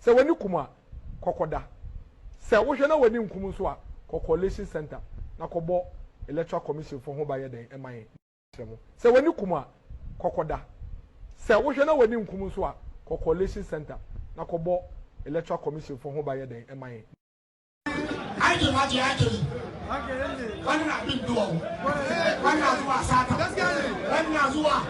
Se wani kuma kokoda. Se wo hwe na wani nkum so a coalition center na kobo electoral commission for ho baye den eman. Se wani kuma kokoda. Se wo hwe na wani nkum so a coalition center na kobo electoral commission for ho baye den eman. Aje. Wani na bin duwa. Wani na zuwa sata. Wani na zuwa.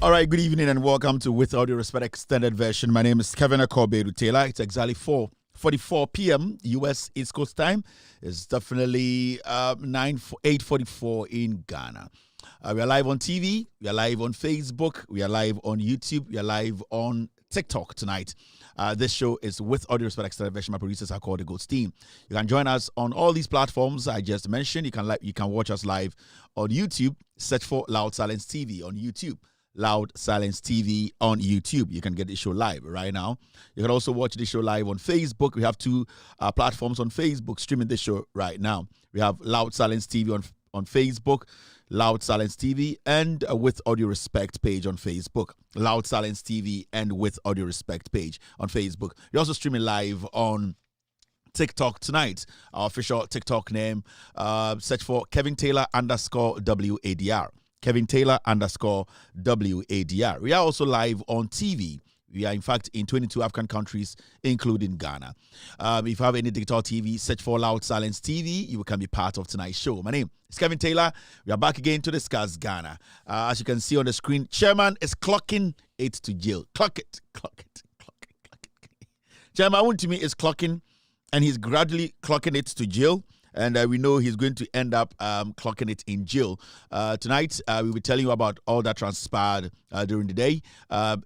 All right, good evening and welcome to With All Due Respect Extended Version. My name is Kevin Taylor. It's exactly 4:44 p.m. U.S. East Coast time. It's definitely 8:44 in Ghana. We are live on TV. We are live on Facebook. We are live on YouTube. We are live on TikTok tonight. This show is With All Due Respect Extended Version. My producers are called the Gold Team. You can join us on all these platforms I just mentioned. You can watch us live on YouTube. Search for Loud Silence TV on YouTube. Loud Silence TV on YouTube. You can get the show live right now. You can also watch the show live on Facebook. We have two platforms on Facebook streaming the show right now. We have Loud Silence TV on Facebook, Loud Silence TV, and With Audio Respect page on Facebook. Loud Silence TV and With Audio Respect page on Facebook. We're also streaming live on TikTok tonight. Our official TikTok name, search for Kevin Taylor _WADR. Kevin Taylor _WADR. We are also live on TV. We are, in fact, in 22 African countries, including Ghana. If you have any digital TV, search for Loud Silence TV. You can be part of tonight's show. My name is Kevin Taylor. We are back again to discuss Ghana. As you can see on the screen, Chairman is clocking it to jail. Clock it. Chairman Wontumi is clocking, and he's gradually clocking it to jail. And we know he's going to end up clocking it in jail. Tonight, we'll be telling you about all that transpired during the day.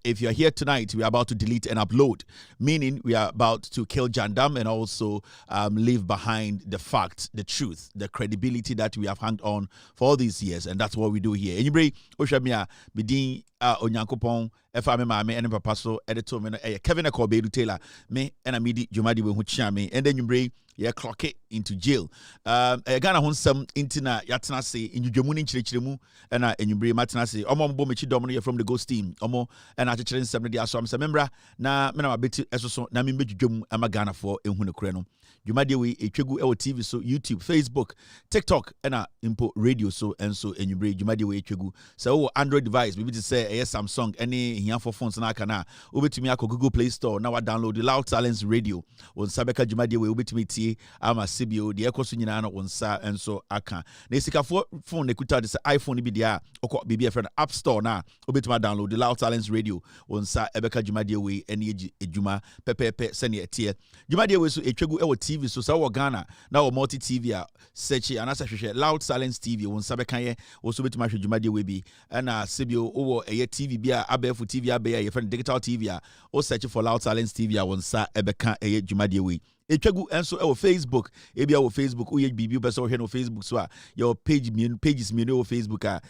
If you're here tonight, we're about to delete and upload, meaning we are about to kill Jandam and also leave behind the facts, the truth, the credibility that we have hung on for all these years. And that's what we do here. Anybody, Bidin Onyankopon, FMA Mame, and Papa so editor, Kevin Taylor, me, and I made Jumadi Wuchame, and then you bring clock it into jail. Ghana hon some intina yatna say in Jumuni Chirimu and you bring Matina say, Omo Bomichi Domino from the Ghost team, Omo and I children 70 years. So I'm a member now, Mena Betty Esso, Nami Jum, I'm Ghana for in Hunokreno. You might do a Chegu TV, so YouTube, Facebook, TikTok, and Impo Radio, so and so, and you bring you might do a Chegu. So, Android device, maybe to say, yes, Samsung, any here for phones, and I can over to me, Google Play Store. Now I download the Loud Silence Radio on Sabeka Jumadi, over to me, I'm a CBO, the Echo Sunina on Sa, and so I can. Nesika phone, they could tell this iPhone, BDR, or BB friend App Store now, over to my download the Loud Silence Radio on Sa, Ebeka Jumadi, and Juma, Pepe, Senior Tier. Jumadi, so a Chegu TV, so Sawa Ghana, now multi TV, search and as I Loud Silence TV, on Sabekanye, also with my Jumadi Webby, and CBO over a TV, be a for TV, a friend digital TV, or search for Loud Silence TV, on Sa, Ebeka, a Jumadi. Echegu and so our Facebook, ebi our Facebook, uye bibi person here no Facebook so your pages me no Facebook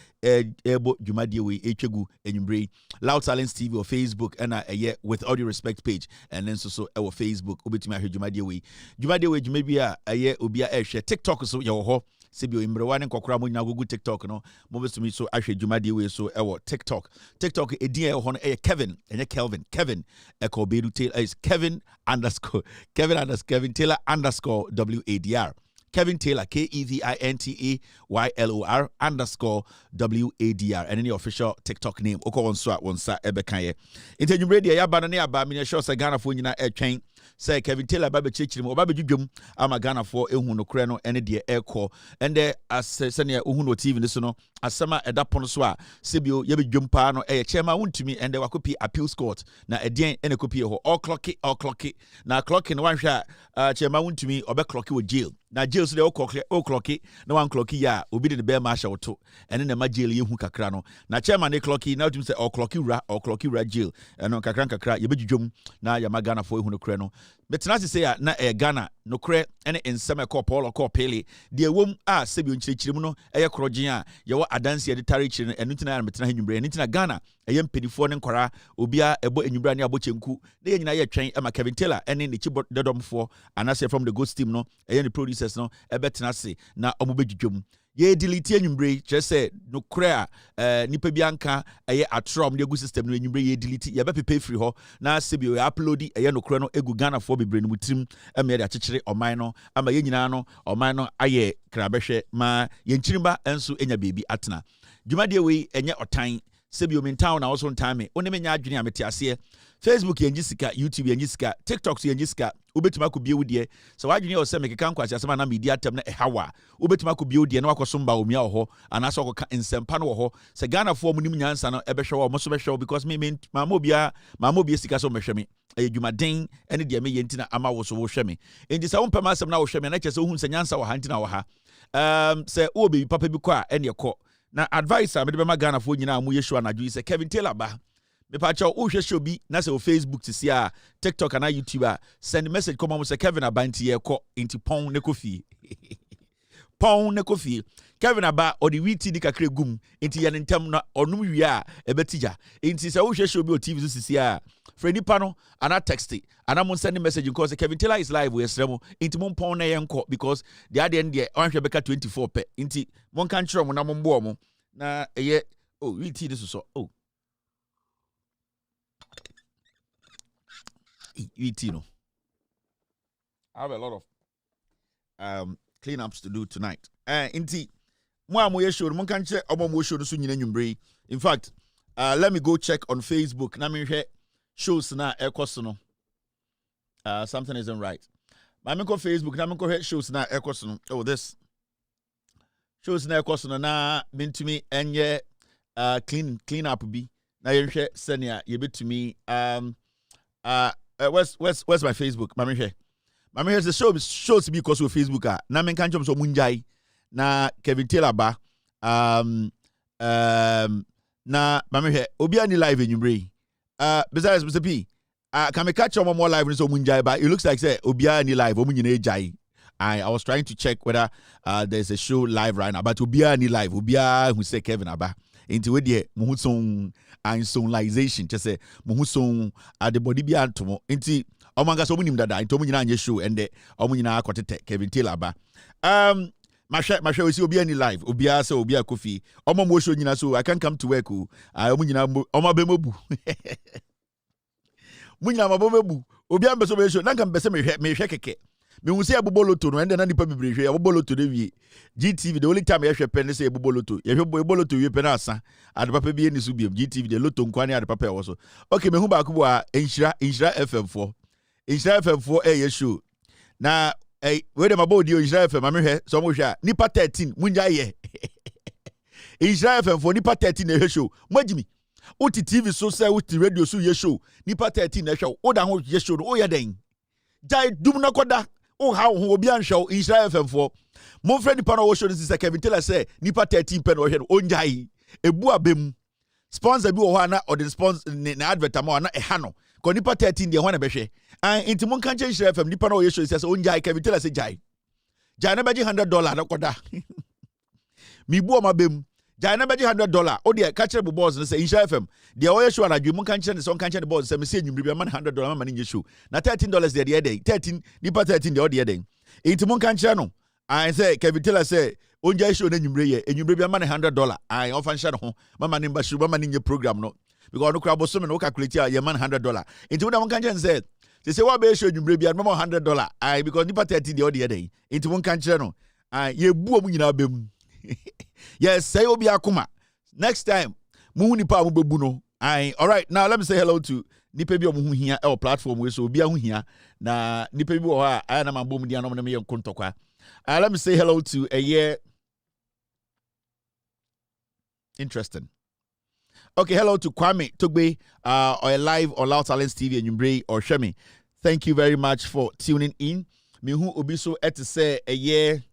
ebo Jumadi we Echegu enyumbre Loud Silence TV or Facebook and With Audio Respect page and then so our Facebook obetumi ahwe Jumadi we Jumadi we maybe obi a share TikTok so your ho Sibio Imbrewane Kokra Munya Google TikTok no. Mobesumi so Ashe Jumadi we so ewo TikTok. TikTok edin e hono Kevin and Kevin Echo Bedu Taylor is Kevin Taylor underscore WADR. Kevin Taylor, KEVINTAYLOR _ WADR. And any official TikTok name. Oko onsa ebekaye. Inte nyumredi ya banane aba mine show sa Ghana fo nyina etwen. Say Kevin Taylor babe chichiri mo babe dwudwum ama Ghana fo ehu no kre no ene de ekọ. Ende as sene ehu no TV so no asema edapono so a sebio ye bedwum pa no chairman Wontumi ende wakopi appeals court na edien ene kopi ho all clock na clock no wanhwa chairman Wontumi obe clock wo jail. Na jail so de o clock na one clock ya obi de be ma hye woto ene na ma jail ye hu kakra no na chairman ne clock na utum say o clock ra jail eno kakra ye bedwudwum na ya ma Ghana fo ehu no kre no betena se ya na Ghana no kre ene ensem ekọ Paul okọ pele de ewom a sebio nchirichiri mu no eye krogen a ye wo adanse de tare chiri enu tina na betena hanwumbre enu tina Ghana eye mpedifo ne nkora obia ebo enwumbre ne abochenku de nyina ye twen ema Kevin Taylor ene ne chibo dedomfo anase from the ghost team no eye ne producers no ebetena se na omubedwudwum ye delete enwumbre kire se no kre a nipa bi anka eye atrom de egu system no enwumbre ye delete ye bepepe free ho na sebio ye upload eye no kre no egu Ghana fo bebre no mutrim ema de achechire oman no ama ye nyina no oman no aye krabehwe ma ye nchirimba enso enya bebi atena dwumade we enye otan sebio min town na also time oni menya adwene amete ase Facebook yenji sika, YouTube yenji sika, TikTok yenji sika, ubetuma ku biye de so wadwene o se mekeka nkwase asema na media atem na ehawa ubetuma ku biye de na wakosomba omia ho anaso okoka ensempa no ho se Ghana fo mu nim nyansa no ebehwe wo mo so behwe because me mama obia sika so mehwe me edwumaden ene de me yentina ama wo so wo hwe me enti se wo mpema asem na wo hwe me na kyese ohun se nyansa wo ha ntina wo ha se wo be papa bi kwa ene ekọ na advisor me de be ma Ghana fo nyina amu yeshu anadwo se Kevin Taylor ba me pa cha o hwe show bi na se o Facebook ti si a TikTok and YouTube send message come on say Kevin Abanti ye ko into pon ne kofi pon ne kofi Kevin Aba or the witi di kakre gum into yan ntem na onum wi a ebetija into se o hwe show bi o TV so si a Freddy Pano and I text it and I'm sending message because Kevin Taylor is live with Sremo into mon pon na yenko because the other end there on Rebecca 24 pe into mon kan chiro mo na mon bo mo na eye oh witi this so oh no. I have a lot of cleanups to do tonight. Inti mo show mo kan che omo show so nyina nwumbre. In fact, let me go check on Facebook. Na me hwe shows na ekoso no. Something isn't right. Ma me go Facebook na me go hwe shows na ekoso no. Oh this. Shows na ekoso no na Wontumi enye clean up bi. Na ye hwe senia ye betumi where's my Facebook? Mami here the shows to be because of Facebook. Na men kan chom so munjai na Kevin Taylor ba na mami here obi ani live enyumre. Besides Mr. P, can me catch more live so munjai ba. It looks like say obi ani live omu nyina ejai. I was trying to check whether there's a show live right now, but obi ani live obi who say Kevin Aba. Into we die muhuson and sonalization just say muhuson at the body be antomo into omanga so munim dada into munyina anye show and the omunyina akotete Kevin Taylor ba my show is obi any live obia say obia kofi omo mo show nyina so I can't come to work omunyina omo bemobu munyina mabomebu obia mbeso be show nanka mbese me hwe keke me hu say aboboloto no ende na nipa bebre hwe aboboloto de wie GTV the only time you hwe pen say aboboloto ye hwe aboboloto wie pen asa ade papa bi eni so biem GTV the loto nkwane ade papa e wo so okay me hu ba ko bo a enhira FM4 ye show na we dem about the enhira FM ma me hwe so mo hwe a nipa 13 munja ye enhira FM4 nipa 13 na hwe show magimi oti TV so say oti radio so ye show nipa 13 na hwe o da ho ye show o ye den jai dum na koda oh how obi anhwe Israel FM4 mo friend pa no wo show this Kevin Taylor say nipa 13 pen wo hwe onjai ebu abem sponsor bi wo ho na or the sponsor na advertisement na eha no ko nipa 13 de ho na behwe an inti mon kan che Israel FM nipa no wo show say onjai Kevin Taylor say jai na beji $100 na koda mi bu o mabem jai na beji $100 o de ka kire bu boss no say Israel FM de wo show na dwi mon kan kire ne so kan kire the boss say me say nyumri bi man $100 man nye show na $13 de 13 nipa 13 de o de den inti mon kan kire no I say Kevin Taylor say onja show na nyumre ye enyumre bi ama ne $100 ai ofan share ho mama ne mba show mama ne program no because no crabo so me no calculate ya man $100 into we won kan say say wa be show nyumre bi mama $100 ai because nipa 30 the other day into won kan no ai ye buo mu nyina bem yes say obi akoma next time mu nipa mu bebu no ai all right now let me say hello to nipa bi omo hu hia e platform we so obi ahu hia na nipa bi wo ha ai na mabom dia no me nkontokwa let me say hello to a year. Interesting. Okay, hello to Kwame Tugbe, or live on Loud Talents TV and Yumbre or Shemi. Thank you very much for tuning in. Mihu Obiso to say a year.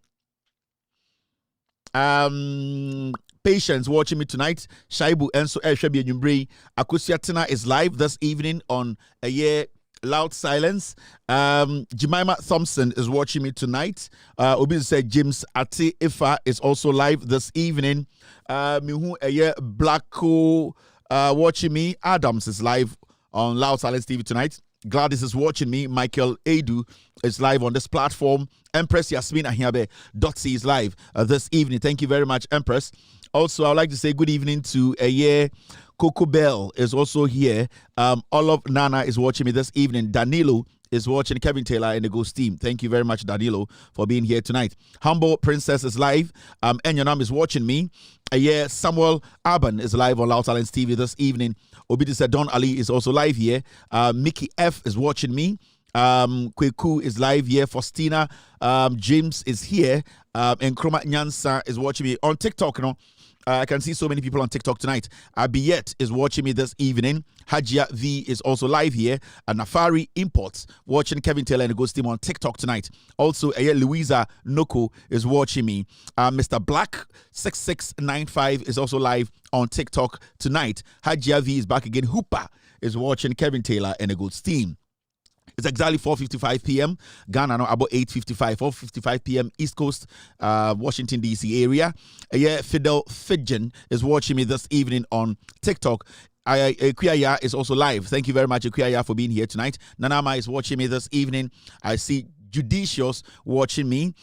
Patience watching me tonight. Shaibu Enso Shebi and Yumbre. Akusia Tina is live this evening on a year. Loud Silence. Jemima Thompson is watching me tonight. Obi said James Ati Ifa is also live this evening. Mihu Eye Blacko watching me. Adams is live on Loud Silence TV tonight. Gladys is watching me. Michael Edu is live on this platform. Empress Yasmin Ahiabe Dotsi is live this evening. Thank you very much, Empress. Also, I would like to say good evening to Eye. Coco Bell is also here. Olive Nana is watching me this evening. Danilo is watching Kevin Taylor and the Ghost team. Thank you very much, Danilo, for being here tonight. Humble Princess is live. Enyanam is watching me. Samuel Aban is live on Loud Talents TV this evening. Obidisa Don Ali is also live here. Mickey F is watching me. Kweku is live here. Faustina James is here. And Kroma Nyansa is watching me on TikTok. You know, I can see so many people on TikTok tonight. Abiyet is watching me this evening. Hajia V is also live here. And Nafari Imports watching Kevin Taylor and the Ghost team on TikTok tonight. Also, Louisa Noko is watching me. Mr. Black 6695 is also live on TikTok tonight. Hajia V is back again. Hooper is watching Kevin Taylor and the Ghost team. It's exactly 4:55 p.m. Ghana now about 8:55, 4:55 p.m. East Coast, Washington, D.C. area. Fidel Fidjan is watching me this evening on TikTok. Kuyaya is also live. Thank you very much, Kuyaya, for being here tonight. Nanama is watching me this evening. I see Judicious watching me.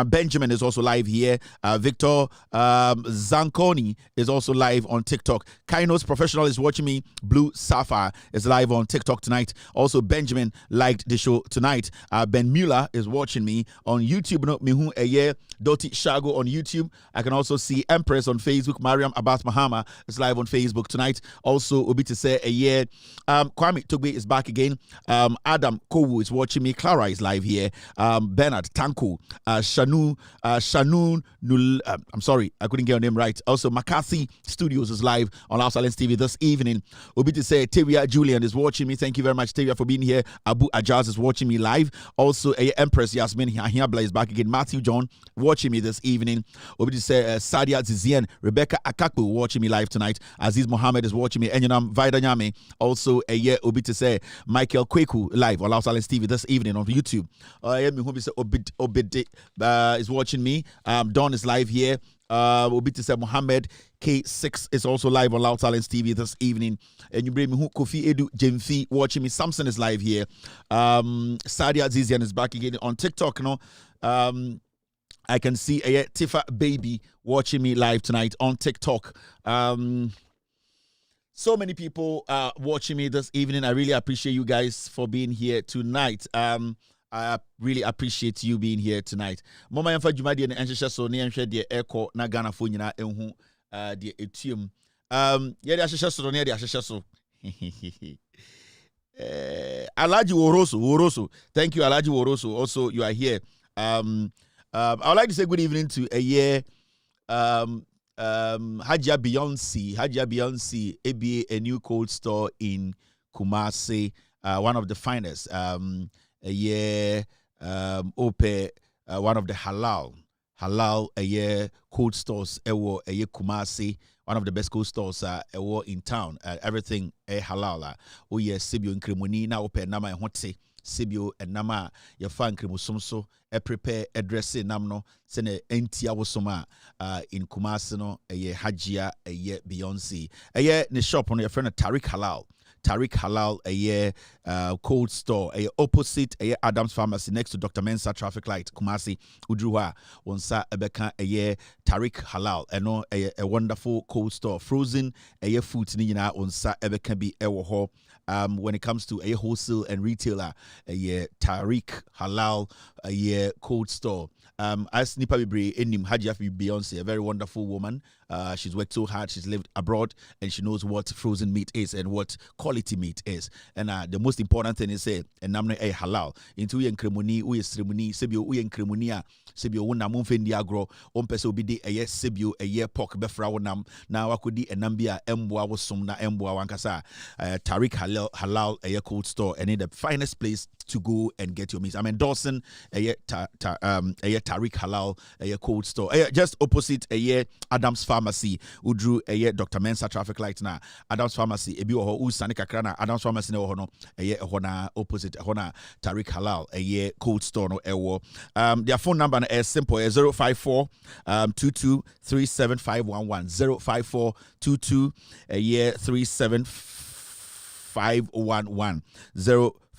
Benjamin is also live here. Victor Zanconi is also live on TikTok. Kainos Professional is watching me. Blue Sapphire is live on TikTok tonight. Also, Benjamin liked the show tonight. Ben Mueller is watching me on YouTube. Mihu Eye Doti Shago on YouTube. I can also see Empress on Facebook. Mariam Abbas Mahama is live on Facebook tonight. Also, Obi to say Eye Kwame Tugbe is back again. Adam Kowu is watching me. Clara is live here. Bernard Tanko. Shanun Nul, I'm sorry, I couldn't get her name right. Also, McCarthy Studios is live on Loud Silence TV this evening. Obi to say Teria Julian is watching me. Thank you very much, Teria, for being here. Abu Ajaz is watching me live. Also, Empress Yasmin Ahiabla is back again. Matthew John watching me this evening. Obi to say Sadia Zizian, Rebecca Akakbu watching me live tonight. Aziz Mohammed is watching me. Enyanam Vida Nyame. Also, Obi to say Michael Kweku live on Loud Silence TV this evening on YouTube. Obid is watching me. Don is live here. Obiti said Mohammed K6 is also live on Loud Talents TV this evening. And you bring me Kofi Edu Jemfi watching me. Samson is live here. Sadia Zizian is back again on TikTok. You know, I can see Tifa Baby watching me live tonight on TikTok. So many people watching me this evening. I really appreciate you guys for being here tonight. I really appreciate you being here tonight. Mama yamfa jumadi ne enhye so ne enhwe de eko na Ghana fo nyina enhu de etuem. Ye de ahye so ne de ahye so. Alaji Woroso. Thank you, Alaji Woroso. Also, you are here. I would like to say good evening to Hajia Beyonce, ABA, a new cold store in Kumasi, one of the finest. Ope, one of the halal cold stores Kumasi, one of the best cold stores in town. Everything halal. Oh yes, Sibio in Kremoni na ope nama hote Sibio and nama your fan kremusumso prepare addressing namno sene entia wosoma in Kumasi no Hajia Beyonce. Ne shop on your friend Tariq Halal. Tariq Halal a year cold store a opposite a Adams Pharmacy next to Dr. Mensa traffic light Kumasi Udruwa Wonsa Ebeka a year Tariq Halal a wonderful cold store frozen a year food ni nyina Wonsa Ebeka bi ewo ho. When it comes to a wholesale and retailer, a year Tariq Halal, a year cold store. As Nipa Bibri Enim Hajiafi Beyonce, a very wonderful woman. She's worked so hard, she's lived abroad, and she knows what frozen meat is and what quality meat is. And the most important thing is say, and namne a halal. Into uyen kremoni, uye sremoni, sebio uyen kremonia, sebio wuna mumfendi agro, ompese obidi a yes sebio a year pork befra wonam, na wakudi enambia embwa wasumna embwa wankasa. Tariq Halal a year cold store, and in the finest place to go and get your meat. I'm endorsing a year Tariq Halal a year cold store. Just opposite a year Adams Pharmacy. Udru a year Dr. Mensa traffic light na Adams Pharmacy. Ebi oho usani kakrana Adams Pharmacy ne oho a year hona opposite hona Tariq Halal a year cold store no ewo. Their phone number is simple 054 22 37511 054 22 a year 37511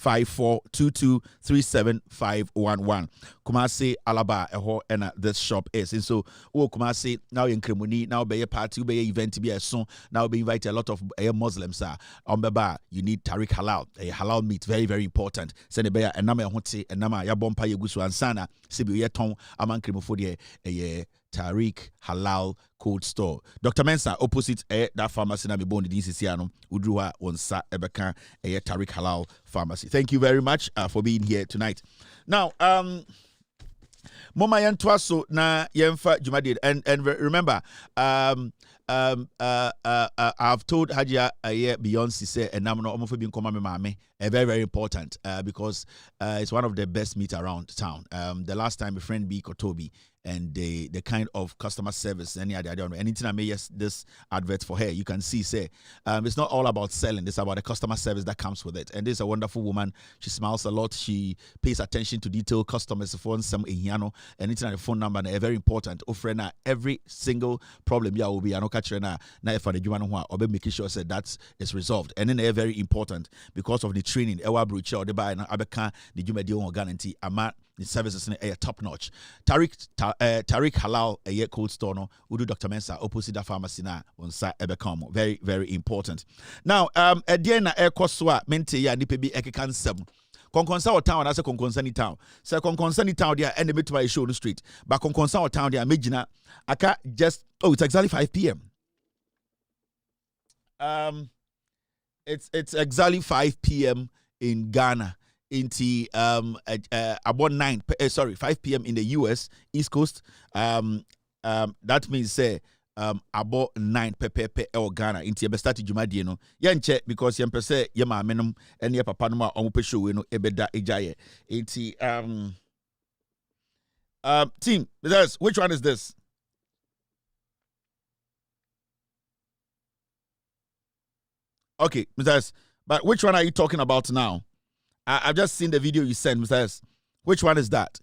05422375511. Kumasi Alaba eho and this shop is. And so Kumasi now in Kremoni, now be a party, be a event to be a son, now be invited a lot of Muslims you need Tariq Halal, a halal meat, very, very important. Send a bear and nama honte and nama ya bompa yegusu ansana, Sibu yeton among Kremofodie a Tariq Halal cold store. Dr. Mensa opposite that pharmacy na bibon di sisiano udruwa wonsa ebeka Tariq Halal pharmacy. Thank you very much for being here tonight. Now Mama Yantwaso na Yemfa Jumadid and remember I've told Hajia Beyonce say and I'm not almost being common mame very, very important because it's one of the best meat around town. The last time a friend B Kotobi and the kind of customer service any other anything I may yes this advert for her you can see say it's not all about selling, it's about the customer service that comes with it. And this is a wonderful woman. She smiles a lot, she pays attention to detail, customers phone some ihiano anything on the phone number and very important ofrena every single problem ya will be ano catcher na for the human or be making sure that that is resolved. And then they're very important because of the training ewa brucha or the buy and abeka the human guarantee ama the services in a top notch. Tariq Halal a year cold store no Udu Dr. Mensa opposite the pharmacy na onsa ebekamo. Very, very important. Now ediena air koswa mente ya nipebi ekekan sem. Konkonsa or town as a Konkonsani town. Say Konkonsani town there and the bit by show on the street. But Konkonsa or town there Majina aka just it's exactly 5 p.m. It's exactly 5 p.m. in Ghana. About 5 p.m. in the US East Coast. That means say about 9 pepe or Ghana into your start Jumadi no. Yanche because yam say yama menum and your papa no omupe show no ebeda ejaye. Team, which one is this? Okay, Mr. But which one are you talking about now? I've just seen the video you sent, Mr. Which one is that?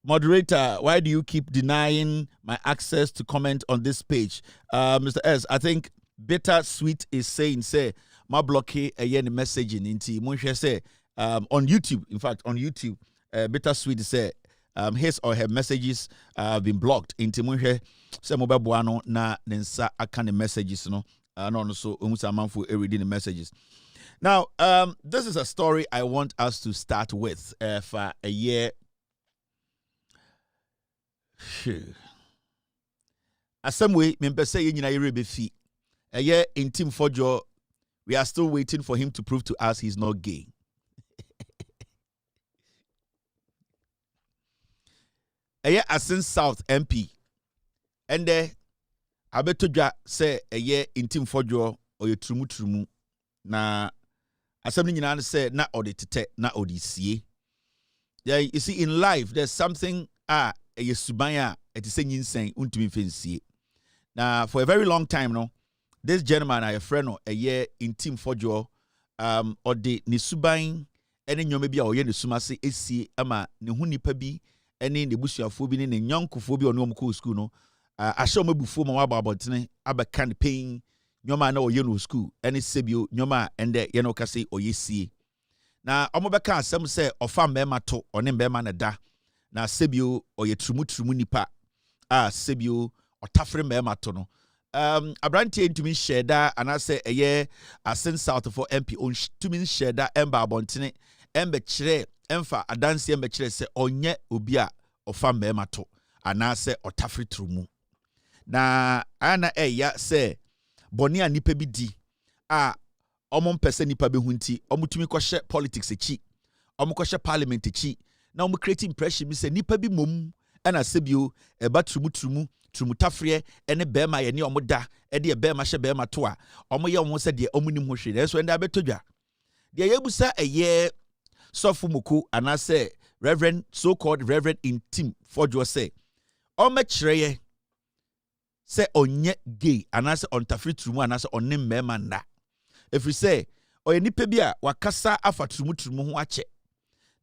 Moderator, why do you keep denying my access to comment on this page? Mr. S, I think Bitter Sweet is saying, say, my block a messaging into Munche say on YouTube. In fact, on YouTube, Bitter Sweet say his or her messages have been blocked into Munche. Say mobile buano na nensa akane messages no. No, so reading the messages. Now, this is a story I want us to start with for a year. As some way, member say you know a year Ntim Fordjour, we are still waiting for him to prove to us he's not gay. A year Asin South MP, and Abetoja say a year Ntim Fordjour or your trumu na assembly nyina say na auditete na audisiye. Yeah, you see in life there's something a yesubanya it is saying insane untumi fensie. Now for a very long time no this gentleman a friend a year Ntim Fordjour or the ni suban ene nyome bia oye ne sumase esie ama ne hu nipa bi ene ne busuafo bi ne nyankofo bi ono omko school no ahye omo bufo ma waba abotene abeka ne pain nyoma na oye no school ene sebio nyoma ende ye no kase oyesie na omo beka asem se ofa mbema to one mbema na da na sebio oye trumu nipa sebio otafre mbema to no Abronye ntumi share da anase eye Asen South for MP on ntumi share da emba abotene embe kire emfa adanse embe kire se onye obi a ofa mbema to anase otafre trumu na ana eya se boni a nipa bi di a omon pese nipa be hunti omutumi kwhye politics echi omukwhye parliament echi na omu create impression bi se nipa bi mom ana sebio eba trumu tafre ene bema ye ne omuda e de bema hye bema to a omoye omo se de omunim ho hwe so enda betodwa de yebusa eye sofu muku anase Reverend so called Reverend Ntim Fordjour say omekireye se onye gay anase ontafre trumu anase onne mema nda efri say oye nipa bi a wakasa afa trumu ho ache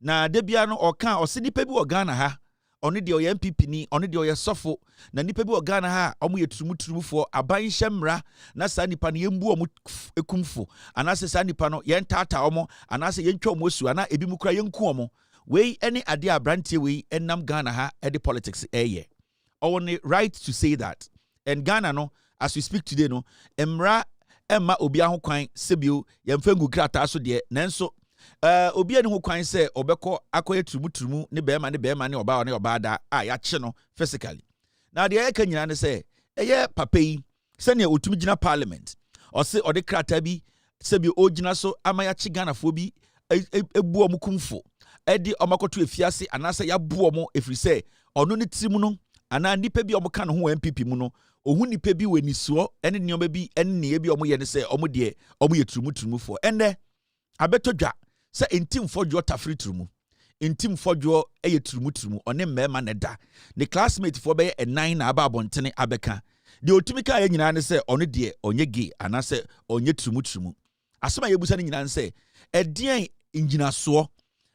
na de bia no oka o se nipa bi o Ghana ha oni de oye MPP ni oni de oye sofo na nipa bi o Ghana ha omo ye trumu fo aban hyemra na sa nipa no yembu omo ekumfo anase sa nipa no yen tata omo anase yentwa omo asu ana ebi mu kra yenku omo we any ade Abronye we enam Ghana ha e de politics eye only right to say that. And Ghana no, as we speak today no, emra emma obi ahụ kwan sebio yemfengu krata so de nanso obi ani ho kwan se obekọ akoye trumu ne bema ne oba da a ya che no physically. Na de eka nyina ne se eye papa yi se ne otumi gina parliament. O se ode krata bi sebio ogina so ama ya che Ghana fo bi ebu omukumfo. Edi omakoto efiase anase ya bu omo efri se ono ne trimu no ana nipa bi omoka no ho MPP mu no ohu nipa bi wenisuo ene nioma bi ene ne bi omo ye ne se omo de omo ye trumu fo ende abetodwa se Ntim Fordjour tafri trumu Ntim Fordjour eye trumu one mema ne da ne classmate fo be e 9 na aba abontene abeka de otumi ka ye nyina ne se ono de onye gay ana se onye trumu asoma yebusa ne nyina ne se edien inginaso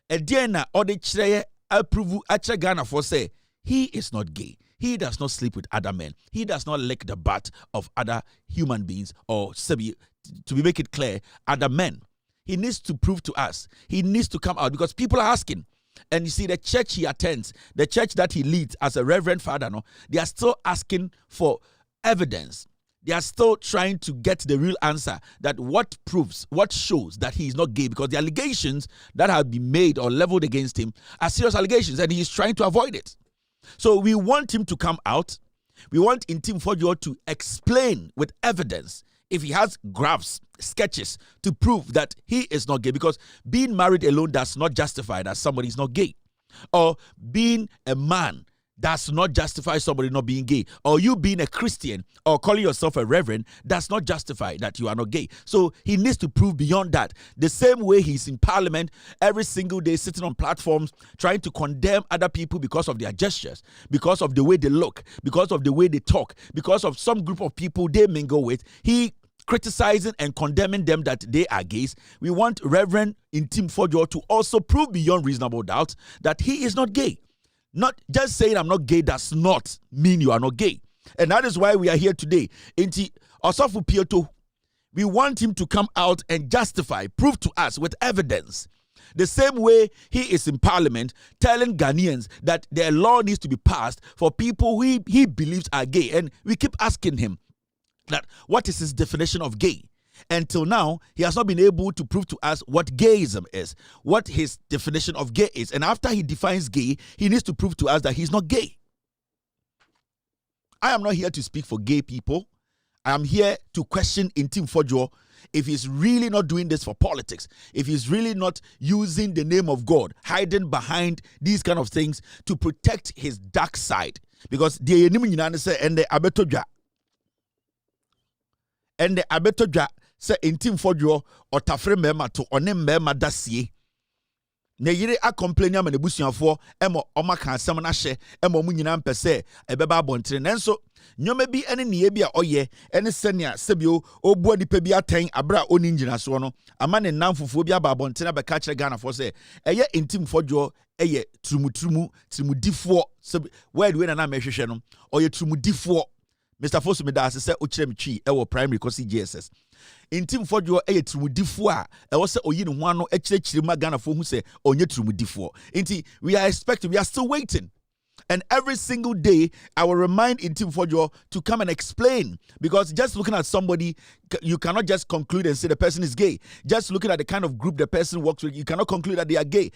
edien na ode kireye approve a kire Ghana for say he is not gay. He does not sleep with other men. He does not lick the butt of other human beings or, to make it clear, other men. He needs to prove to us. He needs to come out because people are asking. And you see, the church he attends, the church that he leads as a reverend father, no, they are still asking for evidence. They are still trying to get the real answer that what proves, what shows that he is not gay, because the allegations that have been made or leveled against him are serious allegations and he is trying to avoid it. So we want him to come out. We want Ntim Fordjour to explain with evidence if he has graphs, sketches to prove that he is not gay, because being married alone does not justify that somebody is not gay. Or being a man does not justify somebody not being gay. Or you being a Christian or calling yourself a reverend does not justify that you are not gay. So he needs to prove beyond that. The same way he's in parliament every single day sitting on platforms trying to condemn other people because of their gestures, because of the way they look, because of the way they talk, because of some group of people they mingle with. He criticizing and condemning them that they are gays. We want Reverend Ntim Fordjour to also prove beyond reasonable doubt that he is not gay. Not just saying I'm not gay does not mean you are not gay. And that is why we are here today. Osofu Pieto, we want him to come out and justify, prove to us with evidence. The same way he is in parliament telling Ghanaians that their law needs to be passed for people who he believes are gay. And we keep asking him that what is his definition of gay? Until now, he has not been able to prove to us what gayism is, what his definition of gay is. And after he defines gay, he needs to prove to us that he's not gay. I am not here to speak for gay people. I am here to question Ntim Fordjour if he's really not doing this for politics, if he's really not using the name of God, hiding behind these kind of things to protect his dark side. Because the abetodwa se Ntim Fordjour otafre mema to one mema dasie ne yire a complain ama nebusuafo emo omaka asem na hye emo mu nyina mpese ebeba abontere nanso nyoma bi ene ne bi a oye ene senia sebio obu anipa bi aten abra oni ngina so no ama ne namfofo bi aba abontere be ka kire Ghana for say eye Ntim Fordjour eye trumudifo word we na mehwehwe no oye trumudifo Mr. Fosumida said Uchem Chi ewo primary kosi GSS. Ntim Fordjour trumudifo a ewo se oyi ne ho ano ekirechire ma Ghana fo hu se onye trumudifo. Nti we are still waiting. And every single day, I will remind Ntim Fordjour to come and explain. Because just looking at somebody, you cannot just conclude and say the person is gay. Just looking at the kind of group the person works with, you cannot conclude that they are gay.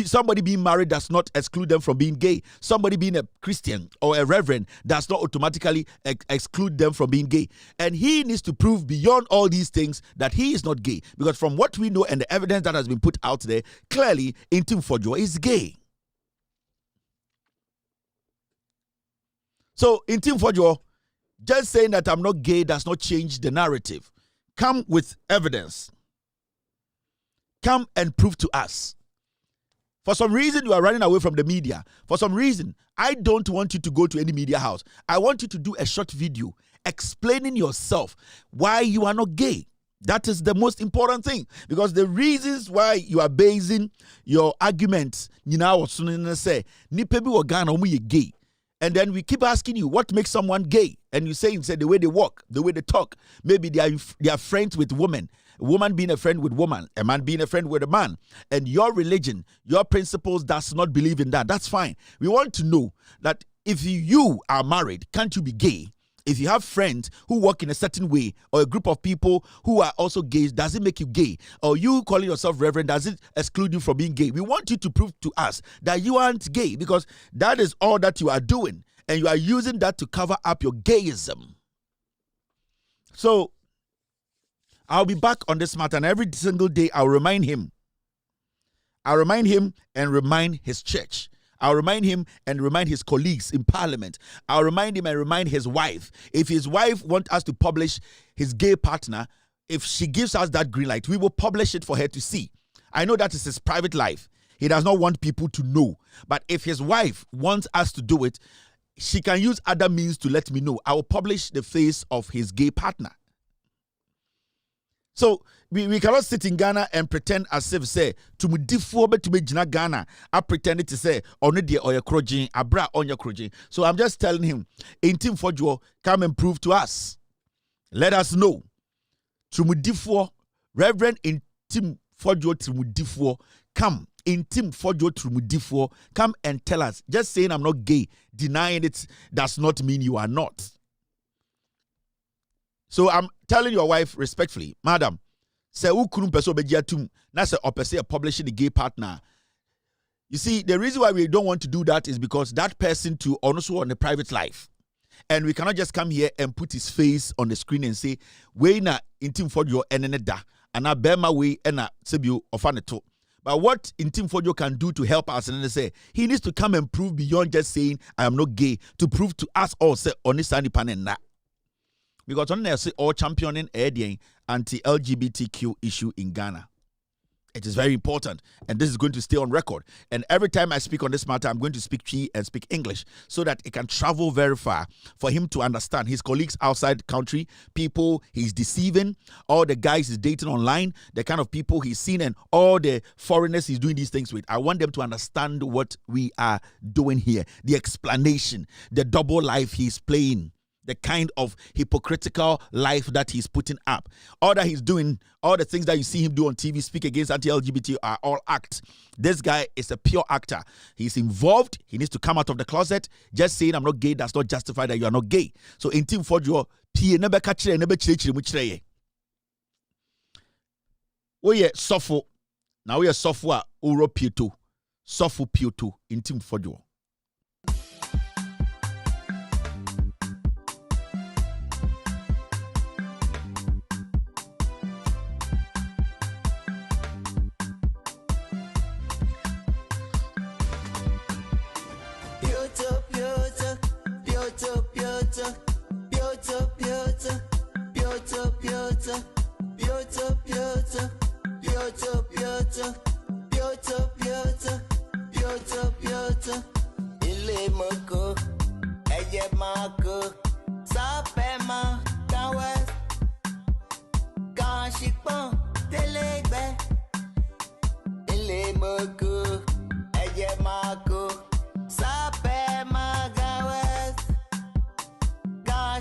Somebody being married does not exclude them from being gay. Somebody being a Christian or a reverend does not automatically exclude them from being gay. And he needs to prove beyond all these things that he is not gay. Because from what we know and the evidence that has been put out there, clearly Ntim Fordjour is gay. So, Ntim Fordjour, just saying that I'm not gay does not change the narrative. Come with evidence. Come and prove to us. For some reason, you are running away from the media. For some reason, I don't want you to go to any media house. I want you to do a short video explaining yourself why you are not gay. That is the most important thing. Because the reasons why you are basing your arguments, you know, say, ni pebi wo Ghana omu ye gay. And then we keep asking you, what makes someone gay? And you say the way they walk, the way they talk. Maybe they are friends with women. A woman being a friend with woman. A man being a friend with a man. And your religion, your principles does not believe in that. That's fine. We want to know that if you are married, can't you be gay? If you have friends who walk in a certain way, or a group of people who are also gays, does it make you gay? Or you calling yourself reverend, does it exclude you from being gay? We want you to prove to us that you aren't gay, because that is all that you are doing. And you are using that to cover up your gayism. So, I'll be back on this matter, and every single day I'll remind him. I'll remind him and remind his church. I'll remind him and remind his colleagues in parliament. I'll remind him and remind his wife. If his wife wants us to publish his gay partner, if she gives us that green light, we will publish it for her to see. I know that is his private life. He does not want people to know. But if his wife wants us to do it, she can use other means to let me know. I will publish the face of his gay partner. So we cannot sit in Ghana and pretend as if say to me different to me jina Ghana. I pretended to say only or your krojin abra on your krojin. So I'm just telling him, Ntim Fordjour, come and prove to us. Let us know. To me different Reverend Ntim Fordjour to me different. Come, Ntim Fordjour to me different. Come and tell us. Just saying I'm not gay, denying it does not mean you are not. So I'm telling your wife respectfully, madam, say ukunu peso bejiatum, na say opese publishing the gay partner. You see, the reason why we don't want to do that is because that person too also on a private life. And we cannot just come here and put his face on the screen and say, we na Ntim Fordjour enene da, and na bema we ena sebiu ofaneto. But what Ntim Fordjour can do to help us, and they say he needs to come and prove beyond just saying I am not gay, to prove to us all say onisani panena. Because on there say all championing the anti-LGBTQ issue in Ghana. It is very important, and this is going to stay on record. And every time I speak on this matter, I'm going to speak Chi and speak English so that it can travel very far for him to understand. His colleagues outside the country, people he's deceiving, all the guys he's dating online, the kind of people he's seen, and all the foreigners he's doing these things with. I want them to understand what we are doing here, the explanation, the double life he's playing, the kind of hypocritical life that he's putting up. All that he's doing, all the things that you see him do on TV, speak against anti-LGBT, are all act. This guy is a pure actor. He's involved. He needs to come out of the closet. Just saying I'm not gay does not justify that you are not gay. So Ntim Fordjour, pie nebe kachire nebe chire mu chire ye. Oye sofo. Na oye sofo a uro pieto. Sofo pieto Ntim Fordjour.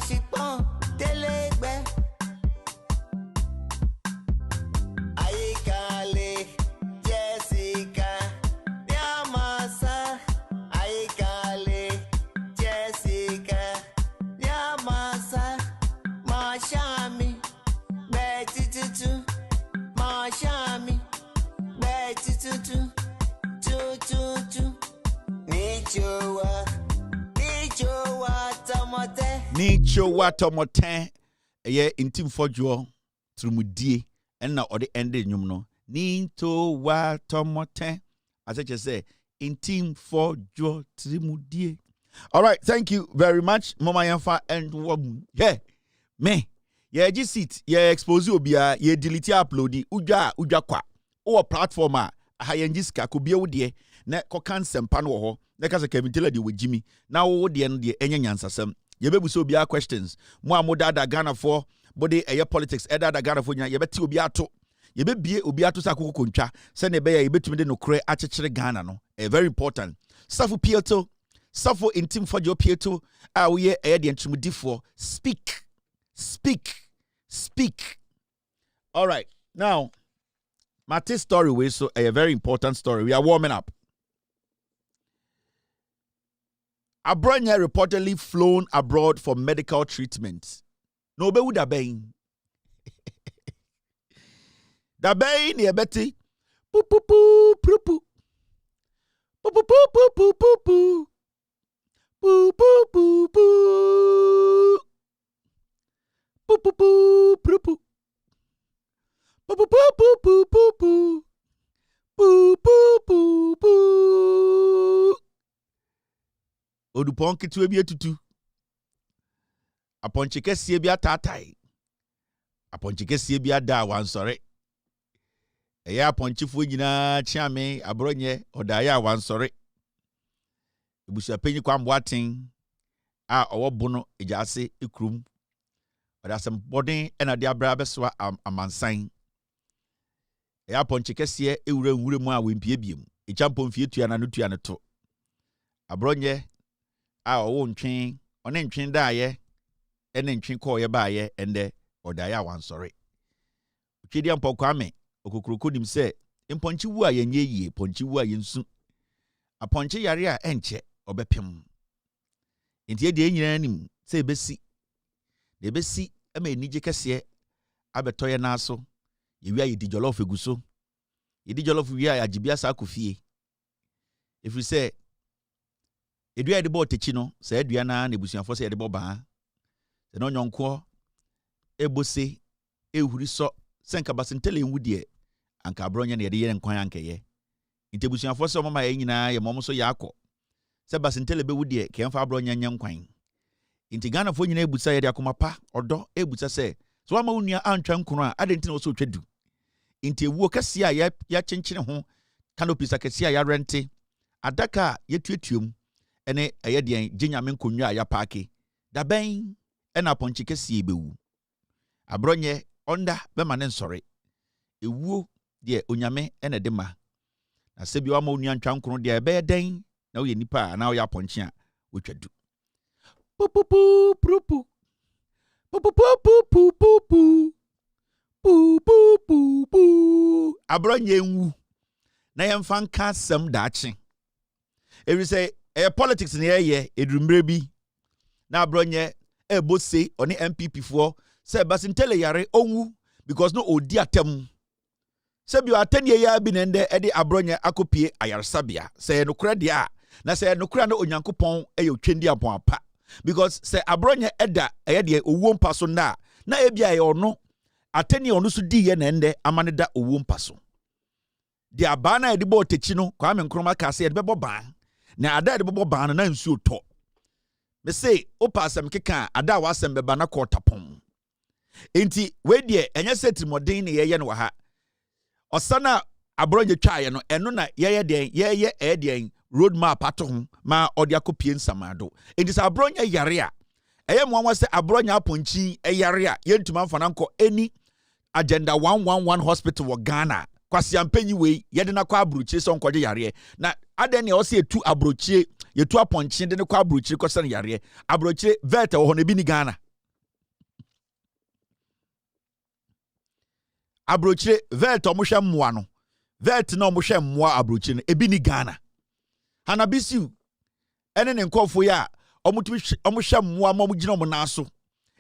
She Ni chowa tomoten ye Ntim Fordjour trumudie enna ode ende nwum no. Ni towa tomoten as I just say Ntim Fordjour trumudie. All right, thank you very much Mama Yamfa and yeah me yeah just sit yeah expose obia yeah delete upload uja kwa o platform a hayenjiska ko bia wo de na ko kan sempa no ho na ka se Kemitela de wojimi na wo de no de enya nyansasem ye bebu so obia questions mo amodada Ghana for body eye politics edada Ghana for nya ye beti obia to ye bebie obia to sa kokontwa se ne be ye betumi de no kure akekere Ghana no very important Safu Pieto Suffer Ntim Fordjour Pieto we eye de ntumudifo speak. All right, now my story was so a very important story. We are warming up. Abronye reportedly flown abroad for medical treatment. No be would have been. Da been ye Betty. Poo poo poo poo poo. Poo poo poo poo poo poo poo. Poo poo poo poo. Poo poo poo poo poo. Poo poo poo poo poo poo poo. Poo poo poo poo. Odupon kitu ebi etutu. Aponche kese ebi atatai. Aponche kese ebi ada wansore. Eya aponche fu nyina chiame Abronye odaya wansore. Ebusia penyi kwa mbwaten a owobo no ejase ekrum. Odasem bodin ena de abra besoa amansan. Eya aponche kese ewure nwure mu a wempie biem. Echampo mfie tua na no tua ne to. Abronye a owo ntwen one ntwen daaye ene ntwen ko ye baaye ende odaya wansore twedi ampo kwame okokoro nim se mponchi wu a yenye yie ponchi wu a yensu aponchi yare a enche obepem ntie de nyina nim se ebesi ama enije kese abetoye na aso yewi ayi di jollof eguso yedi jollof wi a agibia sa akofie efri se edua de bo techi no se edua na nebusuafo se de bo ba se no nyonko ebose ehuri so senka basentele enwudie anka Abronye na de ye nkwan ankeye ntebusuafo se mama ye nyina ye mom so yakọ se basentele bewudie kemfa Abronye nya nkwan nti Ghana fo nyina ebusa ye de akomapa odo ebusa se so ama unua antwa nkono a ade ntina wo so twadu nti ewuo kase a ya chenchene ho canopy sakase a ya rente adaka yetuetuom ene eyedien ginyame nkonwa ya paake da ben ena ponchi kese bewu Abronye onda be ma ne nsore ewuo de onyame ene de ma na sebi wa ma onua ntwa nkono de be den na wo ye nipa na wo ya ponchi a wotwadu pupupu pupu pupupu pupu pupupu Abronye nwu na yemfa nka sem daache ewi say politics na ye edumbre bi na Abronye ebose oni MPP fo se basintele yare onwu because no odi atem se bi atenie ya bi nende ede Abronye akopie ayarsabia se nokura dia na se nokura na onyankopon otwendi apon apa because se Abronye eda de owuo mpaso na ebia ye ono atenie ono so di ye nende amane da owuo mpaso di abana ede bo techi no kwa me nkroma ka se ede bebo ban na ada de bobo ban na nsu to me say opa asem keka ada wasem beba na ko tapon enti we de enye setrimodin ne yeye no ha osana Abronye twaye no eno na yeye den road map ato ma ode akopie nsamado enti sa Abronye yare a eye mo se Abronye aponchi yare a yentuma mfana nko eni agenda 111 hospital wo Ghana kwasi ampanyi we yede na kwa abrochie so nkoje yare na aden ne o se etu abrochie yetu aponchi de ne kwa abrochie ko se yare abrochie vet wo hono bi ni Ghana abrochie vet o mo hwe mmoa no vet na o mo hwe mmoa abrochie no ebi ni Ghana hanabisiu ene ne nkofo ya o mo hwe mmoa ma mo gina mo na so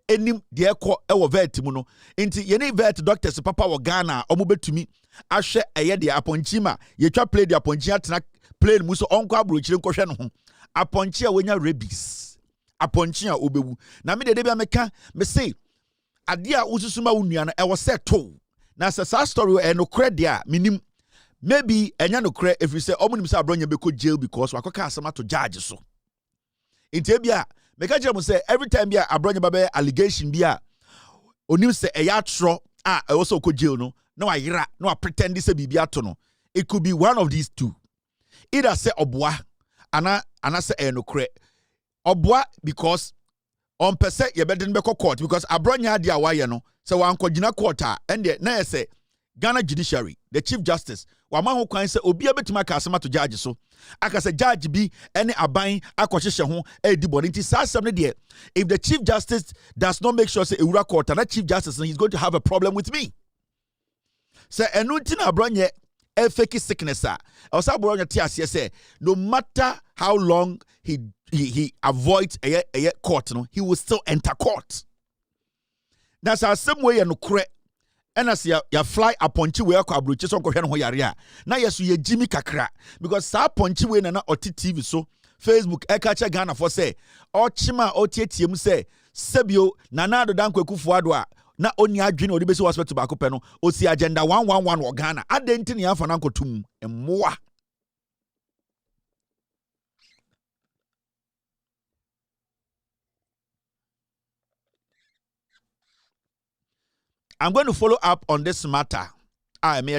enim de ekọ ewo vet mu no nti yene vet doctors papa wo Ghana o mo betumi ahwe eye de aponchi ma yetwa play de aponchi atena plane mu so onko abrochire nkohwe no ho aponchi a wonya rabies aponchi a obewu na me de bia meka me say ade a ususuma unua na e was set to na sa story e no kre de a minim maybe enya no kre if you say omunim say Abronye beko jail because wakoka asema to judge so inti bia meka je mo say every time bia Abronye babe allegation bia onim say e ya tro a e also ko jail no na wa yira na wa pretend say bibia to no it could be one of these two either say oboa ana say e no kre oboa because on per se ye bedin beko court because Abronye ade a waye no say wan kogina court a ende na say Ghana judiciary the chief justice wa ma ho kwan say obi abetima ka asema to judge so aka say judge bi ene aban akohyehe ho edi body nti sa asem ne de if the chief justice does not make sure say ewura court and that chief justice he's going to have a problem with me say enu nti na Abronye e fake sickness a o say Abronye ti ase say no matter how long he avoids a court no he will still enter court that's our same way no kre and as ya fly aponchi we akọ abrochi so nkọhwe no ho yare a na yeso ye jimi kakra because sa aponchi we na oti TV so Facebook e ka che Ghana for say ochima otietiem say sebio nanado dankweku fuado a na oni adwene odi besi hospital ba ko no osi agenda 111 wo Ghana adenti ne afa na nkotum emmoa I'm going to follow up on this matter. I'm going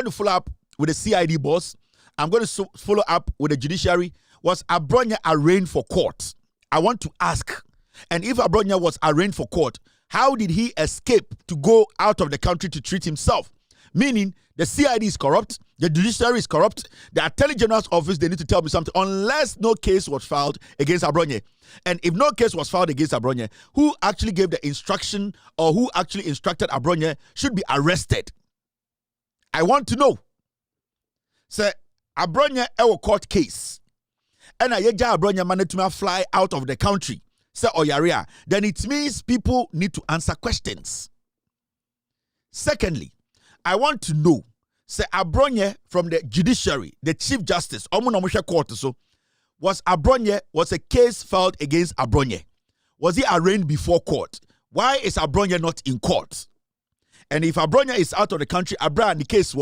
to follow up with the CID boss. I'm going to follow up with the judiciary. Was Abronye arraigned for court? I want to ask. And if Abronye was arraigned for court, how did he escape to go out of the country to treat himself? Meaning, the CID is corrupt, the judiciary is corrupt, the Attorney General's office, they need to tell me something, unless no case was filed against Abronye. And if no case was filed against Abronye, who actually gave the instruction or who actually instructed Abronye should be arrested? I want to know. Say, Abronye ewo court case. And yeja Abronye managed fly out of the country. Say, Oyaria. Then it means people need to answer questions. Secondly, I want to know, say Abronye from the judiciary, the chief justice, court so was a case filed against Abronye? Was he arraigned before court? Why is Abronye not in court? And if Abronye is out of the country, the case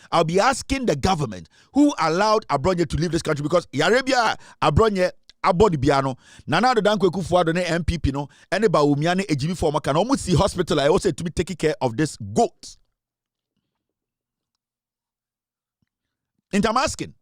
I'll be asking the government who allowed Abronye to leave this country because Arabia Abronye abodi biano nana do dankweku fuado ne MPP no ene ba umia ne ejibi forma can almost see hospital I also to be taking care of this goat. And I'm asking,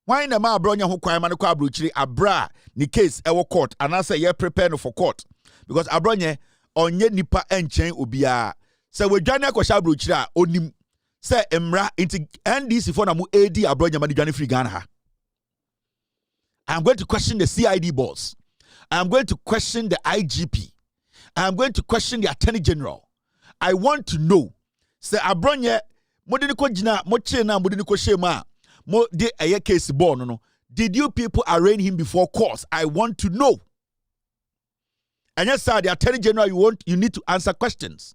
why in the ma Abronye ho kwan ma ne kwa abrochiri abra ni case ewo court and I say ye prepare no for court because Abronye onye nipa enchen obia say we dwane akosha abrochiri a onim say emra inti NDC for na mu AD Abronye ma dwane free Ghana ha. I'm going to question the CID boss. I'm going to question the IGP. I'm going to question the Attorney General. I want to know say Abronye modiniko jina moche na modiniko shema mo de aye case born no did you people arraign him before court? I want to know. And yes sir, the Attorney General you need to answer questions.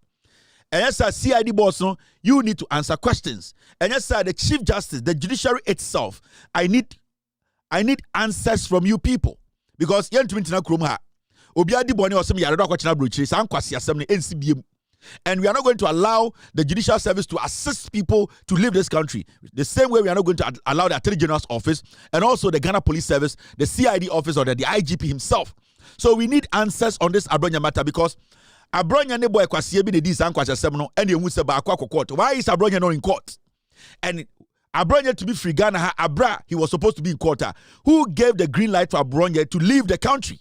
And yes sir, CID boss no you need to answer questions. And yes sir, the Chief Justice, the judiciary itself, I need answers from you people because Wontumi ntina krom ha obi adi boni osem yare do akwachina brochiri san kwase asem ne ensibiem. And we are not going to allow the judicial service to assist people to leave this country. The same way we are not going to allow the Attorney General's office and also the Ghana Police Service, the CID office or the IGP himself. So we need answers on this Abronye matter because Abronye ne boy kwase bi ne di san kwase asem no ene emu se ba akwa court. Why is Abronye not in court? And Abronye to be free Ghana, he was supposed to be in court. Who gave the green light for Abronye to leave the country?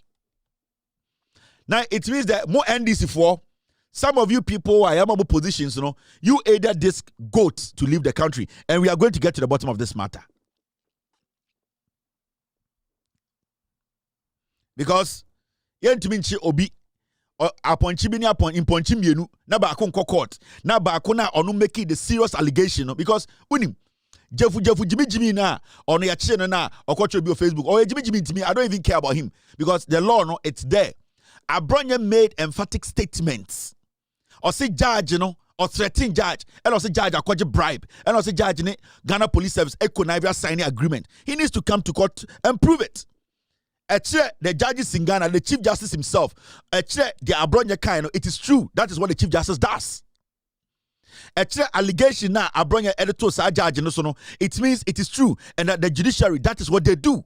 Now it means that more NDC for some of you people who are amiable positions, you aided this goat to leave the country, and we are going to get to the bottom of this matter. Because Wontumi obi aponchi bi ni imponchi mienu na ba akon court na ba akon na onu make the serious allegation because unim Jefu Jimmy na on your channel na okocho bi on Facebook or Jimmy to me I don't even care about him because the law it's there. Abronye made emphatic statements. Or say judge or threaten judge and also judge akwaje bribe and also judge Ghana Police Service econivia signing agreement. He needs to come to court and prove it. the judges in Ghana, the Chief Justice himself, the Abronye kind, it is true. That is what the Chief Justice does. Allegation now, Abronye editor judge, it means it is true. And that the judiciary, that is what they do.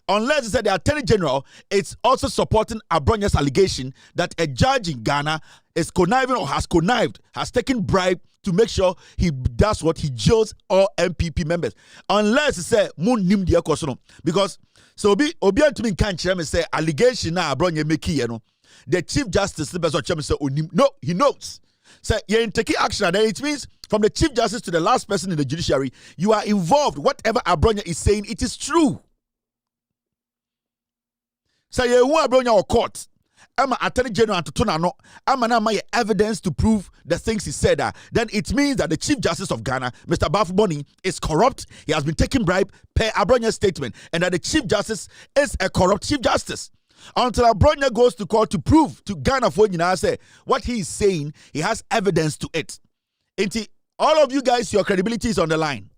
Unless it's the Attorney General, it's also supporting Abronye's allegation that a judge in Ghana is conniving or has connived, has taken bribe to make sure he does what he jails all MPP members. Unless it's a moon nim the ekosono. Because so Wontumi can't say allegation now Abronye make the Chief Justice say no, he knows. So you're taking action, and then it means from the Chief Justice to the last person in the judiciary, you are involved. Whatever Abronye is saying, it is true. So you want Abronye or court. I'm Attorney General to Tonano. I'm an evidence to prove the things he said. Then it means that the Chief Justice of Ghana, Mr. Bafuboni, is corrupt. He has been taking bribe per Abronye's statement, and that the Chief Justice is a corrupt Chief Justice. Until Abronye goes to court to prove to Ghana for say what he is saying, he has evidence to it. All of you guys, your credibility is on the line.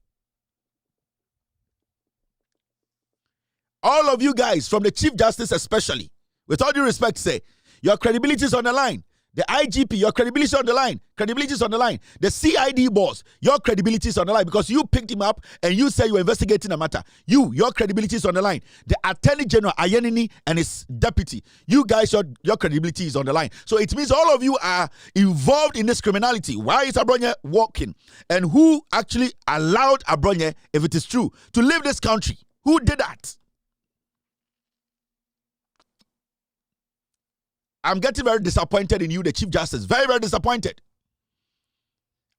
All of you guys, from the Chief Justice especially, with all due respect, say your credibility is on the line. The IGP, your credibility is on the line. Credibility is on the line. The CID boss, your credibility is on the line because you picked him up and you say you're investigating a matter. Your credibility is on the line. The Attorney General Ayenini and his deputy, you guys, your credibility is on the line. So it means all of you are involved in this criminality. Why is Abronye walking? And who actually allowed Abronye, if it is true, to leave this country? Who did that? I'm getting very disappointed in you, the Chief Justice. Very, very disappointed.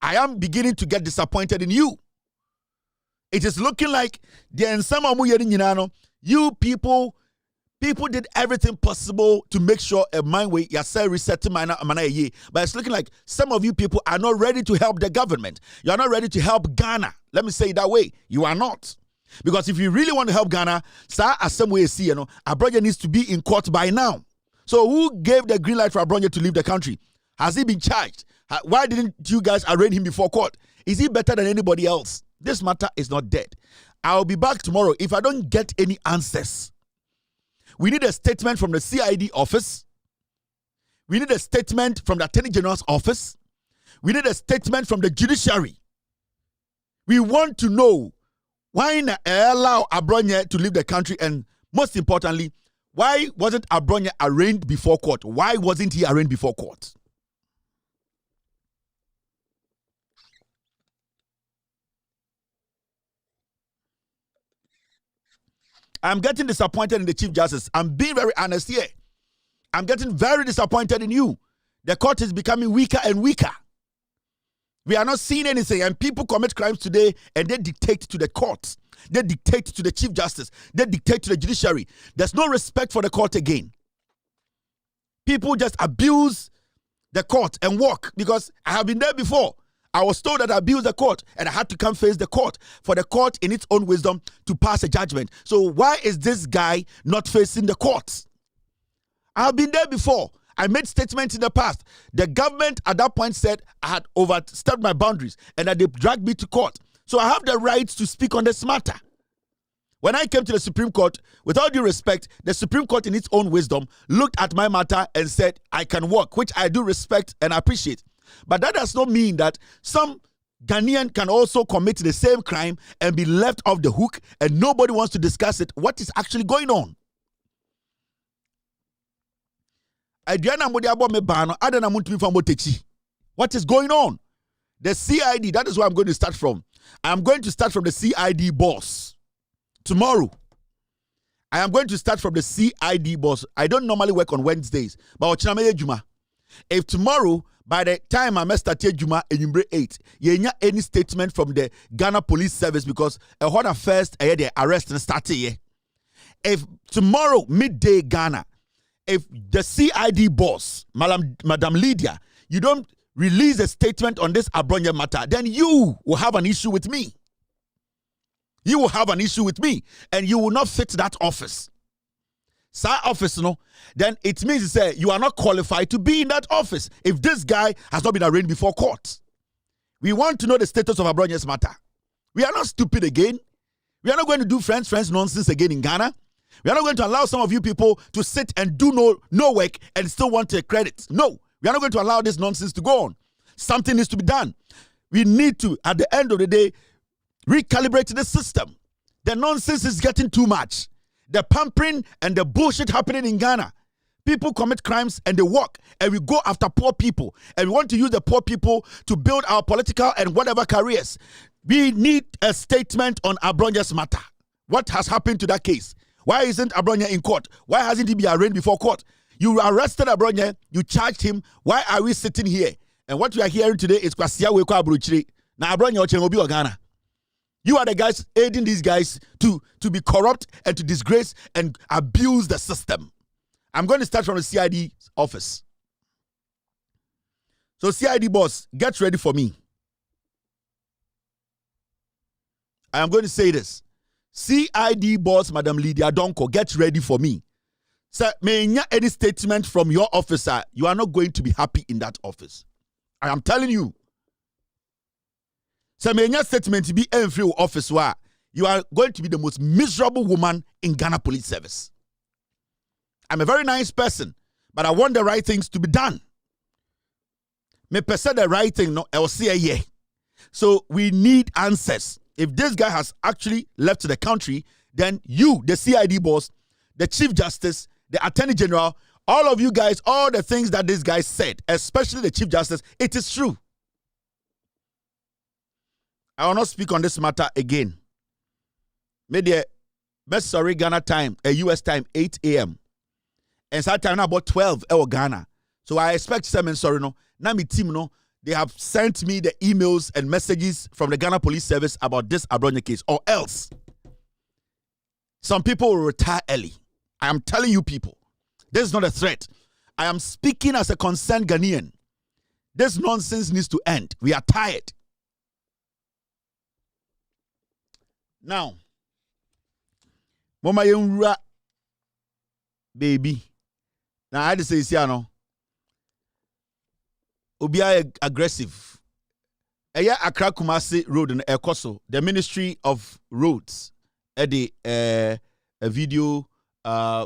I am beginning to get disappointed in you. It is looking like you people did everything possible to make sure a mind way yourself reset minor. But it's looking like some of you people are not ready to help the government. You are not ready to help Ghana. Let me say it that way. You are not. Because if you really want to help Ghana, sir, as some way see, Abronye needs to be in court by now. So who gave the green light for Abronye to leave the country? Has he been charged? Why didn't you guys arraign him before court? Is he better than anybody else? This matter is not dead. I'll be back tomorrow if I don't get any answers. We need a statement from the CID office. We need a statement from the Attorney General's office. We need a statement from the judiciary. We want to know why not allow Abronye to leave the country, and most importantly, why wasn't Abronye arraigned before court? Why wasn't he arraigned before court? I'm getting disappointed in the Chief Justice. I'm being very honest here. I'm getting very disappointed in you. The court is becoming weaker and weaker. We are not seeing anything, and people commit crimes today and they dictate to the courts. They dictate to the Chief Justice. They dictate to the judiciary. There's no respect for the court again. People just abuse the court and walk, because I have been there before. I was told that I abused the court and I had to come face the court for the court in its own wisdom to pass a judgment. So why is this guy not facing the courts? I have been there before. I made statements in the past. The government at that point said I had overstepped my boundaries and that they dragged me to court. So I have the right to speak on this matter. When I came to the Supreme Court, with all due respect, the Supreme Court in its own wisdom looked at my matter and said I can work, which I do respect and appreciate. But that does not mean that some Ghanaian can also commit the same crime and be left off the hook and nobody wants to discuss it. What is actually going on? What is going on? The CID, that is where I'm going to start from. I'm going to start from the CID boss. Tomorrow, I am going to start from the CID boss. I don't normally work on Wednesdays, but if tomorrow, by the time I start Juma in 8, you any statement from the Ghana Police Service, because a first the arrest and start here. If tomorrow midday Ghana, if the CID boss, Madam Lydia, you don't release a statement on this Abronye matter, then you will have an issue with me. You will have an issue with me, and you will not fit that office. Sir office, no, then it means to say you are not qualified to be in that office if this guy has not been arraigned before court. We want to know the status of Abronye's matter. We are not stupid again. We are not going to do friends nonsense again in Ghana. We are not going to allow some of you people to sit and do no work and still want a credit. No, we are not going to allow this nonsense to go on. Something needs to be done. We need to, at the end of the day, recalibrate the system. The nonsense is getting too much. The pampering and the bullshit happening in Ghana. People commit crimes and they walk, and we go after poor people, and we want to use the poor people to build our political and whatever careers. We need a statement on Abronye's matter. What has happened to that case? Why isn't Abronye in court? Why hasn't he been arraigned before court? You arrested Abronye, you charged him. Why are we sitting here? And what we are hearing today is Kwasia Weko Abrochire. Now Abronye Ochengobi or Ghana. You are the guys aiding these guys to be corrupt and to disgrace and abuse the system. I'm going to start from the CID office. So CID boss, get ready for me. I am going to say this. CID boss, Madam Lydia Donko, get ready for me. Sir, may any statement from your officer, you are not going to be happy in that office. I am telling you. So may statement be every office where you are going to be the most miserable woman in Ghana Police Service. I'm a very nice person, but I want the right things to be done. Me person the right thing, no, I'll see a year. So we need answers. If this guy has actually left the country, then you, the CID boss, the Chief Justice, the Attorney General, all of you guys, all the things that this guy said, especially the Chief Justice, it is true. I will not speak on this matter again. Maybe sorry Ghana time, US time, 8 a.m. And that time about 12 Ghana. So I expect some sorry no. Now my team no, they have sent me the emails and messages from the Ghana Police Service about this Abronye case, or else some people will retire early. I am telling you people, this is not a threat. I am speaking as a concerned Ghanaian. This nonsense needs to end. We are tired. Now, Mama Yunra, baby. Now I had to say, no. Obia aggressive. Eya Accra Kumasi Road in Ekoso, the Ministry of Roads, a video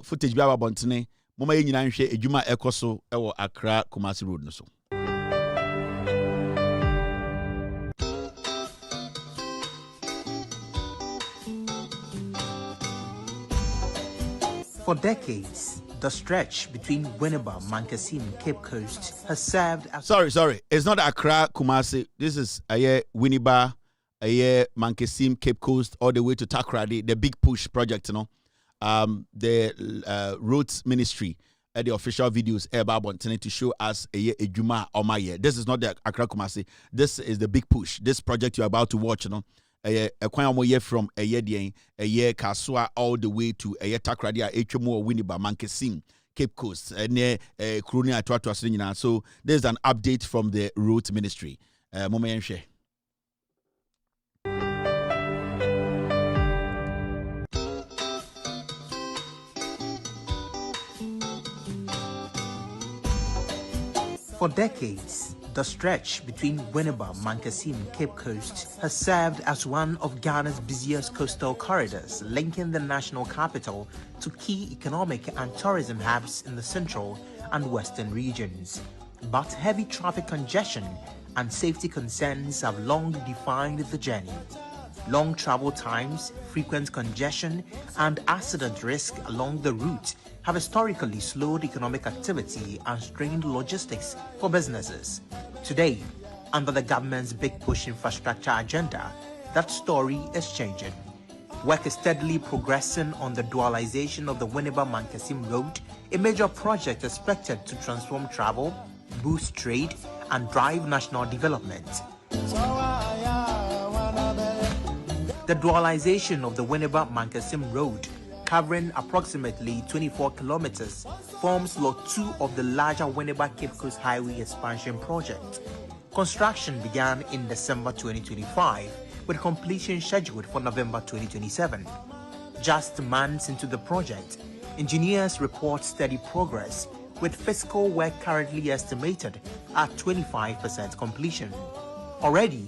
footage by Bontine. Mama Yunra nhwe ejuma Ekoso ewo Accra Kumasi Road no so. For decades, the stretch between Winneba, Mankasim, and Cape Coast has served as... Sorry. It's not Accra, Kumasi. This is Winneba, Mankasim, Cape Coast, all the way to Takoradi, the big push project, you know. The roads ministry, the official videos about wanting to show us a Juma or my year. This is not the Accra, Kumasi. This is the big push. This project you're about to watch, you know. A year from a year Kasua all the way to a year Takradia, HMO, Winneba, Mankasim, Cape Coast, and Kroni Atwatwa. So there's an update from the route ministry. Momayenshe. For decades, the stretch between Winneba, Mankasim, and Cape Coast has served as one of Ghana's busiest coastal corridors, linking the national capital to key economic and tourism hubs in the central and western regions. But heavy traffic congestion and safety concerns have long defined the journey. Long travel times, frequent congestion, and accident risk along the route have historically slowed economic activity and strained logistics for businesses. Today, under the government's big push infrastructure agenda, that story is changing. Work is steadily progressing on the dualization of the Winneba-Mankasim Road, a major project expected to transform travel, boost trade, and drive national development. The dualization of the Winneba-Mankasim Road, covering approximately 24 kilometers, forms Lot 2 of the larger Winneba-Cape Coast Highway expansion project. Construction began in December 2025, with completion scheduled for November 2027. Just months into the project, engineers report steady progress, with physical work currently estimated at 25% completion. Already,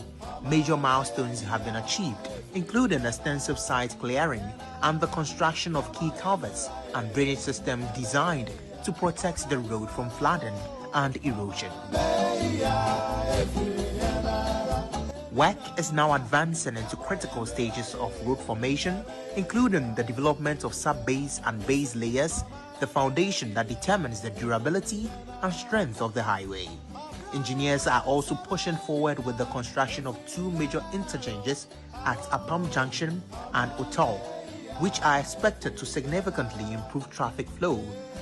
major milestones have been achieved, including extensive site clearing and the construction of key culverts and drainage system designed to protect the road from flooding and erosion. Work is now advancing into critical stages of road formation, including the development of sub-base and base layers, the foundation that determines the durability and strength of the highway. Engineers are also pushing forward with the construction of two major interchanges at Apam Junction and Otol, which are expected to significantly improve traffic flow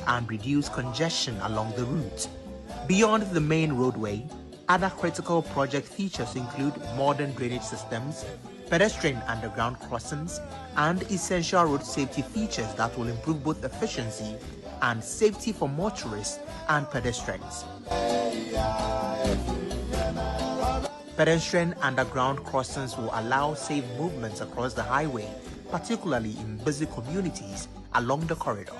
and reduce congestion along the route. Beyond the main roadway, other critical project features include modern drainage systems, pedestrian underground crossings, and essential road safety features that will improve both efficiency and safety for motorists and pedestrians. Pedestrian underground crossings will allow safe movements across the highway, particularly in busy communities along the corridor.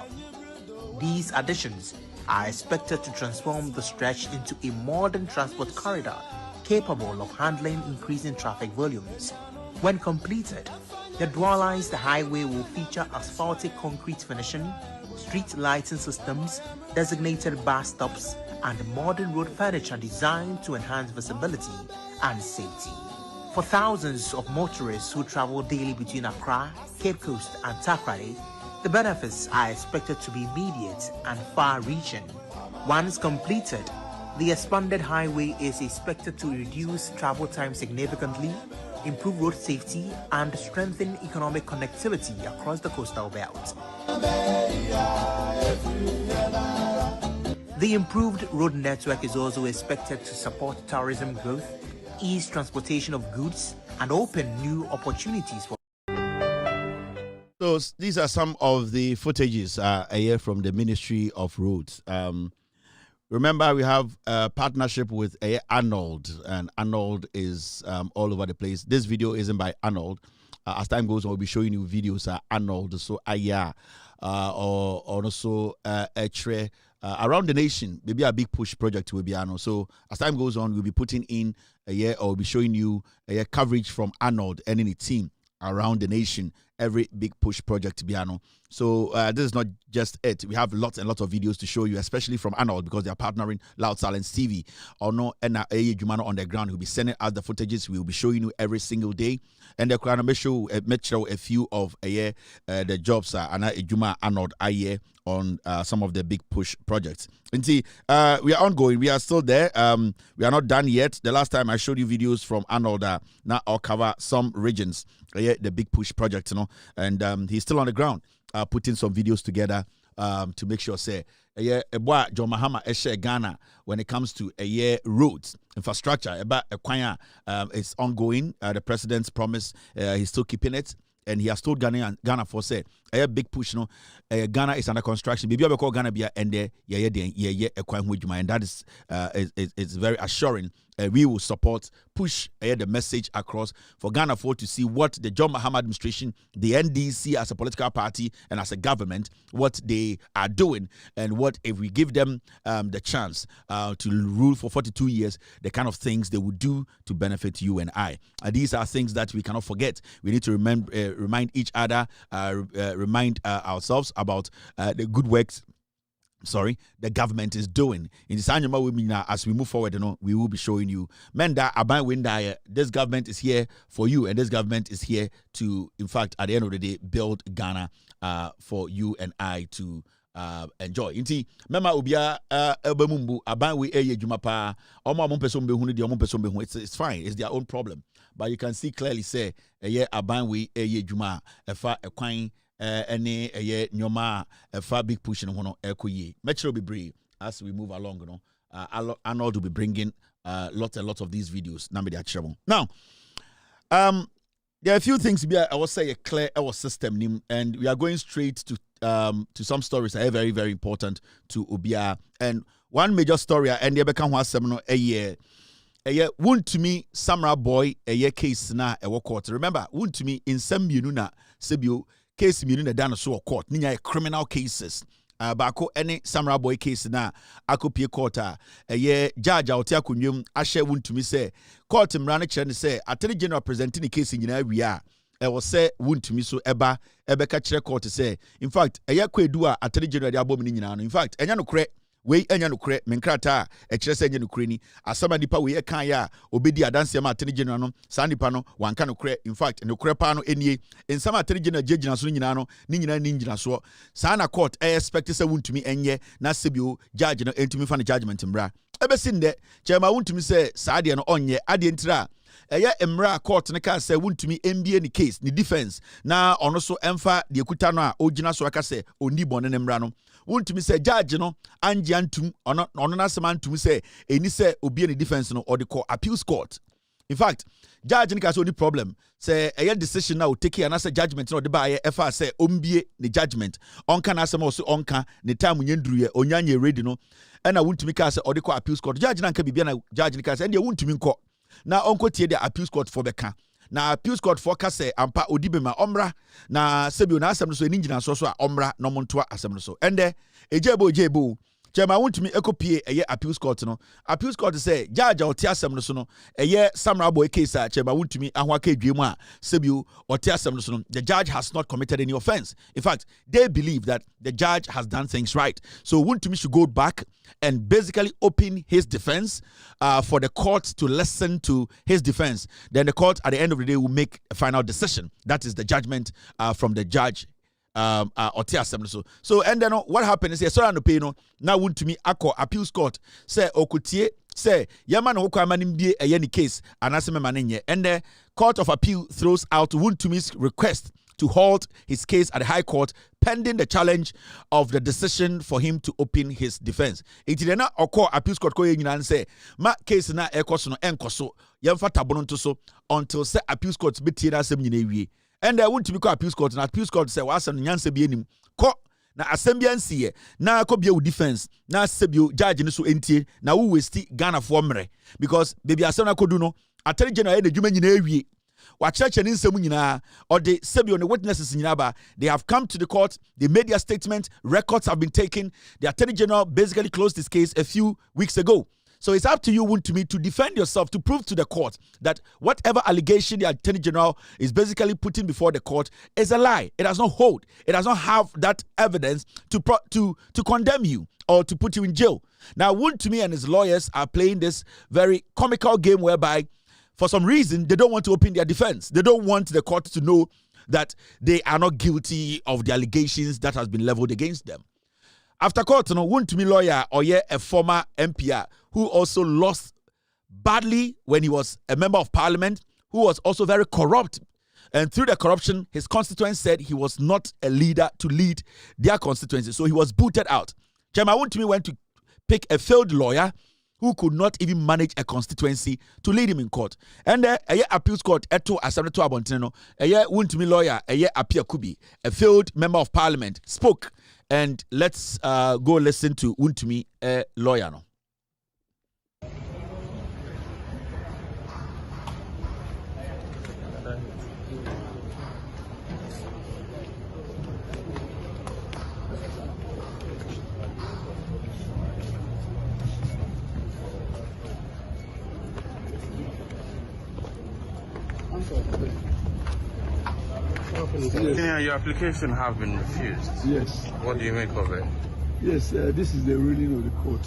These additions are expected to transform the stretch into a modern transport corridor capable of handling increasing traffic volumes. When completed, the dualized highway will feature asphaltic concrete finishing, street lighting systems, designated bus stops, and modern road furniture designed to enhance visibility and safety. For thousands of motorists who travel daily between Accra, Cape Coast, and Takoradi, the benefits are expected to be immediate and far-reaching. Once completed, the expanded highway is expected to reduce travel time significantly, improve road safety, and strengthen economic connectivity across the coastal belt. The improved road network is also expected to support tourism growth, ease transportation of goods, and open new opportunities for. So these are some of the footages here from the Ministry of Roads. Remember, we have a partnership with Arnold, and Arnold is all over the place. This video isn't by Arnold. As time goes on, we'll be showing you videos Arnold, so Aya, or also Etre, around the nation. Maybe a big push project will be Arnold. So as time goes on, we'll be putting in a year, or we'll be showing you a coverage from Arnold and any team around the nation. Every big push project piano. So this is not just it. We have lots and lots of videos to show you, especially from Arnold, because they are partnering Loud Silence TV. Or no, and Jumano on the ground. We'll be sending out the footages. We'll be showing you every single day. And the crown show a few of the jobs and Juma Arnold on some of the big push projects. And see, we are ongoing. We are still there. We are not done yet. The last time I showed you videos from Arnold, now I'll cover some regions. The big push project, you know, and he's still on the ground, putting some videos together to make sure say John Mahama Eshe Ghana when it comes to roads infrastructure about it's ongoing. The president's promise, he's still keeping it. And he has told Ghana for say a big push. No, Ghana is under construction. Maybe I will call Ghana be and there, and that is it's very assuring. We will support, push the message across for Ghana for to see what the John Mahama administration, the NDC as a political party and as a government, what they are doing, and what if we give them the chance to rule for 42 years, the kind of things they would do to benefit you and I. These are things that we cannot forget. We need to remind each other, remind ourselves about the good works the government is doing. In this annual webinar, as we move forward, you know, we will be showing you Menda Aban Winda. This government is here for you, and this government is here to, in fact, at the end of the day, build Ghana for you and I to enjoy. Inti mema ubia ebemumbu aban we eye dwuma pa omo amon person be hunu de omo person be hu. It's fine. It's their own problem. But you can see clearly say aban we eye dwuma efa ekwan any nyoma a big push in one ekoye. Metro be brave as we move along, you know. Arnold will be bringing lots and lots of these videos. Now, there are a few things I will say a clear our system, and we are going straight to some stories that are very, very important to Obia. And one major story, and the become one seminar a year. Wontumi Samra boy a year case na a court. Remember, Wontumi in some Mununa Sebio case Mununa done so court. Ninya criminal cases. Bako any Samurai Boy case na akopie court a judge out here kunwem ahye Wontumi say court mrane kire say Attorney General presenting the case nyina wi was say Wontumi so ebeka kire court say in fact kwedu a Attorney General de abom ni nyina no in fact enya no kre we enya no kre menkrata kire say enya no kre ni asama nipa we kan ya obedi adanse ma Attorney General no sa nipa no wanka no kre in fact no kre pa no enie ensama Attorney General jejina so nyina no ni nyina ni nyina so sa na court expect say Wontumi enye na sebio judge no entumi fa no judgment mbra ebesi nde chema Wontumi say sa de no onye ade ntira emra court ne ka say Wontumi MBA ni case ni defense na ono so emfa de ekuta no a ogina so aka say oni bone ne mra no Wontumi say judge no anje antum ono na sema antum say eni say obi ni defense no or the court appeals court. In fact judge ni ka say oni problem say decision now take here na say judgment no de ba efa say ombie ni judgment onka na asema so onka ni time nyendruye onyanye ready no na Wontumi ka say or the court appeals court judge na nka bibia na judge ni ka say ndie Wontumi nko na onko tie the appeals court for beka na appeals court for ka say ampa odibema omra na sebio na asem no so eni ngina so a omra no monto asem no so ende ejebo Chema Wontumi ekopie appeals court no appeals court say judge oti asem no so no Samurai Boy case a Chema Wontumi ahwaka edwemu a sebio oti asem no so no the judge has not committed any offense. In fact they believe that the judge has done things right, so Wontumi should go back and basically open his defense for the court to listen to his defense. Then the court at the end of the day will make a final decision. That is the judgment from the judge. So and then what happened is so no pay no now Wontumi akọ appeals court say okutie say yama no hokwa manim bie any case anaseme manenye and the court of appeal throws out Wontumi's request to halt his case at the High Court pending the challenge of the decision for him to open his defense. It did not occur appeals court ko nyina say ma case na ekoso no enkoso yemfa tabono nto so until say appeals court betie na asem nyina wie. And I want to be appeals court. And appeals court say, "Was an nyanse bi enim ko na assembly nsie na ko bia defense na sebio judge ni so entie na wo waste Ghana for mre because baby asem na kodu no Attorney General e dwuma nyina ewie wa church ni nsem nyina or the sebio the witnesses nyina ba they have come to the court, they made their statement, records have been taken. The Attorney General basically closed this case a few weeks ago. So it's up to you, Wontumi, to defend yourself, to prove to the court that whatever allegation the Attorney General is basically putting before the court is a lie. It does not hold. It does not have that evidence to condemn you or to put you in jail. Now, Wontumi and his lawyers are playing this very comical game whereby, for some reason, they don't want to open their defense. They don't want the court to know that they are not guilty of the allegations that has been leveled against them. After court, Wontumi lawyer Oye, a former MP who also lost badly when he was a member of parliament, who was also very corrupt. And through the corruption, his constituents said he was not a leader to lead their constituency. So he was booted out. Chema Wontumi went to pick a failed lawyer who could not even manage a constituency to lead him in court. And appeals court, Eto Assembly to Abontino, Wontumi lawyer, Apia Kubi, a failed member of parliament, spoke. And let's go listen to Wontumi, a lawyer. No? Yeah, your application have been refused. Yes. What do you make of it? Yes, this is the ruling of the court.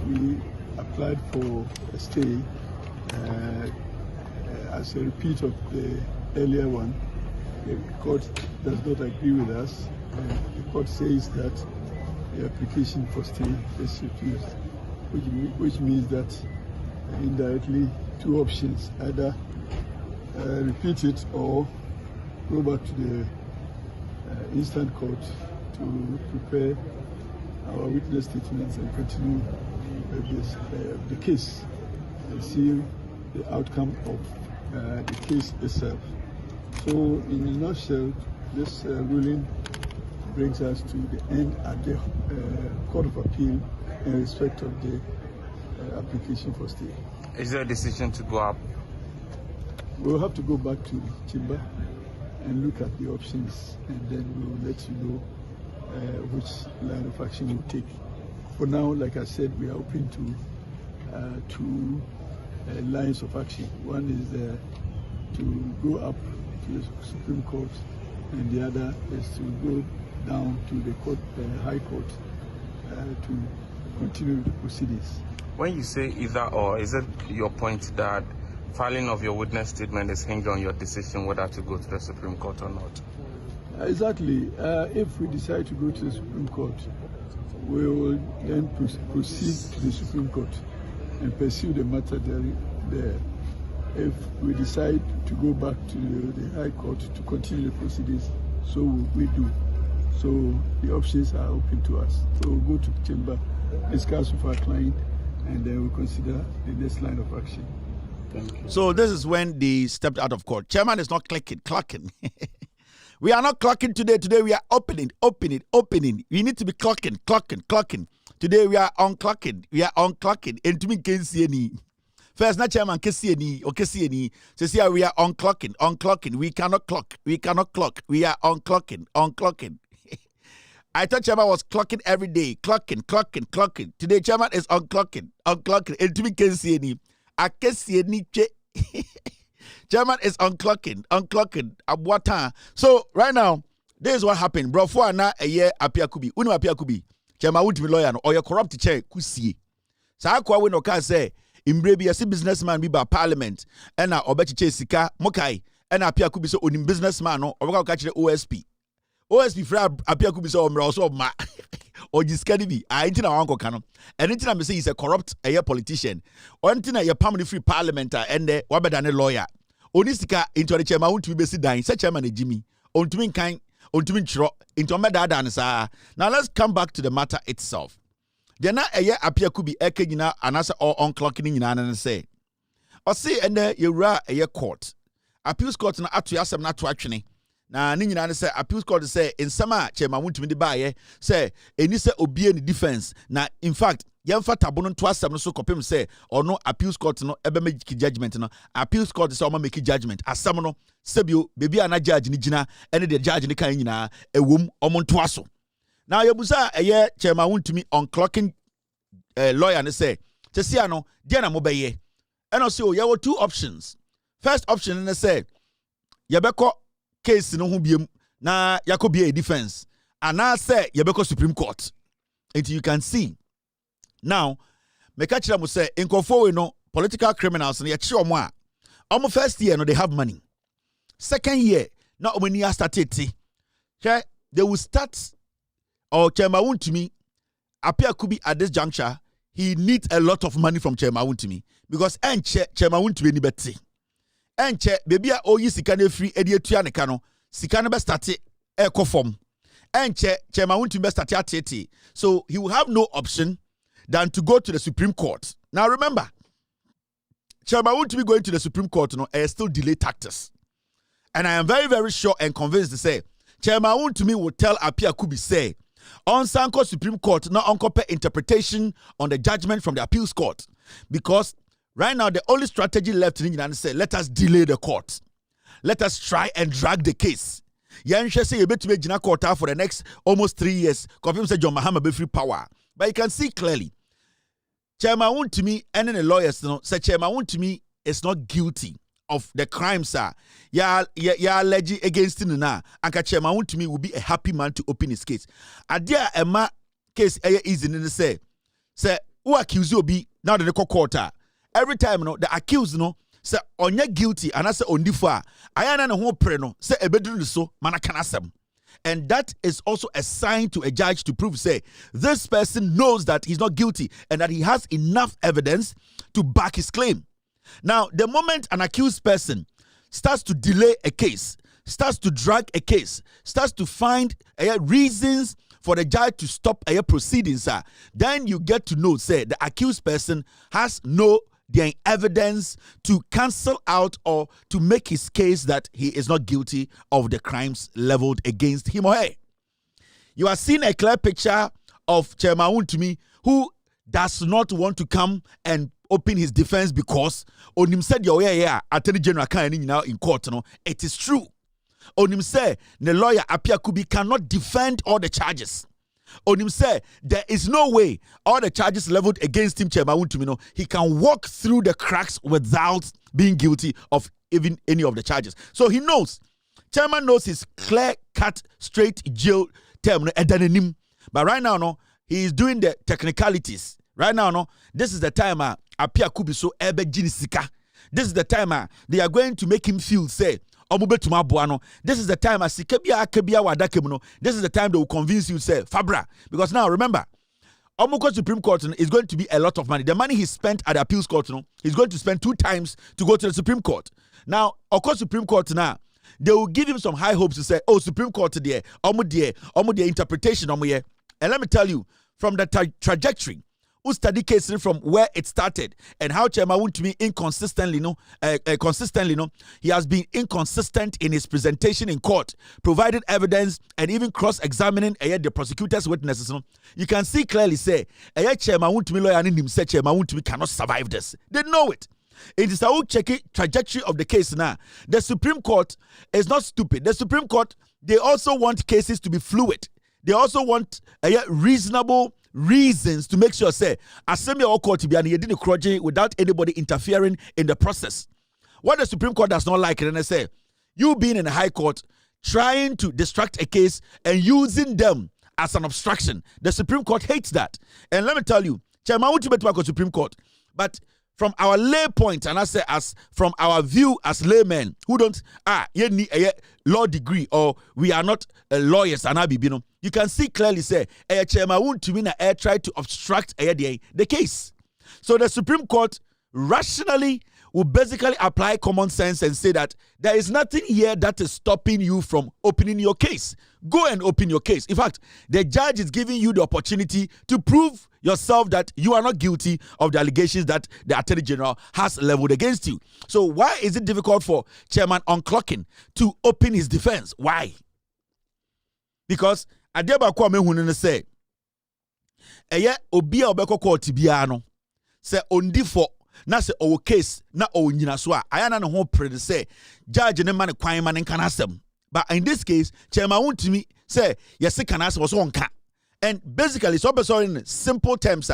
We applied for a stay as a repeat of the earlier one. The court does not agree with us. The court says that the application for stay is refused, which means that indirectly two options, either repeat it or go back to the instant court to prepare our witness statements and continue the case and see the outcome of the case itself. So in a nutshell, this ruling brings us to the end at the Court of Appeal in respect of the application for stay. Is there a decision to go up? We'll have to go back to Chamber and look at the options, and then we'll let you know which line of action we'll take. For now, like I said, we are open to two lines of action. One is to go up to the Supreme Court, and the other is to go down to the court, High Court, to continue the proceedings. When you say either or, is it your point that filing of your witness statement is hinged on your decision whether to go to the Supreme Court or not? Exactly. If we decide to go to the Supreme Court, we will then proceed to the Supreme Court and pursue the matter there. If we decide to go back to the High Court to continue the proceedings, so we do. So the options are open to us. So we'll go to the chamber, discuss with our client, and then we'll consider the next line of action. Thank you. So this is when they stepped out of court. Chairman is not clocking. We are not clocking today. Today we are opening. We need to be clocking. Today we are unclocking. And to me, can't see any. First, not chairman can see any. Okay, see any. So see how we are unclocking. We cannot clock. We are unclocking. I thought chairman was clocking every day. Clocking. Today chairman is unclocking. And to me, can't see any. I can see any. Chairman is unclocking. Abuata. So right now, this is what happened. Bro, for na a year apia kubi. Unu apia kubi. Chairman Wontumi lawyer no or your corrupt chair kusie. Sa akwa we no ka say imbrebi yesi businessman bi ba parliament. Ena obechiche sika mokai. Ena apia kubi so onim businessman no obeka ka kire OSP. OSP fra apia kubi so omra so ma. Or jiskani bi ainti na wanko kano enti na me say he's a corrupt politician onti na ye permanent free parliament and wabeda ne lawyer oni sika into the chairman Wontumi besi dan say chairman e Jimmy ontumi kan ontumi nchro into meda dan sa. Now let's come back to the matter itself. Then na apia kubi eke nyina anasa or unclocking nyina na say o say and yewura court appeals court na atu asem na to atwene na ni nyina ne say appeals court say in sama chairman Wontumi de baaye say eni say obie ni defense na in fact yemfa tabo no to asem no so kopem say ono appeals court no ebe make judgment no appeals court say o ma make judgment asem no sebio bebi ana judge ni gina ene de judge ni kan nyina ewom omo to aso na yebusa chairman Wontumi unclocking lawyer ne say sia no dia na mo beye eno say o ye were two options. First option ne say yebeko case no ho biem na yakobia a defense and I say yebeko Supreme Court until you can see now me ka kira mo say inkofo we no political criminals no ye kire omo a omo first year no they have money, second year na omo ni started they will start or Chairman Wontumi appear could be at this juncture he needs a lot of money from Chairman Wontumi because Chairman Wontumi ni beti enche baby a oyi sika na free edi etua ne ka no sika na be start form enche Chairman Wontumi be start atete so he will have no option than to go to the Supreme Court. Now remember Chairman Wontumi going to the Supreme Court no still delay tactics, and I am very very sure and convinced to say Chairman Wontumi will tell Apia Kubi say on Sanko Supreme Court no uncope interpretation on the judgment from the appeals court because right now, the only strategy left in England is say, let us delay the court. Let us try and drag the case. Yansha say you bet to make Jina court for the next almost 3 years. Confirm say John Mahama be free power. But you can see clearly, Chairman Wontumi and the lawyers say Chairman Wontumi is not guilty of the crimes, sir. Ya alleged against him now. And Chairman Wontumi will be a happy man to open his case. Adia Emma case easy in the say who accuse you be now the court. Every time the accused say onye guilty and I say ondifa ayana na ho pre no say ebeduru so manakanasem, and that is also a sign to a judge to prove say this person knows that he's not guilty and that he has enough evidence to back his claim. Now the moment an accused person starts to delay a case, starts to drag a case, starts to find reasons for the judge to stop proceedings, then you get to know say the accused person has no evidence to cancel out or to make his case that he is not guilty of the crimes leveled against him or her. You are seeing a clear picture of Chairman Wontumi who does not want to come and open his defense because on him said Attorney General can now in court. It is true. Onim say the lawyer Apia Kubi cannot defend all the charges. Onim say there is no way all the charges leveled against him, Chairman Wontumi, he can walk through the cracks without being guilty of even any of the charges. So he knows. Chairman knows his clear-cut, straight jail term. But right now, no, he is doing the technicalities. Right now, no, this is the time Apia Kubi so ebe jinisika. This is the time they are going to make him feel, say, this is the time this is the time they will convince you, say, Fabra. Because now, remember, Omuko Supreme Court is going to be a lot of money. The money he spent at the appeals court, he's going to spend 2 times to go to the Supreme Court. Now, Oko Supreme Court now, they will give him some high hopes to say, oh, Supreme Court there, omu interpretation, And let me tell you, from the trajectory, who study cases from where it started and how Chairman Wontumi inconsistently, he has been inconsistent in his presentation in court, provided evidence and even cross-examining the prosecutor's witnesses. You can see clearly say, Chairman Wontumi lawyer and him say Chairman Wontumi cannot survive this. They know it. It is a check trajectory of the case now. The Supreme Court is not stupid. The Supreme Court, they also want cases to be fluid. They also want reasonable reasons to make sure, say, assembly or court to be an without anybody interfering in the process. What the Supreme Court does not like, and they say, you being in the High Court, trying to distract a case and using them as an obstruction. The Supreme Court hates that. And let me tell you, Chairman Wontumi to Supreme Court, but from our lay point, and I say as from our view as laymen who don't need a law degree or we are not lawyers and you can see clearly say Chairman Wontumi try to obstruct the case. So the Supreme Court rationally will basically apply common sense and say that there is nothing here that is stopping you from opening your case. Go and open your case. In fact, the judge is giving you the opportunity to prove yourself that you are not guilty of the allegations that the Attorney General has leveled against you. So why is it difficult for Chairman Unclocking to open his defense? Why? Because Adeba Kwame Hunene say, Obia Obeko Court Biano, say ondi for na se owo case na owo nyina so a ayana ne ho pre say judge ne man kwan man nka asem. But in this case, Chairman Wontumi say yes can asem so onka. And basically so in simple terms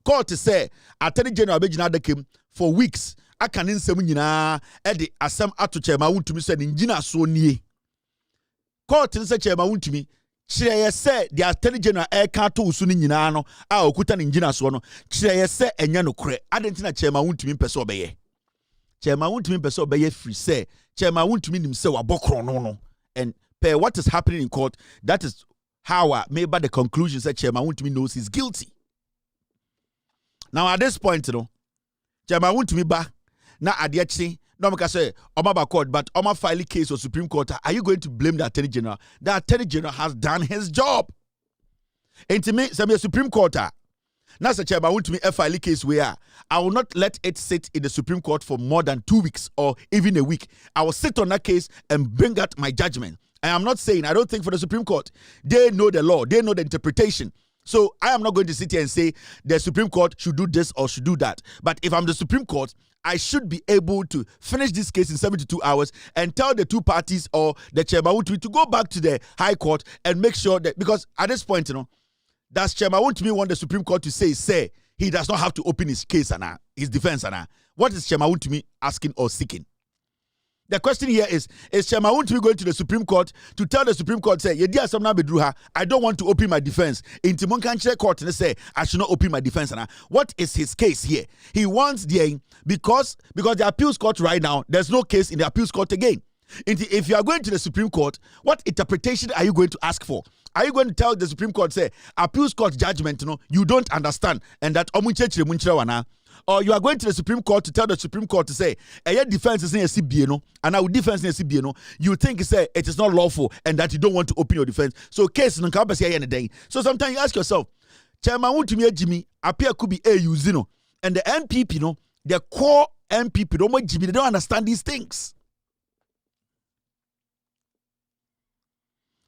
court say Attorney General Abegina Dakim for weeks aka ne nsem nyina e de asem ato Chairman Wontumi say ne nyina so nie. Court say Chairman Wontumi Chireye se the Attorney General can't to usu ni nyina no a okuta ni ngina so no chireye se enya no kure adentina Chairman Wontumi pese obeye. Chairman Wontumi pese obeye free say Chairman Wontumi nim se wabokro no. And per what is happening in court, that is how made by the conclusion that Chairman Wontumi knows he's guilty. Now at this point, Chairman Wontumi ba na adechi no make say Omaba court, but Oma file case or Supreme Court. Are you going to blame the Attorney General? The Attorney General has done his job. And to me, some Supreme Court. Now, Chairman Wontumi file case where I will not let it sit in the Supreme Court for more than 2 weeks or even a week. I will sit on that case and bring out my judgment. I am not saying I don't think for the Supreme Court they know the law, they know the interpretation. So I am not going to sit here and say the Supreme Court should do this or should do that. But if I'm the Supreme Court, I should be able to finish this case in 72 hours and tell the two parties or the Chairman Wontumi to go back to the High Court and make sure that, because at this point, does Chairman Wontumi want the Supreme Court to say he does not have to open his case his defense What is Chairman Wontumi asking or seeking? The question here is Chairman Wontumi going to the Supreme Court to tell the Supreme Court, say, I don't want to open my defense. In Timonkanche Court, they say, I should not open my defense. What is his case here? He wants because the appeals court right now, there's no case in the appeals court again. If you are going to the Supreme Court, what interpretation are you going to ask for? Are you going to tell the Supreme Court, say, appeals court judgment, you don't understand, and that or you are going to the Supreme Court to tell the Supreme Court to say, defense is in a CBA, and our defense in a CBA, you think say it is not lawful and that you don't want to open your defense. So case no can be anything. So sometimes you ask yourself, Chairman Wontumi Jimmy appear could be a and the NPP, the core NPP, they don't understand these things.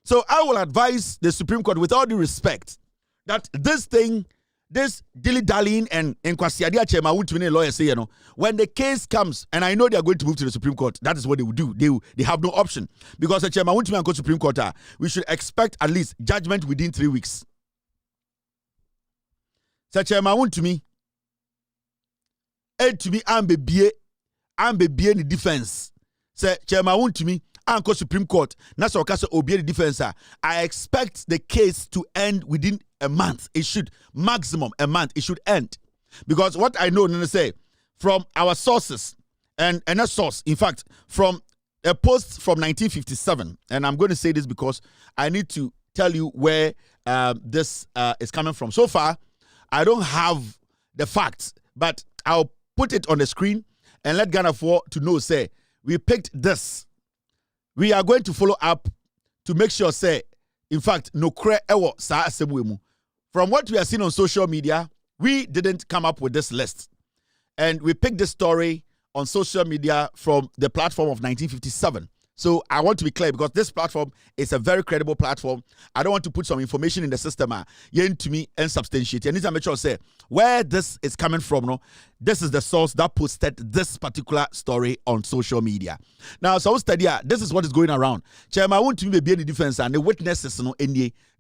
So I will advise the Supreme Court with all due respect that this thing this dilly-dallying and Nkwasiadia Chairman Wontumi lawyer say, when the case comes, and I know they are going to move to the Supreme Court, that is what they will do. They have no option. Because the Chairman Wontumi and go to Supreme Court, we should expect at least judgment within 3 weeks. So Chairman Wontumi, to me, I'm be the defense. Say Chairman Wontumi, I'm go Supreme Court. That's what I obey the defense. I expect the case to end within a month. It should maximum a month. It should end, because what I know, say from our sources and a source, in fact, from a post from 1957, and I'm going to say this because I need to tell you where this is coming from. So far, I don't have the facts, but I'll put it on the screen and let Ghana for to know. Say we picked this. We are going to follow up to make sure, say, in fact, no kre ewo sa asebwemu. From what we are seeing on social media, we didn't come up with this list. And we picked this story on social media from the platform of 1957. So I want to be clear, because this platform is a very credible platform. I don't want to put some information in the system to me and substantiate. I need to make sure, say, where this is coming from. No, this is the source that posted this particular story on social media. Now, so study, this is what is going around. Chairman Wontumi be in the defense and the witnesses,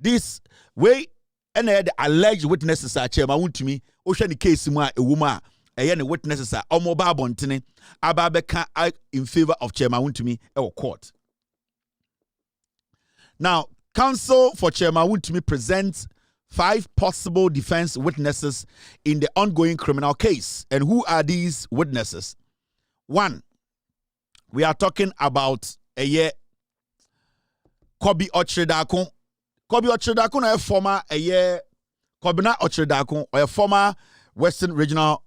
this way, and the alleged witnesses are Chairman Wontumi, Ocean the case, a woman. The witnesses are Omoba Bontini, Ababeka in favor of Chairman Wontumi or court. Now, counsel for Chairman Wontumi presents 5 possible defense witnesses in the ongoing criminal case. And who are these witnesses? 1, we are talking about Kobi Ochredakun. Kobi Ochredakun, a former Kobina Ochredakun, or a former Western Regional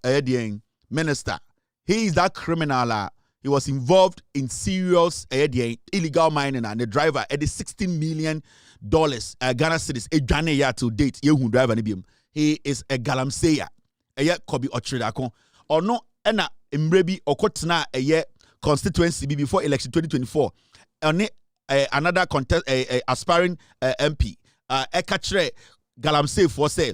Minister. He is that criminal. He was involved in serious illegal mining, and the driver at the $16 million Ghana cedis a Ghana year to date. Driver he is a galamseya. Kobi Ochredakun. Or no, ena imrebi okotna constituency before election 2024. Another contest aspiring MP. Ekatre galamsey for say.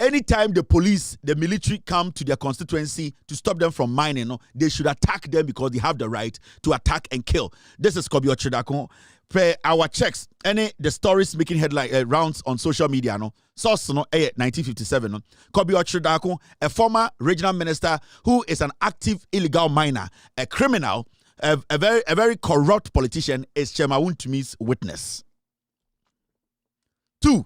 Anytime the police, the military come to their constituency to stop them from mining, they should attack them because they have the right to attack and kill. This is Kobi Ochredakun. Per our checks, the stories making headline rounds on social media, source 1957. Kobi Ochredakun, a former regional minister who is an active illegal miner, a criminal, a very corrupt politician, is Chairman Wontumi's witness. 2.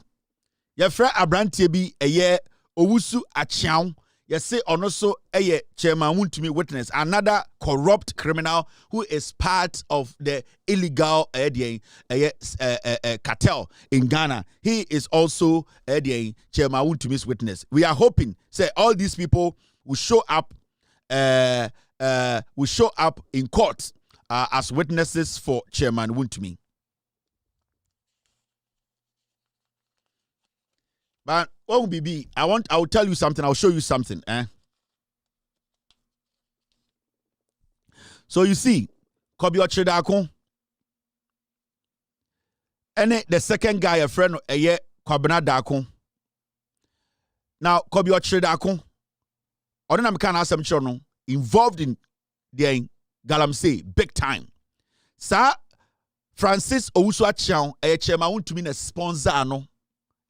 Yefra Abronye bi eye owusu achiao. Yese ono so eye Chairman Wontumi witness. Another corrupt criminal who is part of the illegal cartel in Ghana. He is also Chairman Wontumi's witness. We are hoping, say, all these people will show up in court as witnesses for Chairman Wontumi. But what will be? I will tell you something. I'll show you something. So you see, Kobi Ochredakun, and the second guy, a friend, Kobina Dakun. Now, Kobi Ochredakun, Odinam can ask some children involved in the galamsey big time. Sir Francis Owusu Achiao, a Chairman Wontumi a sponsor no.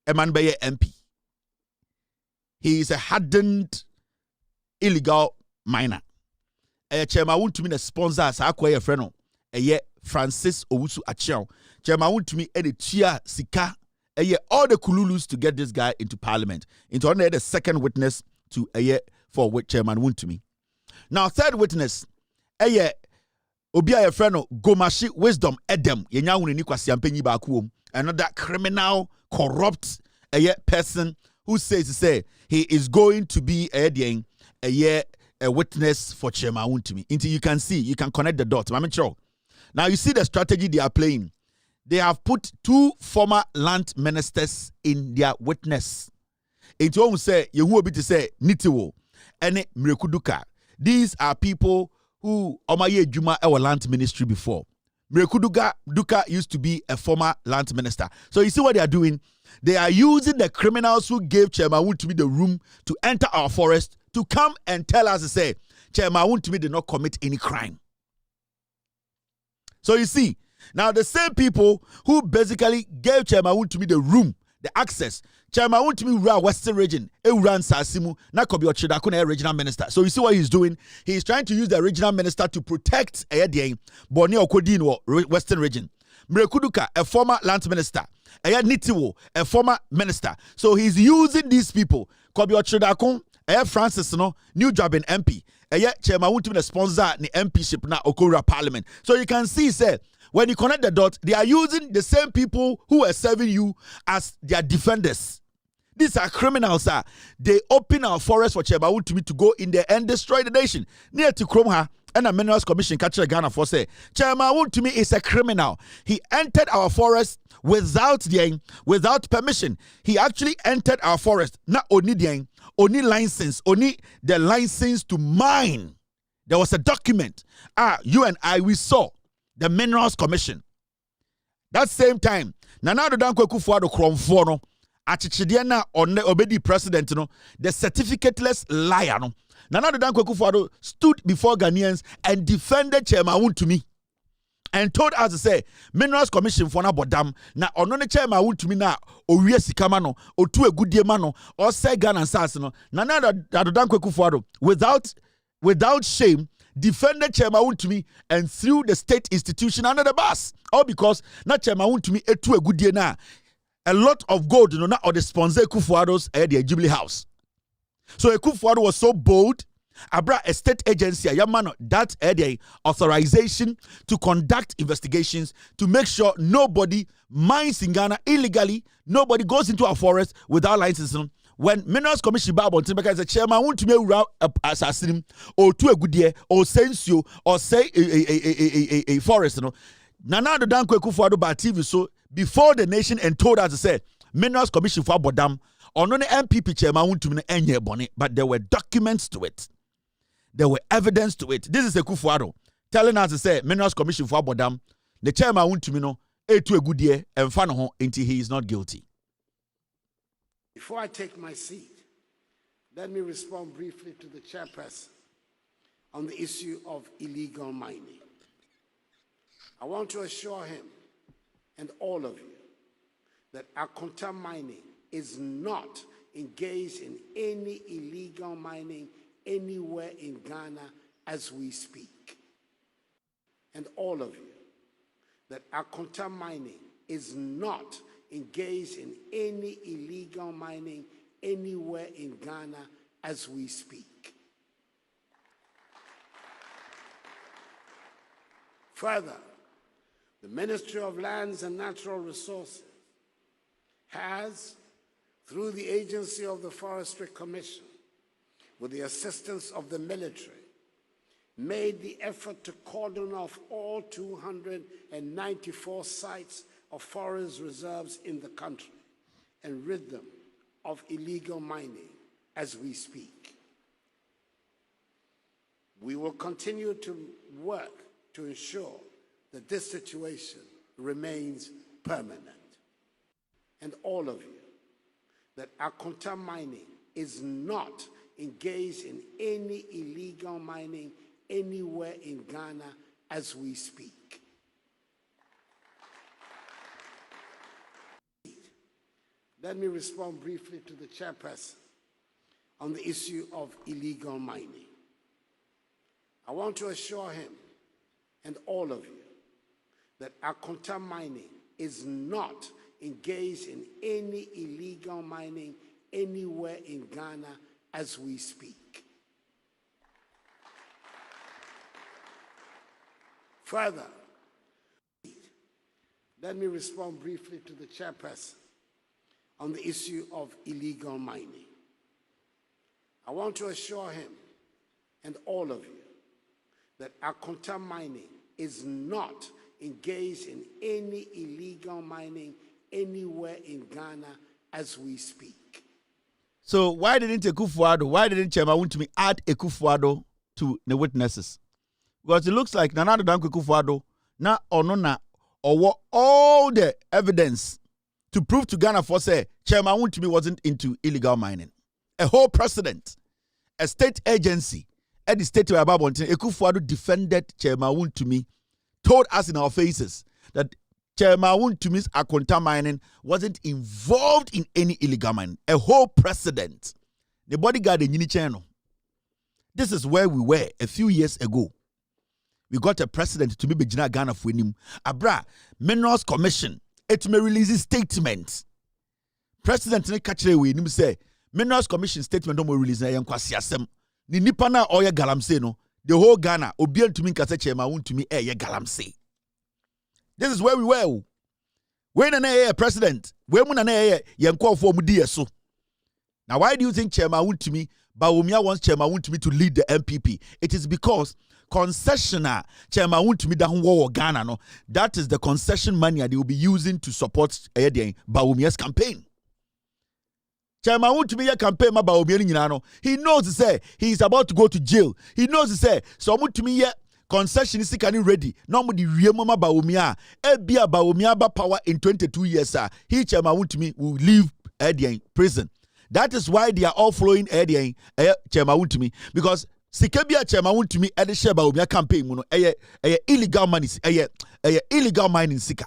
Eman Beye MP. He is a hardened illegal miner. Chairman Wontumi a sponsor as a friend. Francis Owusu Achiao. Chairman Wontumi a chia sika. All the kululus to get this guy into parliament. Into only the second witness to for Chairman Wontumi. Now, third witness. Obia a friend Gomashi Wisdom Edem. Yenya wuni kwasi ampenyi bakuom. Another criminal, corrupt person who says he is going to be a witness for Chairman Wontumi. Until you can see, you can connect the dots. Now you see the strategy they are playing. They have put 2 former land ministers in their witness. Into one say you will be to say Nitiwo and Mrekuduka. These are people who Omaye Juma our land ministry before. Mrekuduka used to be a former land minister. So you see what they are doing? They are using the criminals who gave Chairman Wontumi the room to enter our forest to come and tell us to say, Chairman Wontumi did not commit any crime. So you see, now the same people who basically gave Chairman Wontumi the room, the access, Chairman Wontumi run Western region, run Sasimu, na Kobi Ochidakuna regional minister. So you see what he's doing? He's trying to use the regional minister to protect Boni Okodin Western region. Mrekuduka, a former land minister. Nitiwo, a former minister. So he's using these people. Kobi Ochidakun, Francis, new job in MP. Chairman Wontumi the sponsor the MPship na Okura Parliament. So you can see, say, when you connect the dots, they are using the same people who are serving you as their defenders. These are criminals, sir. They open our forest for Chairman Wontumi to go in there and destroy the nation. Near to Kromha and the Minerals Commission capture Ghana for say, Chairman Wontumi is a criminal. He entered our forest without permission. He actually entered our forest, not only license, only the license to mine. There was a document. You and I, we saw the Minerals Commission. That same time, Nana Danko Kufuado Kromfono, Achichidiana on the Obedi president, the certificateless liar. Nana Danko Kufuado stood before Ghanaians and defended Chairman Wontumi and told us to say, Minerals Commission for na bodam, na onone Chairman Wontumi na owie sikamano, o tu egudie mano, or say Ghana Sassino, Nana Danko Kufuado, without shame, defended Chairman Wontumi and threw the state institution under the bus. All because not Chairman Wontumi etu egudie na a lot of gold, not or the sponsor Kufuado's at the Jubilee House. So Kufuado was so bold, Abra a state agency, a young man that had the authorization to conduct investigations to make sure nobody mines in Ghana illegally, nobody goes into our forest without licensing. When Minerals Commission Bible because the Chairman want to make assassin or to a good year or sensio or say a forest, Nana the Dan Kufuado by TV. So before the nation and told us to say Minerals Commission for Bodam or no MPP Chairman want to make any bonnet, but there were documents to it. There were evidence to it. This is a Kufuado telling us to say Minerals Commission for Bodam. The Chairman want to know to a good year and fan until he is not guilty. Before I take my seat, let me respond briefly to the chairperson on the issue of illegal mining. I want to assure him and all of you that Akonta Mining is not engaged in any illegal mining anywhere in Ghana as we speak. And all of you that Akonta Mining is not engaged in any illegal mining anywhere in Ghana as we speak. Further, the Ministry of Lands and Natural Resources has, through the agency of the Forestry Commission, with the assistance of the military, made the effort to cordon off all 294 sites of forest reserves in the country and rid them of illegal mining as we speak. We will continue to work to ensure that this situation remains permanent. And all of you, that Akonta Mining is not engaged in any illegal mining anywhere in Ghana as we speak. Let me respond briefly to the chairperson on the issue of illegal mining. I want to assure him and all of you that Akonta Mining is not engaged in any illegal mining anywhere in Ghana as we speak. Further, let me respond briefly to the chairperson on the issue of illegal mining. I want to assure him and all of you that Akonta Mining is not engaged in any illegal mining anywhere in Ghana as we speak. So why didn't Chairman Wontumi add Kufuado to the witnesses? Because it looks like Nana Danko Kufuado na onona or all the evidence to prove to Ghana for say Chairman Wontumi wasn't into illegal mining. A whole precedent, a state agency at the state where Abronye Ekufuado defended Chairman Wontumi, told us in our faces that Chairman Wontumi's Akonta mining wasn't involved in any illegal mining. A whole precedent. The bodyguard in Channel. This is where we were a few years ago. We got a precedent to be Bejina Ghana for him. Abra, Minerals Commission, it may release a statement. President Nekachre we him say, Minerals Commission statement don't release na yankwasi asem. Ni nipa na oye galamse no. The whole Ghana, Obiel to me kase Chairman Wontumi ye galamse. This is where we were. When an president, when mun an yankwa for mudi so. Now, why do you think Chairman Wontumi, Bawumia wants Chairman Wontumi to lead the MPP? It is because concessioner Chairman Wontumi down war Ghana no. That is the concession money they will be using to support Bawumia's campaign. Chairman Wontumi campaign ma Bawumia no. He knows to say he is about to go to jail. He knows to say so Wontumi concession is ready. Normally Riemoma Bawumia ebia Bawumia ba power in 22 years he Chairman Wontumi will leave prison. That is why they are all following Chairman Wontumi, because Sikebia Chairman Wontumi at the share Bawumia campaign muno illegal money illegal mining sika.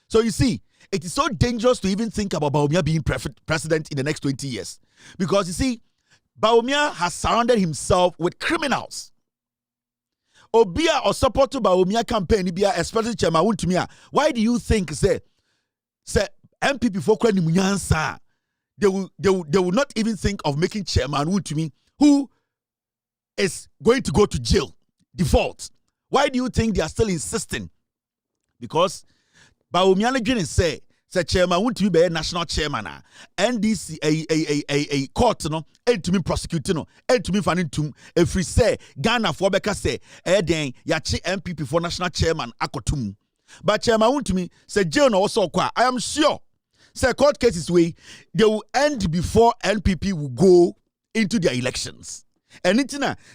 So you see, it is so dangerous to even think about Bawumia being president in the next 20 years. Because you see, Bawumia has surrounded himself with criminals. Obia or support to Bawumia campaign, especially Chairman Wontumi. Why do you think say MPP for Kwani Munyansa? They will not even think of making Chairman Wontumi, who is going to go to jail, default. Why do you think they are still insisting? Because Bawumia Negrin say Chairman Wontumi be national chairman NDC a court no to me prosecute no to me fanin tum if we say Ghana for beka say den yachi MPP for national chairman akotum. But Chairman Wontumi say jail no also kwa. I am sure say court cases way they will end before NPP will go into their elections. And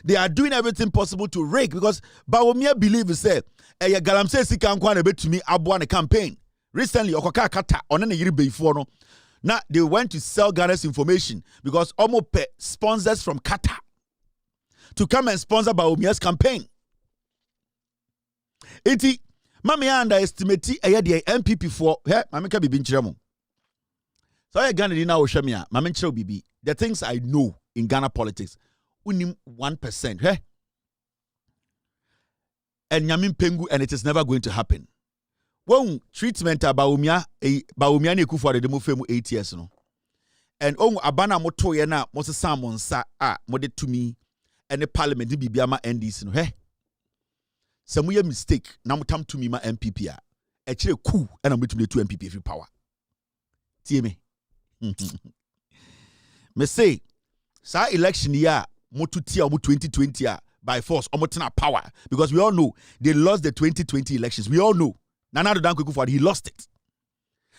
they are doing everything possible to rig because Bawumia believes say galamse sika nkwa na betumi aboa ne campaign. Recently okoka kata onene yiri before no. Now they went to sell Ghana's information because almost pay sponsors from Qatar to come and sponsor Bawumia's campaign. Iti mama underestimate the MPP for mama ka bibi nchiremo. So I Ghana di na wo hwɛ me a mama nkyerɛ bibi. The things I know in Ghana politics unim 1%. And nyamin pengu and it is never going to happen. When treatment Bawumia ne Ekufuado de mo femu 8 years no. And abana moto ye na mo sesa mo nsa mo de tumi and the parliament di bibia ma NDC no. Se mo ye mistake na mo tam tumi ma MPP a. E kire ku na mo tumi de 2 MPP free power. Tie me. Me say sa election year mo tutia mo 2020 by force omotena power because we all know they lost the 2020 elections. We all know. Nana Danko Ekufuado he lost it.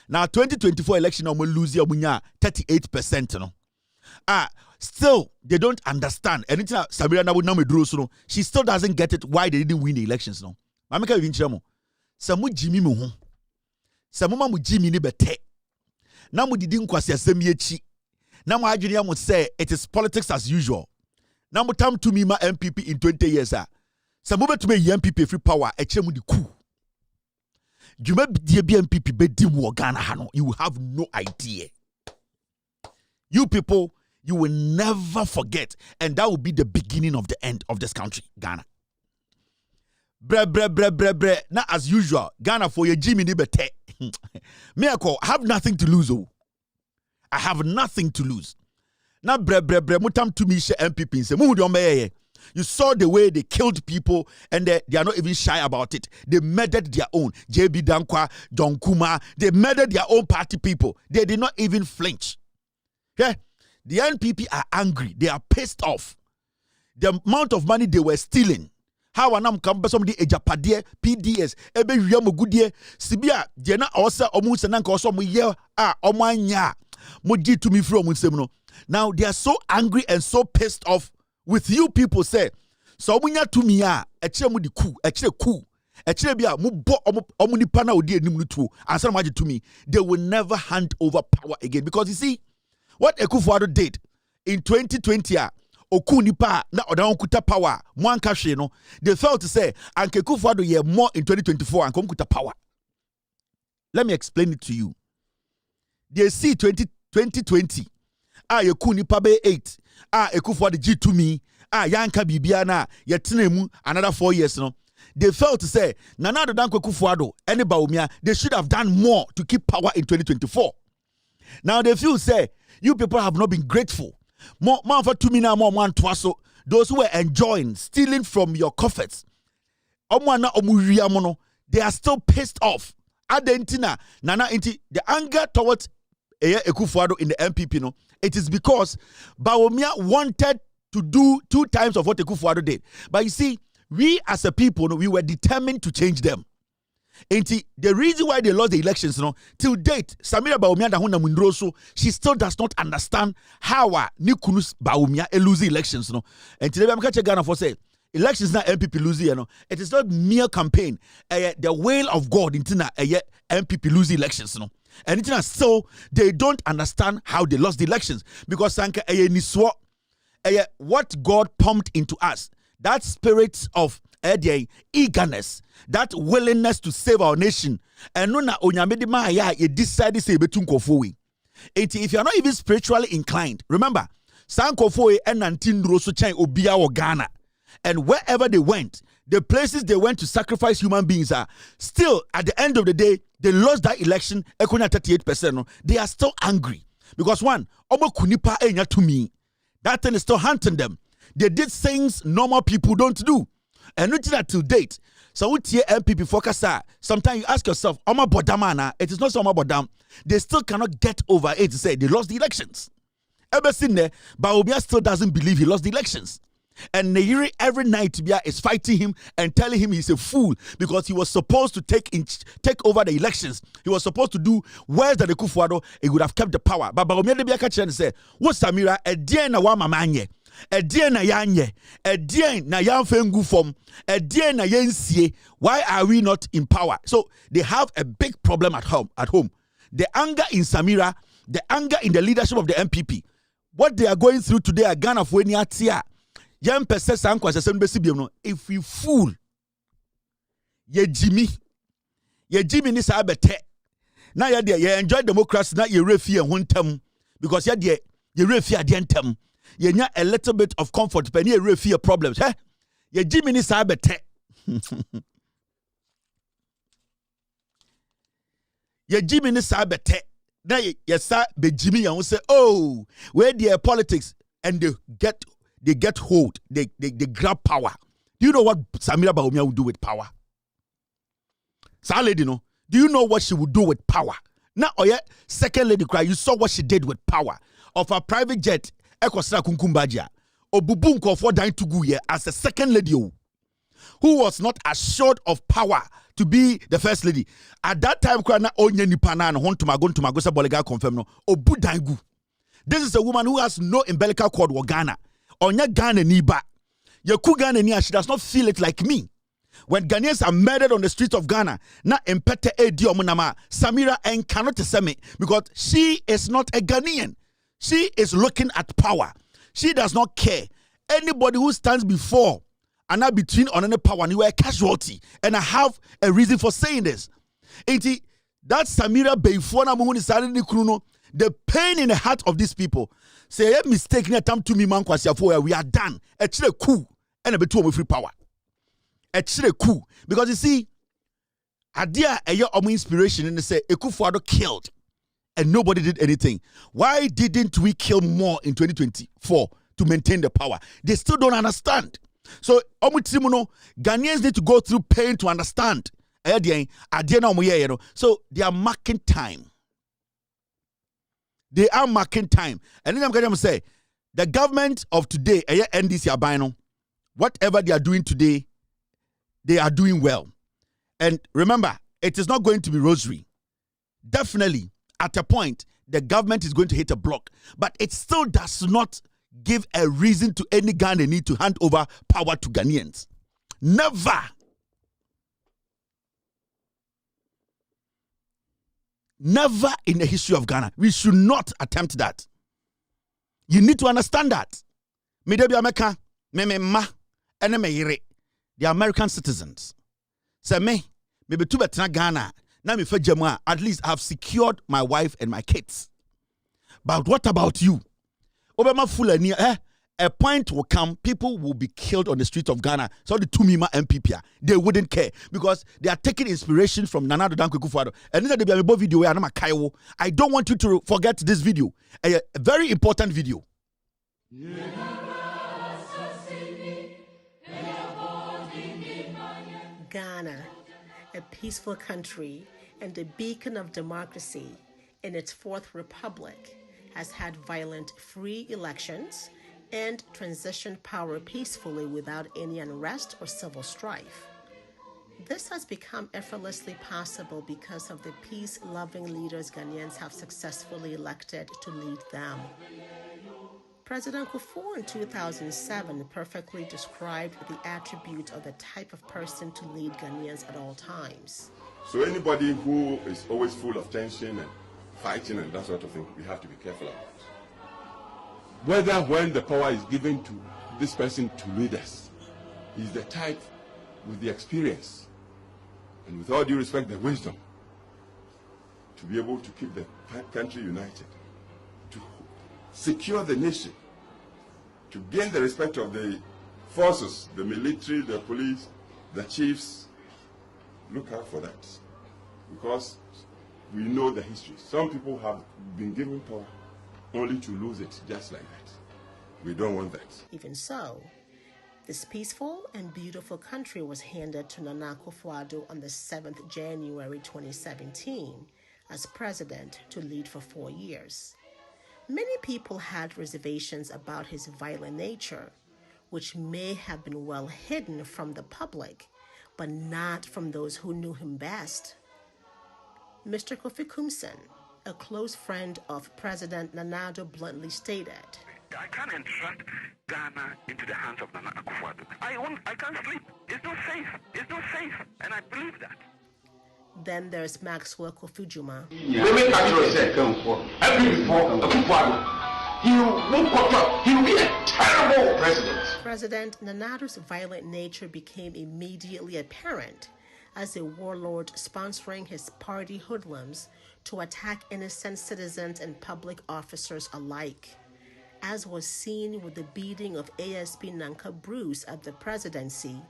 Now 2024 election omo lose omunya 38% no. Still they don't understand. Anything Samira na medro so no. She still doesn't get it why they didn't win the elections no. Mameka bi nchira mo. Samu Jimmy mo ho. Samu ma mu Jimmy ni bete. Na mu didi nkwasi asem yechi. Na mu adwene am say it is politics as usual. Na mu tam to me ma MPP in 20 years Samu betume MPP free power e kire mu di coup. You may be MPP bedi mu Ghana hano. You have no idea. You people, you will never forget, and that will be the beginning of the end of this country, Ghana. Bre. Now, as usual, Ghana for your Jimmy Nibete. Me I have nothing to lose. Oh, I have nothing to lose. Now, bre. Mutam to me MPP say mu di You saw the way they killed people and they are not even shy about it. They murdered their own. JB Dankwa, John Kuma, they murdered their own party people. They did not even flinch. Okay? The NPP are angry. They are pissed off. The amount of money they were stealing. How anam kamba somebody ejapadie PDS ebe wiamo gudie sibia de na osa omu senanka oso mu ye omu anya mo gi to me from nsem no. Now they are so angry and so pissed off with you people say so munya to me e kire mu di ku e kire ku Echebia mubo omunipa na odi enim nutu answer maji to me. They will never hand over power again because you see what Akufo-Addo did in 2020 oku nipa na odan kuta power mo anka hwe no they felt to say anke Akufo-Addo ye more in 2024 ankom kuta power. Let me explain it to you. They see 2020 yoku nipa be 8 Akufo-Addo G2me yanka bibia na yetena mu another 4 years no. They felt to say Nana Addo Dankwa Akufo-Addo any Bawumia they should have done more to keep power in 2024. Now they feel say you people have not been grateful. More for 2 minutes, more man twaso. Those who were enjoying, stealing from your coffers. They are still pissed off. Adentina, Nana Inti, the anger towards Akufo-Addo in the MPP, no, it is because Bawumia wanted to do 2 times of what Akufo-Addo did. But you see, we as a people, we were determined to change them. The reason why they lost the elections, till date, Samira Bawumia da hona mundroso, she still does not understand how Nikunus Bawumia lose elections, And today I'm catching Ghana for say elections na MPP lose, It is not mere campaign. The will of God in Tina MPP lose elections, And it's so they don't understand how they lost the elections because Sanka niswa what God pumped into us, that spirit of eagerness, that willingness to save our nation, and no na onyamedi ma ya ye decide say betun kofowe. If you are not even spiritually inclined, remember, San kofowe and Nantindro so chen obia wo Ghana, and wherever they went, the places they went to sacrifice human beings are still at the end of the day they lost that election. 38%. They are still angry because one, omo kunipa enya to me, that thing is still hunting them. They did things normal people don't do. And not that to date. So with your MPP focus, sometimes you ask yourself, Oma Bodamana, it is not so Oma Bodam. They still cannot get over it to say they lost the elections. Ever seen there, Bawumia still doesn't believe he lost the elections. And Nayiri every night is fighting him and telling him he's a fool because he was supposed to take over the elections. He was supposed to do worse than the Akufo-Addo. He would have kept the power. But Bawumia de Biaka and say, what Samira, a dear na wa mamanye. A dear na yanye, a dear na yan fengu form, a dear na yensie. Why are we not in power? So they have a big problem at home. The anger in Samira, the anger in the leadership of the MPP. What they are going through today at Ghana for any atia. Young person if we fool ye Jimmy ni sa bete. Now you enjoy democracy, now you refi and Wontumi because you refi adiantem. You nya a little bit of comfort, but you refi your problems. Ye Jimmy ni sa bete. Ye Jimmy ni sa bete. Now you sa be Jimmy and say, oh, where the politics and they get hold, they grab power. Do you know what Samira Bawumia will do with power? Sa lady, no. Do you know what she would do with power? Now, second lady cry, you saw what she did with power. Of a private jet, Ekosra Kunkumbaja, Obubunko for dying to go here as a second lady who was not assured of power to be the first lady. At that time, Kwana Onye Nipana and Wontumi Gosa Bolega confirm no Obu Dangu. This is a woman who has no umbilical cord or Ghana. Onya Ghana niba. Yeku Ghana ni she does not feel it like me. When Ghanaians are murdered on the streets of Ghana, na empete edi omunama Samira and cannot say me because she is not a Ghanaian. She is looking at power. She does not care. Anybody who stands before and not between on any power, you are a casualty. And I have a reason for saying this. That Samira Beifona Muhuni Salini Kruno, the pain in the heart of these people. Say a mistake near time to me man we are done. A chile coup and a bit too free power. A chile coup. Because you see, idea a year of inspiration and they say Akufo-Addo killed and nobody did anything. Why didn't we kill more in 2024 to maintain the power? They still don't understand. So Ghanaians need to go through pain to understand. So they are marking time. They are marking time. And then I'm going to say, the government of today, NDC Abino, whatever they are doing today, they are doing well. And remember, it is not going to be rosary. Definitely, at a point, the government is going to hit a block. But it still does not give a reason to any Ghanaian need to hand over power to Ghanaians. Never. Never in the history of Ghana. We should not attempt that. You need to understand that. Me debi America, me ma, ene me yere. The American citizens. Say me be too better Ghana. Now me fejema, at least I have secured my wife and my kids. But what about you? Obama Fulani, a point will come, people will be killed on the streets of Ghana. So the Tumima MPP, they wouldn't care because they are taking inspiration from Nana Addo Dankwa Akufo-Addo. And this is the video where I'm a Kaiwo. I don't want you to forget this video, a very important video. Ghana, a peaceful country and a beacon of democracy in its fourth republic, has had violent free elections and transitioned power peacefully without any unrest or civil strife. This has become effortlessly possible because of the peace-loving leaders Ghanaians have successfully elected to lead them. President Kufuor in 2007 perfectly described the attributes of the type of person to lead Ghanaians at all times. So anybody who is always full of tension and fighting and that sort of thing, we have to be careful about. Whether when the power is given to this person to lead us, he's the type with the experience and with all due respect, the wisdom to be able to keep the country united, to secure the nation, to gain the respect of the forces, the military, the police, the chiefs. Look out for that, because we know the history. Some people have been given power only to lose it just like that. We don't want that. Even so, this peaceful and beautiful country was handed to Nana Akufo-Addo on the 7th January 2017 as president to lead for 4 years. Many people had reservations about his violent nature, which may have been well hidden from the public, but not from those who knew him best. Mr. Kofi Kumsen, a close friend of President Nana Addo, bluntly stated, I can't entrust Ghana into the hands of Nana Akufo-Addo. I can't sleep. It's not safe. It's not safe. And I believe that. Then there's Maxwell Kofi-Juma. He will be a terrible president. President Nana Addo's violent nature became immediately apparent as a warlord sponsoring his party hoodlums to attack innocent citizens and public officers alike, as was seen with the beating of ASP Nanka Bruce at the presidency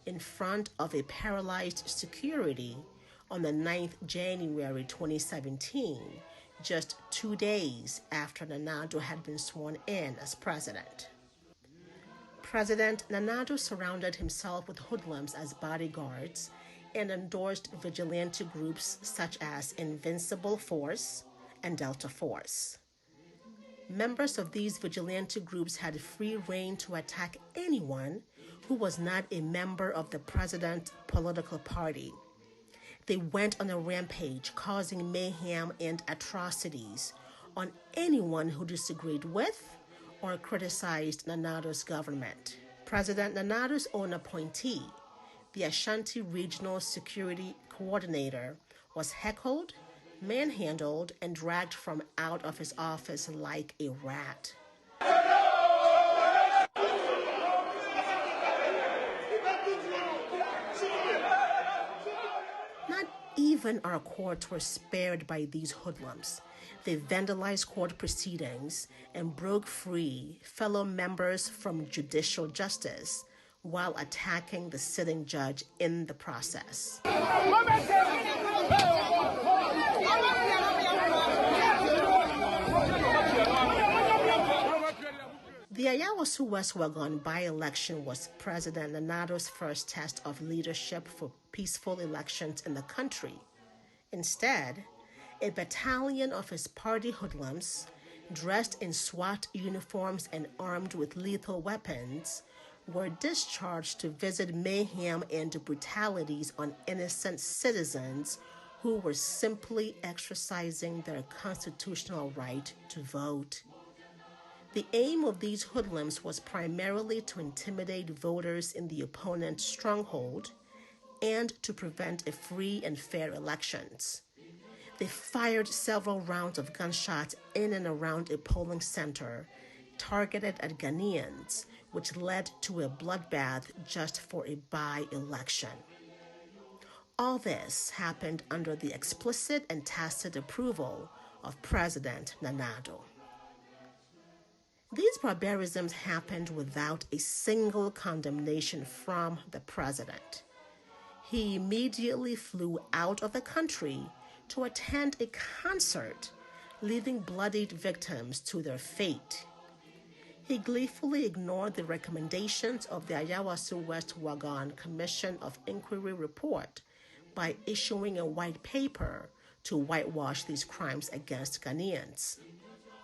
in front of a paralyzed security on the 9th January 2017, just 2 days after Nana Addo had been sworn in as president. President Nana Addo surrounded himself with hoodlums as bodyguards and endorsed vigilante groups such as Invincible Force and Delta Force. Members of these vigilante groups had free rein to attack anyone who was not a member of the president's political party. They went on a rampage, causing mayhem and atrocities on anyone who disagreed with or criticized Nana Addo's government. President Nana Addo's own appointee, the Ashanti Regional Security Coordinator, was heckled, manhandled, and dragged from out of his office like a rat. Not even our courts were spared by these hoodlums. They vandalized court proceedings and broke free fellow members from judicial justice while attacking the sitting judge in the process. The Ayawaso West Wagon by-election was President Nana Addo's first test of leadership for peaceful elections in the country. Instead, a battalion of his party hoodlums, dressed in SWAT uniforms and armed with lethal weapons, were discharged to visit mayhem and brutalities on innocent citizens who were simply exercising their constitutional right to vote. The aim of these hoodlums was primarily to intimidate voters in the opponent's stronghold and to prevent a free and fair elections. They fired several rounds of gunshots in and around a polling center targeted at Ghanaians, which led to a bloodbath just for a by-election. All this happened under the explicit and tacit approval of President Nana Addo. These barbarisms happened without a single condemnation from the president. He immediately flew out of the country to attend a concert, leaving bloodied victims to their fate. He gleefully ignored the recommendations of the Ayawaso West Wagon Commission of Inquiry report by issuing a white paper to whitewash these crimes against Ghanaians.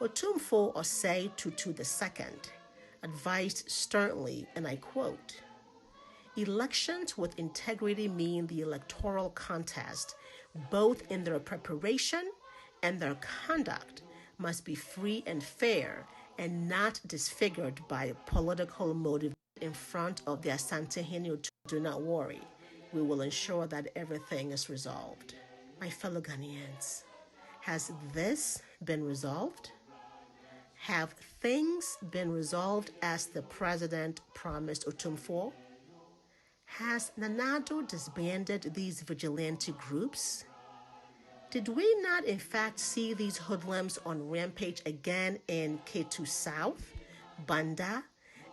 Otumfuo Osei Tutu II advised sternly, and I quote, "Elections with integrity mean the electoral contest, both in their preparation and their conduct, must be free and fair and not disfigured by a political motive." In front of the Asante Hene, do not worry. We will ensure that everything is resolved. My fellow Ghanaians, has this been resolved? Have things been resolved as the president promised Otumfuo? Has Nana Addo disbanded these vigilante groups? Did we not in fact see these hoodlums on rampage again in Ketu South, Banda,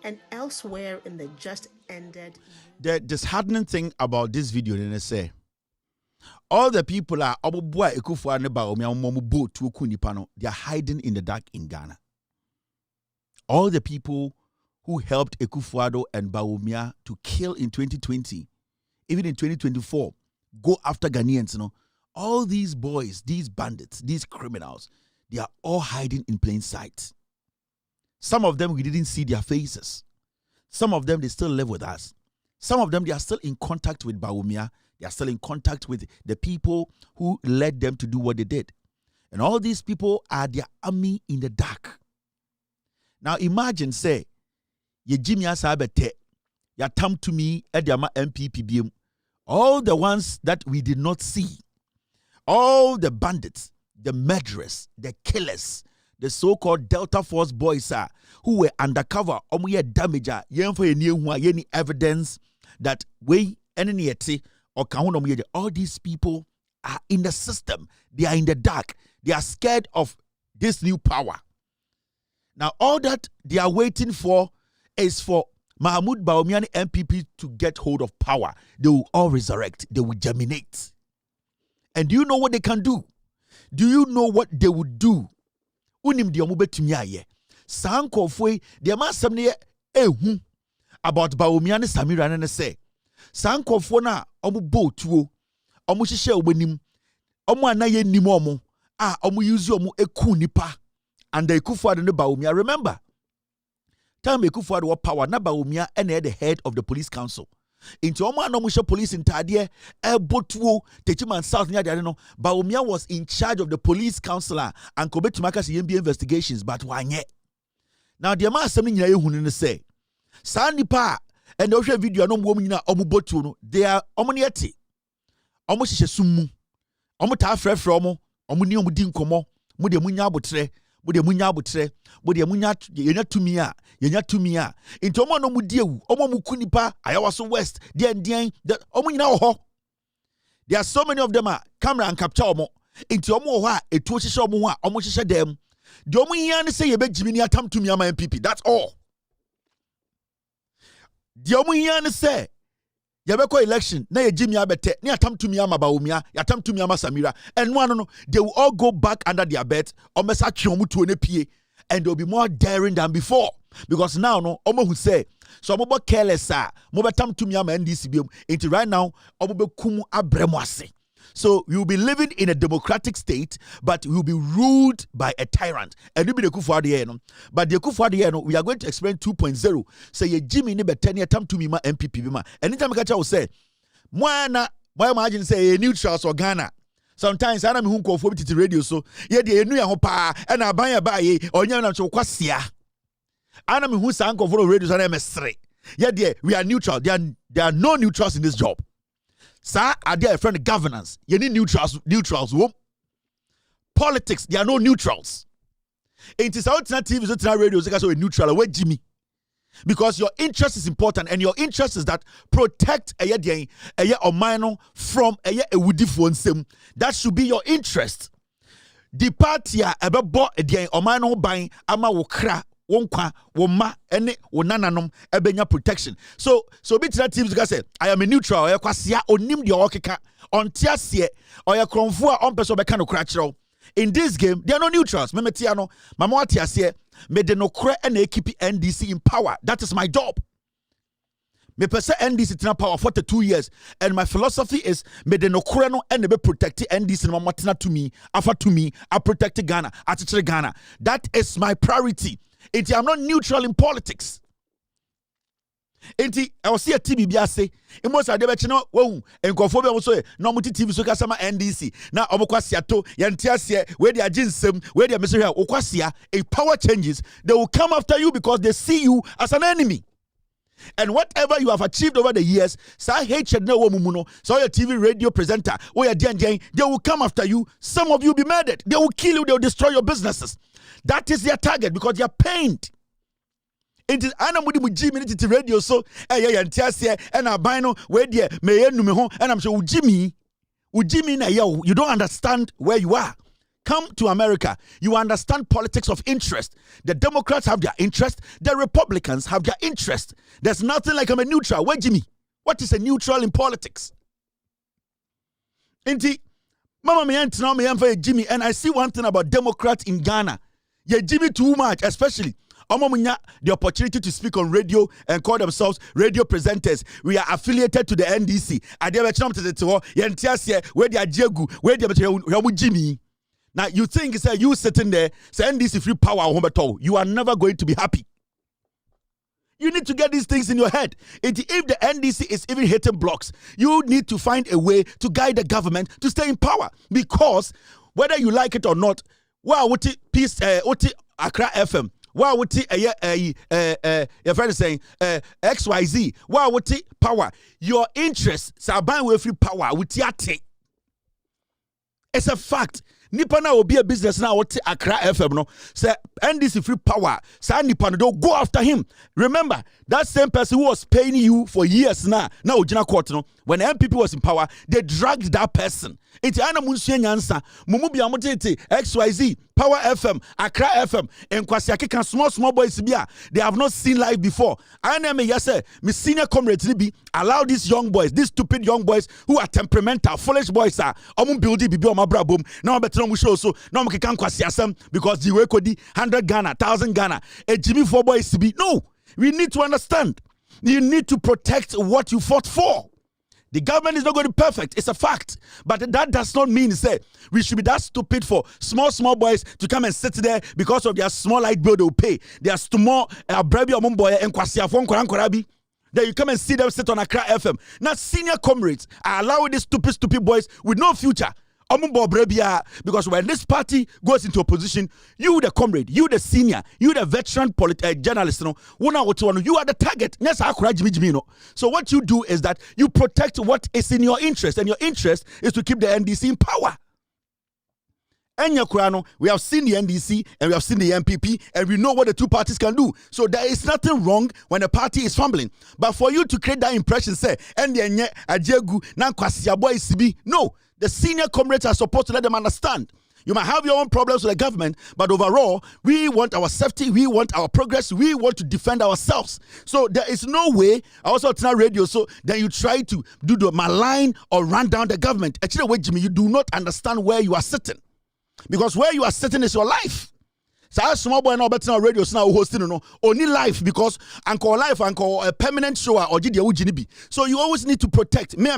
and elsewhere in the just ended? The disheartening thing about this video, they say, all the people are they are hiding in the dark in Ghana. All the people who helped Akufo-Addo and Bawumia to kill in 2020, even in 2024, go after Ghanaians, all these boys, these bandits, these criminals, they are all hiding in plain sight. Some of them, we didn't see their faces. Some of them, they still live with us. Some of them, they are still in contact with Bawumia. They are still in contact with the people who led them to do what they did. And all these people are their army in the dark. Now imagine, say, ye Jimmy Asabete, ya tam to me at the MPPBM, all the ones that we did not see, all the bandits, the murderers, the killers, the so-called Delta Force boys who were undercover, ye damage, any evidence that we any or all these people are in the system. They are in the dark. They are scared of this new power. Now, all that they are waiting for is for Mahmoud Bawumia MPP to get hold of power. They will all resurrect. They will germinate. And do you know what they can do? Do you know what they would do? Unim di omube tumyaye. Sanko fwe di amasamne ehu about Bawumia ne Samira ne se. Sanko fwe na omu bo tuo. Omu shishe obenim. Omu anaye nimo omu. Omu yuzi omu eku nipa. And the Akufo-Addo ne Bawumia. Remember, time Akufo-Addo was power, na Bawumia and the head of the police council. Into Omo Anomusha police in Tadie, Botuo, Techiman South near the Bawumia was in charge of the police council and Kobe Tumakas YMB investigations, but why yet? Now the amount something you who say, Sandy Pa and the video no woman Omu Botu, they are Omoniati, Omosha Sumu, Omota Frefromo, Omuni Omudin Komo, Mudia Munya Botre. Bude munya butre, bude munya yenya tumia. Into omo no mudiewu, omo mukunipa, Ayawaso West, dien, omo nyina oho. There are so many of them camera and capture omo. Into omo oha, etu oshisha omo wa, omo shisha dem. The omo nyane say yebe jimini atam tumia ma MPP, that's all. The omo nyane say, yabeko election, na ye Jimmy Abete, ni atam tumia ma Bawumia, yatam tumia ma Samira, and no, they will all go back under their bed, and they'll be more daring than before. Because now, no, omo who say, so omo bo careless, mo batam tumia ma NDCBM, into right now, omo be kumu abremwase. So we will be living in a democratic state, but we will be ruled by a tyrant. And we be the Akufo-Addo. But the Akufo-Addo, we are going to explain 2.0. Say ye Jimmy ni betenia tam to me ma MPP ma. Anytime I will say, Moana, why imagine say a neutrals or Ghana. Sometimes I am who call for the radio so ye the new hopa and I buy a buy or yana to kwasia. I am who sang for radios and MS3. Yet we are neutral. There are no neutrals in this job. Sir, are there a friend governance? You need neutrals womb. politics, there are no neutrals. It is alternative, it's radio, so a neutral. Where Jimmy? Because your interest is important, and your interest is that protect a omano from a woody phone sim. That should be your interest. The party ebe bo the omano buying ama wokra wonkwa woma ene wonananom ebenya protection. So bit that teams say I am a neutral or kwasia onim the okeka ontiasie or ya kronfo a onpeso beka no kra. In this game, there are no neutrals. Memetiano, Mama Tiasie, me de no kre and keep NDC in power. That is my job. Me pese NDC in power for 2 years. And my philosophy is me de no kre no and be protect NDC no matina to me, afa to me, I protect Ghana, I teach Ghana. That is my priority. I'm not neutral in politics. Enti I was see a TV biase imo sa de be chino wo enkofo be wo so no muti TV so kasama NDC na omokwasea to yantiase we dey aginsem we dey mesere okwasea. If power changes, they will come after you because they see you as an enemy. And whatever you have achieved over the years, sa hatred na wo mumu no, so your TV radio presenter or your they will come after you. Some of you will be murdered, they will kill you, they will destroy your businesses. That is their target because they are pained. It is anamudi mujimi radio so yantiase and abino where dear may and I'm sure ujimi na you don't understand where you are. Come to America, you understand politics of interest. The Democrats have their interest, the Republicans have their interest. There's nothing like I'm a neutral. Where Jimmy? What is a neutral in politics? Inti Mama me now me for Jimmy, and I see one thing about Democrats in Ghana. Yeah, Jimmy too much, especially. The opportunity to speak on radio and call themselves radio presenters. We are affiliated to the NDC. Now you think say you sitting there, say NDC free power, you are never going to be happy. You need to get these things in your head. If the NDC is even hitting blocks, you need to find a way to guide the government to stay in power. Because whether you like it or not, peace Accra FM. Why would your friend is saying XYZ? Why would power? Your interest, Saban will free power with yate. It's a fact. Nipana will be a business now. What Accra FM no say NDC free power. Say Nipana don't go after him. Remember that same person who was paying you for years now Ujina Court no. When the MPP was in power, they dragged that person. It's Anna Munsie Nyansa, Mumubi Amotete, XYZ, Power FM, Accra FM, and Kwasiaki can small boys bia. They have not seen life before. I am a yase, my senior comrades be allow these young boys, these stupid young boys who are temperamental, foolish boys are building bibi on my bra boom. Now better no show so no can kwasiasem because the way kodi 100 Ghana, 1,000 Ghana, a Jimmy 4 boys be. No, we need to understand. You need to protect what you fought for. The government is not going to be perfect. It's a fact. But that does not mean, say, we should be that stupid for small boys to come and sit there because of their small light bill they will pay. Their small brebi or boy and kwasiafon korabi. Then you come and see them sit on Accra FM. Now, senior comrades are allowing these stupid boys with no future. Because when this party goes into opposition, you the comrade, you the senior, you the veteran journalist, you are the target. So what you do is that you protect what is in your interest, and your interest is to keep the NDC in power. We have seen the NDC and we have seen the MPP, and we know what the two parties can do. So there is nothing wrong when a party is fumbling. But for you to create that impression, say, no. The senior comrades are supposed to let them understand. You might have your own problems with the government, but overall, we want our safety, we want our progress, we want to defend ourselves. So there is no way, also it's not radio, so then you try to do the malign or run down the government. Actually, wait, Jimmy, you do not understand where you are sitting. Because where you are sitting is your life. So a small boy now better radio now hosting no only life because anchor life anchor a permanent show or GDB. So you always need to protect me.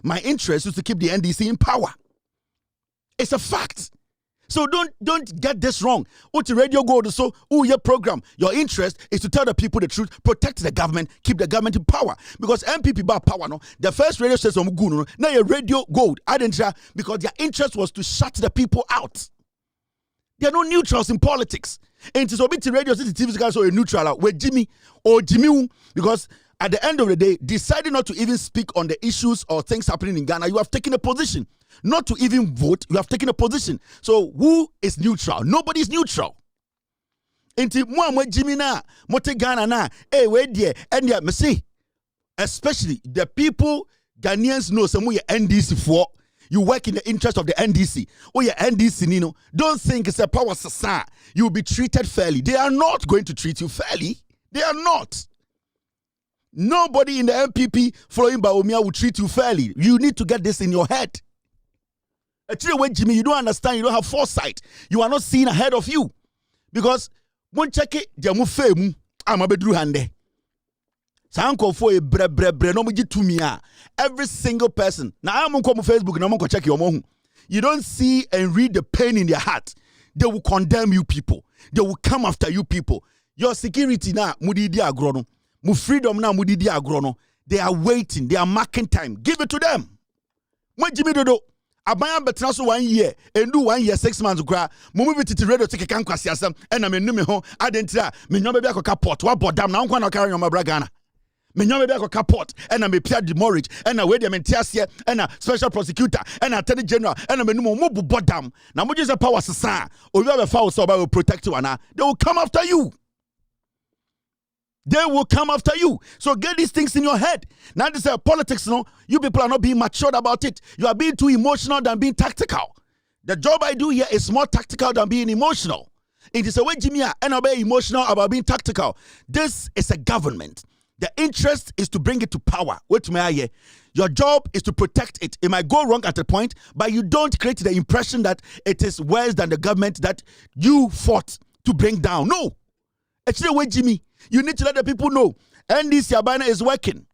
My interest is to keep the NDC in power. It's a fact. So don't get this wrong. What the radio go to so your program, your interest is to tell the people the truth, protect the government, keep the government in power. Because MPP bar power no, the first radio station no, now your radio gold, because their interest was to shut the people out. There are no neutrals in politics. And to submit to radio, TV guys are neutral with Jimmy or Jimmy because at the end of the day, deciding not to even speak on the issues or things happening in Ghana, you have taken a position. Not to even vote, you have taken a position. So who is neutral? Nobody is neutral. Inti mo Jimmy na mote Ghana na we there and me say, especially the people Ghanaians know some way NDC for. You work in the interest of the NDC. Oh, yeah, NDC, Nino. Don't think it's a power society. You'll be treated fairly. They are not going to treat you fairly. They are not. Nobody in the MPP following Baumia will treat you fairly. You need to get this in your head. Actually, Jimmy, you don't understand. You don't have foresight. You are not seeing ahead of you. Because when check it, they move fame. I'm a bedru hande. Every single person. Now I'm on Facebook and I'm going to check your mom. You don't see and read the pain in their heart. They will condemn you people. They will come after you people. Your security now, mudidi agrono. Mu freedom now, mudidi agrono. They are waiting. They are marking time. Give it to them. When Jimmy Dodo, Abaya betraso 1 year, and do 1 year, 6 months cry. Move it to radio take a canquasiasam, and I'm a numeho. I didn't tell me no baby capot. What bought them now? I'm going to carry on my bragana. Me nyome be akokaport and I me Pierre Demorage and I we dem entiasie and a special prosecutor and a attorney general and I me no mo bodam na mo just power sesa obi be fa so ba will protect you ana they will come after you. They will come after you. So get these things in your head. Now this is politics, no. You people are not being matured about it. You are being too emotional than being tactical. The job I do here is more tactical than being emotional. It is a way Jimmy and I be emotional about being tactical. This is a government. The interest is to bring it to power. Wait, your job is to protect it. It might go wrong at a point, but you don't create the impression that it is worse than the government that you fought to bring down. No. Actually, wait, Jimmy. You need to let the people know. NDC Abana is working.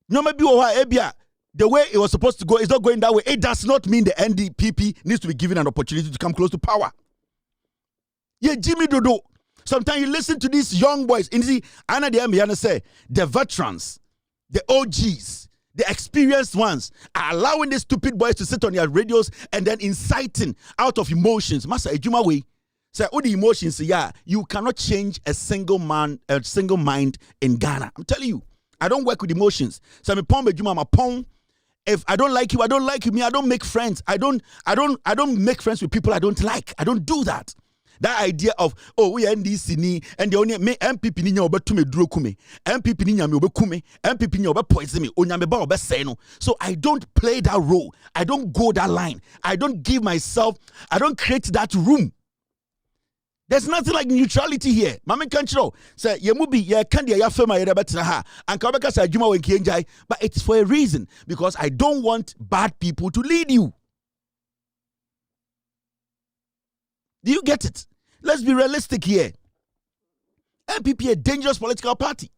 No, maybe the way it was supposed to go is not going that way. It does not mean the NDPP needs to be given an opportunity to come close to power. Yeah, Jimmy Dodo. Sometimes you listen to these young boys. And see, Anna the say the veterans, the OGs, the experienced ones are allowing these stupid boys to sit on their radios and then inciting out of emotions. Master Ejuma way. Say all the emotions, yeah, you cannot change a single mind in Ghana. I'm telling you, I don't work with emotions. So if I don't like you, I don't like you. Me, I don't make friends. I don't make friends with people I don't like. I don't do that. That idea of we are NDC ni and the only me MPP ni nya obetume duro kume MPP ni nya me obekume MPP nya obepoison me onyame ba obesey no. So I don't play that role. I don't go that line. I don't give myself. I don't create that room. There's nothing like neutrality here. Mama control. Say ye mubi ye kan dia ya fema ye betra ha. Anka obeka say adwuma we nkienjai, but it's for a reason because I don't want bad people to lead you. Do you get it? Let's be realistic here. MPP a dangerous political party.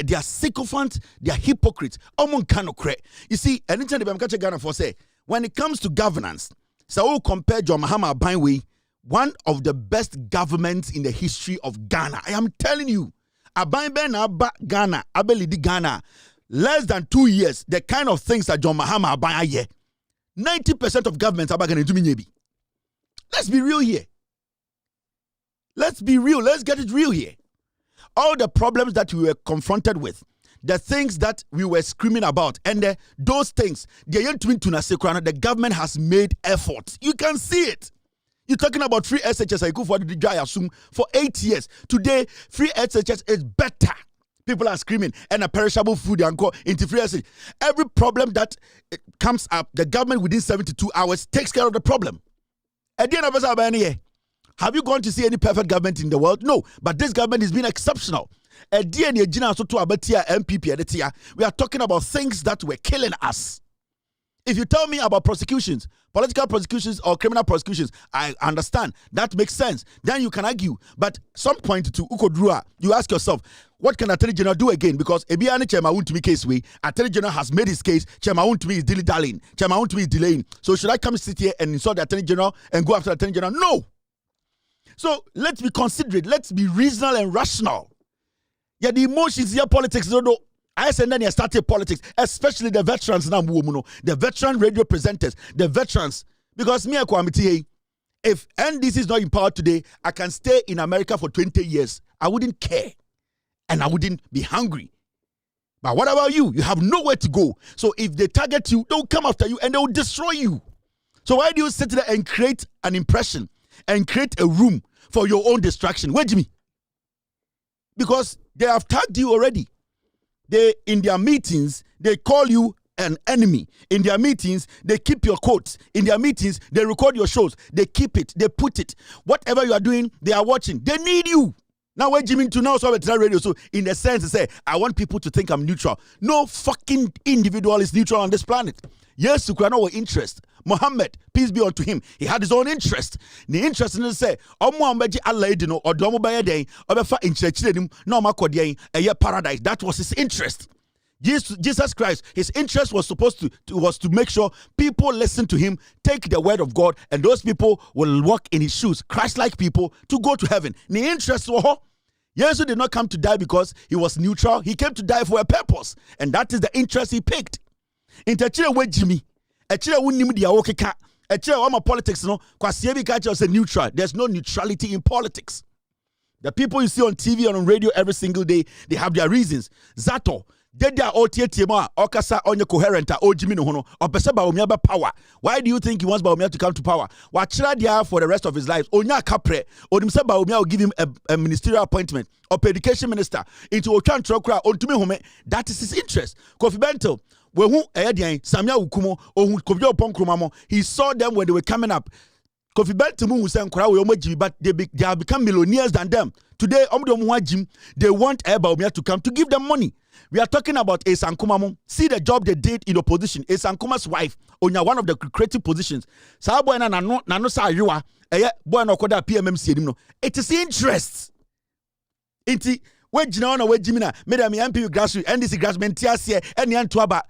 They are sycophants, they are hypocrites. You see, anytime they catch Ghana for say, when it comes to governance, so compare John Mahama Abronye, one of the best governments in the history of Ghana. I am telling you, Abronye na Ghana, Abelidi Ghana, less than 2 years, the kind of things that John Mahama Abronye, 90% of governments are going to do me. Let's be real here. Let's be real. Let's get it real here. All the problems that we were confronted with, the things that we were screaming about, and those things, the government has made efforts. You can see it. You're talking about free SHS. I go for the assume for 8 years. Today, free SHS is better. People are screaming, and a perishable food and go into free SHS. Every problem that comes up, the government within 72 hours takes care of the problem. At the end of the have you gone to see any perfect government in the world? No, but this government has been exceptional. At the end MPP, we are talking about things that were killing us. If you tell me about prosecutions, political prosecutions or criminal prosecutions, I understand. That makes sense. Then you can argue. But some point to Ukodrua, you ask yourself, what can Attorney General do again? Because Ebiani Chairman Wontumi case way, Attorney General has made his case. Chairman Wontumi is dilly-dallying. Chairman Wontumi is delaying. So should I come sit here and insult the Attorney General and go after the Attorney General? No. So let's be considerate. Let's be reasonable and rational. Yeah, the emotions, yeah, politics, no. I said then you started politics, especially the veterans now, the veteran radio presenters, the veterans. Because me, if NDC is not in power today, I can stay in America for 20 years. I wouldn't care. And I wouldn't be hungry. But what about you? You have nowhere to go. So if they target you, they'll come after you and they'll destroy you. So why do you sit there and create an impression and create a room for your own distraction? Wait, Jimmy. Because they have tagged you already. They, in their meetings, they call you an enemy. In their meetings, they keep your quotes. In their meetings, they record your shows. They keep it. They put it. Whatever you are doing, they are watching. They need you. Now, when Jimmy to now, so radio. So, in the sense, to say, I want people to think I'm neutral. No fucking individual is neutral on this planet. Yes, you can know interest. Muhammad, peace be unto him. He had his own interest. The interest in the say, Allah or Domo Day, or in church, no paradise. That was his interest. Jesus Christ, his interest was supposed to make sure people listen to him, take the word of God, and those people will walk in his shoes, Christ-like people, to go to heaven. The interest was, Jesus did not come to die because he was neutral. He came to die for a purpose, and that is the interest he picked. Interchire with Jimmy, echire wunim dia wokeka, echire wa politics no, kwase bi ka say neutral. There's no neutrality in politics. The people you see on TV and on radio every single day, they have their reasons. Zato Dedia otietiema okasa onye coherent ojimi no hono opese Bawumia be power. Why do you think he wants Bawumia to come to power? Wachira dia for the rest of his life. Onya kapre onim se Bawumia will give him a ministerial appointment or education minister into Otwan Trokra Wontumi home. That is his interest. Kofi Bento wehu eyedian Samia Ukumo ohun Kofi Oponkromamo. He saw them when they were coming up. Kofi Bento mu say nkora we omagimi, but they have become millionaires than them. Today they want Bawumia to come to give them money. We are talking about Esankumamo. See the job they did in opposition. Esankuma's wife, Onya, one of the creative positions. Sa boy na no sa yiwa. Boy no koda PMMC no. It is interest. Inti we jina we jimina. Madam MP grassroots NDC grassroots tiasie ene antoaba.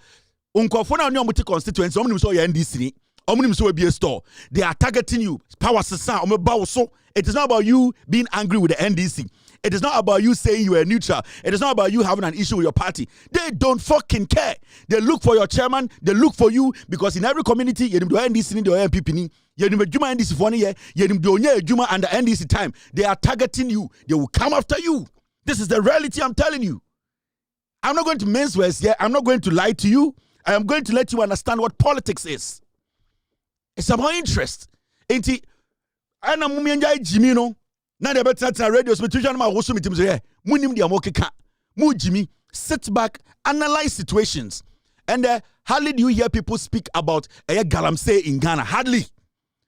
Unkofo na oni omuti constituency omnim so ye NDC ni. Omnim so be a store. They are targeting you. Power sesa omeba so. It is not about you being angry with the NDC. It is not about you saying you are neutral. It is not about you having an issue with your party. They don't fucking care. They look for your chairman. They look for you because in every community, you do NDC, you do MPP, you do NDC for 1 year, you do Juma under NDC time. They are targeting you. They will come after you. This is the reality I'm telling you. I'm not going to mince words here. I'm not going to lie to you. I am going to let you understand what politics is. It's about interest. Ain't it? I'm not Jimmy. Now the better radio situation ma wosu mitim say munim dia mokeka mu Jimmy sit back analyze situations and hardly do you hear people speak about galamsey in Ghana. Hardly.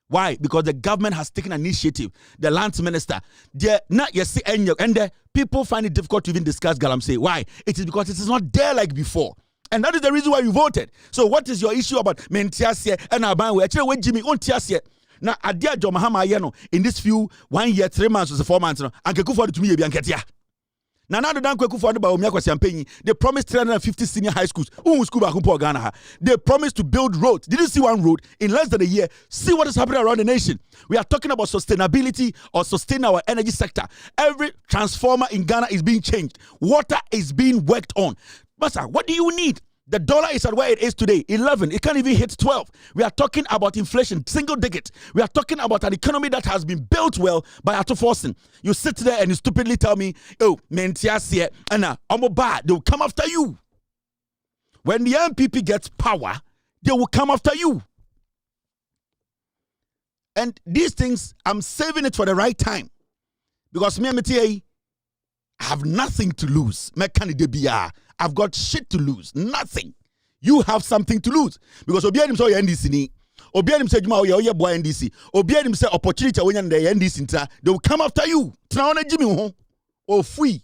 Why? Because the government has taken an initiative. The land minister there not yet see and people find it difficult to even discuss galamsey. Why? It is because it is not there like before. And that is the reason why you voted. So what is your issue about mentiasie and Abronye? Actually when Jimmy on tiasie. Now, Adia Jomahama Yeno in this few 1 year, 3 months, or 4 months, and Kekufor to me, Biancatia. Now, the Danko for the Bawumia campaign, they promised 350 senior high schools. Ghana. They promised to build roads. Did you see one road in less than a year? See what is happening around the nation. We are talking about sustainability or sustain our energy sector. Every transformer in Ghana is being changed. Water is being worked on. But sir, what do you need? The dollar is at where it is today, 11. It can't even hit 12. We are talking about inflation, single digit. We are talking about an economy that has been built well by Ato Forsen. You sit there and you stupidly tell me, oh, mentiasie, and they will come after you. When the MPP gets power, they will come after you. And these things, I'm saving it for the right time. Because me, I have nothing to lose. I've got shit to lose. Nothing. You have something to lose. Because Obianim saw your NDC ni. Obianim said you boy NDC. Obianim said opportunity when the NDC they will come after you. Tna ona Jimmy ho. O free.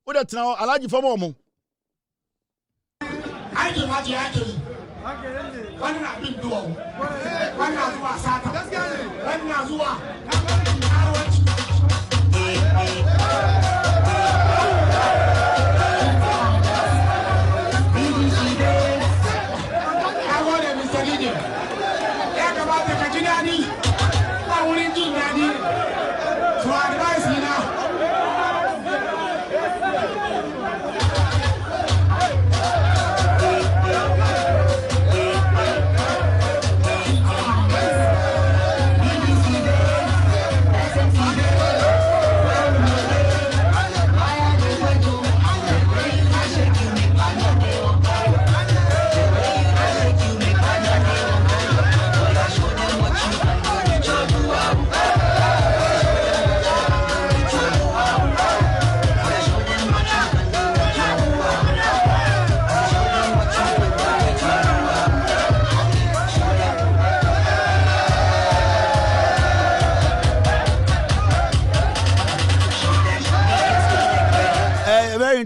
What that now alaji for mo. I do what you actually. One na big do. One na zuwa sata. One na zuwa.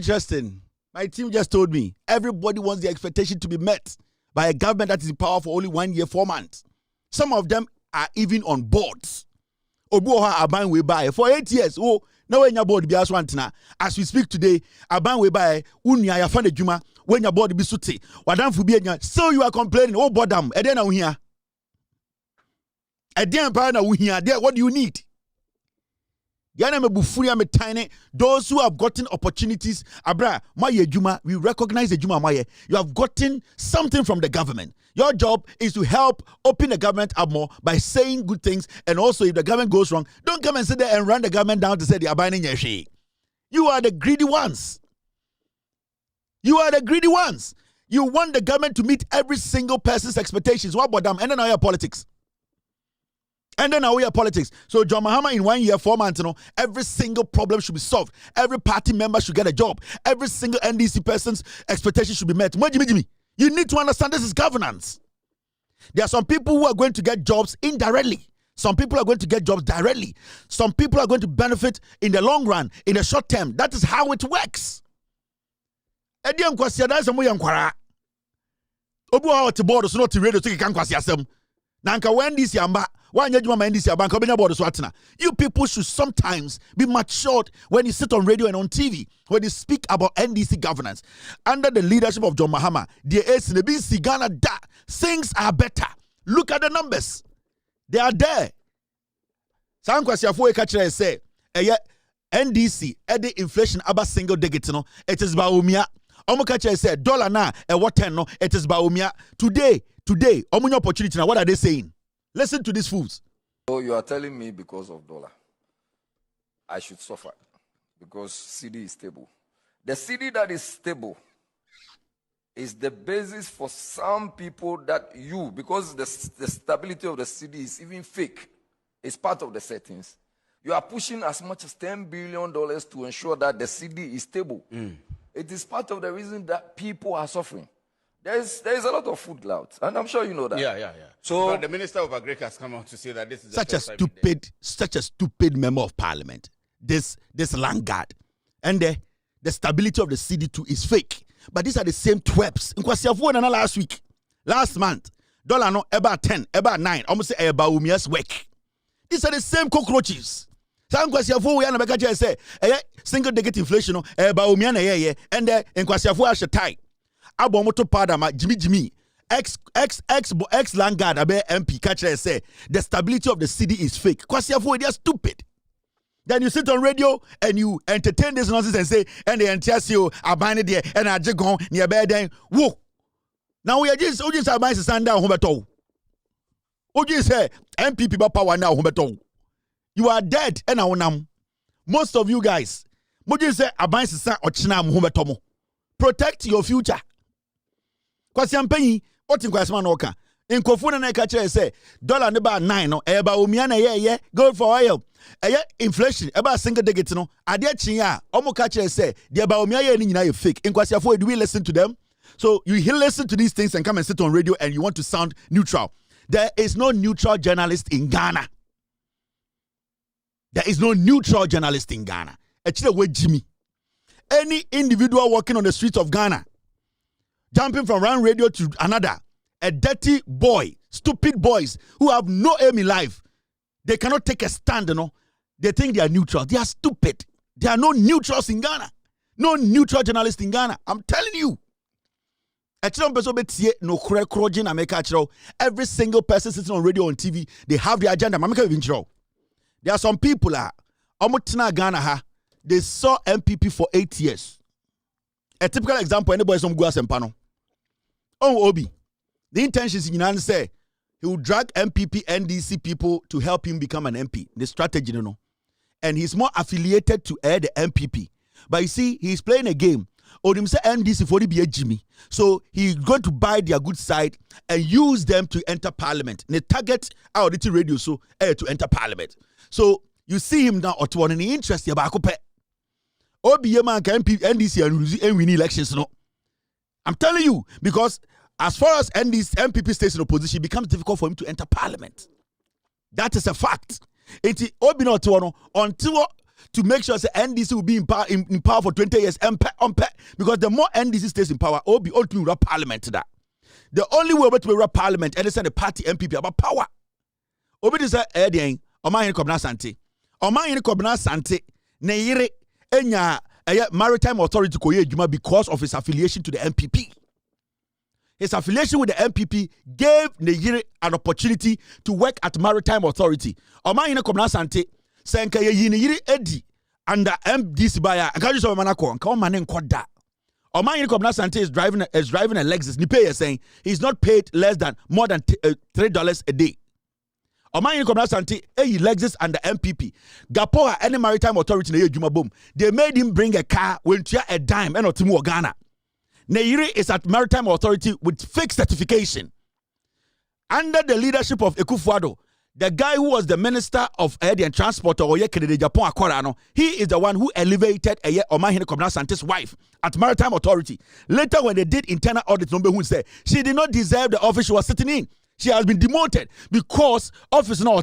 interesting. My team just told me everybody wants their expectation to be met by a government that is in power for only 1 year, 4 months. Some of them are even on boards. Obuoha Abronye by for 8 years. Oh, no when your board be as we speak today, Abronye by unia ya fane juma when your board be suti. Wadam fubi enya. So you are complaining. Oh, bodam. Eden na uhia. Eden pa na uhia. What do you need? Those who have gotten opportunities, we recognize the Juma Maye. You have gotten something from the government. Your job is to help open the government up more by saying good things, and also if the government goes wrong, don't come and sit there and run the government down to say they are buying your. You are the greedy ones. You are the greedy ones. You want the government to meet every single person's expectations. What about them? And then now your politics. And then now we are politics. So John Mahama in 1 year, 4 months, every single problem should be solved. Every party member should get a job. Every single NDC person's expectation should be met. You need to understand this is governance. There are some people who are going to get jobs indirectly. Some people are going to get jobs directly. Some people are going to benefit in the long run, in the short term. That is how it works. You people should sometimes be matured when you sit on radio and on TV, when you speak about NDC governance. Under the leadership of John Mahama, things are better. Look at the numbers. They are there. Say, NDC, the inflation about single digit, it is Baumia. Omokache said, dollar na, what 10, no, it is Baumia. Today, omunya opportunity now, what are they saying? Listen to these fools. So you are telling me because of dollar, I should suffer because CD is stable. The CD that is stable is the basis for some people that because the stability of the CD is even fake. It's part of the settings. You are pushing as much as $10 billion to ensure that the CD is stable. It is part of the reason that people are suffering. There is a lot of food glut, and I'm sure you know that. Yeah. So but the Minister of Agriculture has come out to say that this is such a stupid member of parliament. This landguard, and the stability of the CD2 is fake. But these are the same twerps. Last month, dollar no about 10, about 9, almost say about umia's work. These are the same cockroaches. Say single digit inflation about umia and the enquasiafu ashatai. Abomoto Padama, Jimmy, ex Langard, Abe MP, catcher say the stability of the CD is fake. Kwasiafu, they are stupid. Then you sit on radio and you entertain this nonsense and say, and the NTSU are buying there and I just gone near bed then. Whoa. Now we are just buying to stand down Humeto. Oji say MPP power now Humeto. You are dead and now. Most of you guys, Moji say Abai Sisa or Chinam Humetomo. Protect your future. Kwasi ampenyi oti nkwasima no ka nkofuna na ka kire say dollar ne ba 9 no e ba omia na ye gold for oil inflation e ba single digit no ade chin a omo ka kire say de ba omia ye ni nyina ye fake nkwasiafo do we listen to them? So you listen to these things and come and sit on radio and you want to sound neutral. There is no neutral journalist in Ghana. There is no neutral journalist in Ghana. Actually, with Jimmy, any individual walking on the streets of Ghana, jumping from one radio to another, a dirty boy, stupid boys who have no aim in life, they cannot take a stand, They think they are neutral. They are stupid. There are no neutrals in Ghana. No neutral journalists in Ghana. I'm telling you. Every single person sitting on radio and TV, they have their agenda. There are some people Ghana, they saw MPP for 8 years. A typical example, anybody some Gua Sempano. Oh, Obi. The intention is in say he will drag MPP NDC people to help him become an MP. The strategy, And he's more affiliated to the MPP. But you see, he's playing a game. Or him say NDC for the be a Jimmy. So he's going to buy their good side and use them to enter parliament. And the target our radio so to enter parliament. So you see him now or one any interest about Obi man can NDC and win elections. I'm telling you, because as far as MPP stays in opposition, it becomes difficult for him to enter parliament. That is a fact. Obi not until to make sure the NDC will be in power for 20 years. Because the more NDC stays in power, Obi ultimately run parliament. That the only way to run parliament and send the party MPP about power. Obi is a Oman in Kobna Sante. Oman in Kobna Sante. Neyire enya maritime authority koye juma because of his affiliation to the MPP. His affiliation with the MPP gave Neyire an opportunity to work at maritime authority. Oman in Kobna Sante senka ye Neyire edi under MDC baya. Anka just manako anka manen koda. Oman in Kobna Sante is driving a Lexus. Ni pay saying he's not paid more than $3 a day. Oman in Kobna Sante, Lexus and the MPP. Gapoa any maritime authority na Juma boom. They made him bring a car when a dime and Otimu Ghana. Neyire is at maritime authority with fake certification. Under the leadership of Akufo-Addo, the guy who was the minister of air and transport or Japan Akorano, he is the one who elevated Oman in Kobna Sante's wife at maritime authority. Later when they did internal audit, who said she did not deserve the office she was sitting in. She has been demoted because office now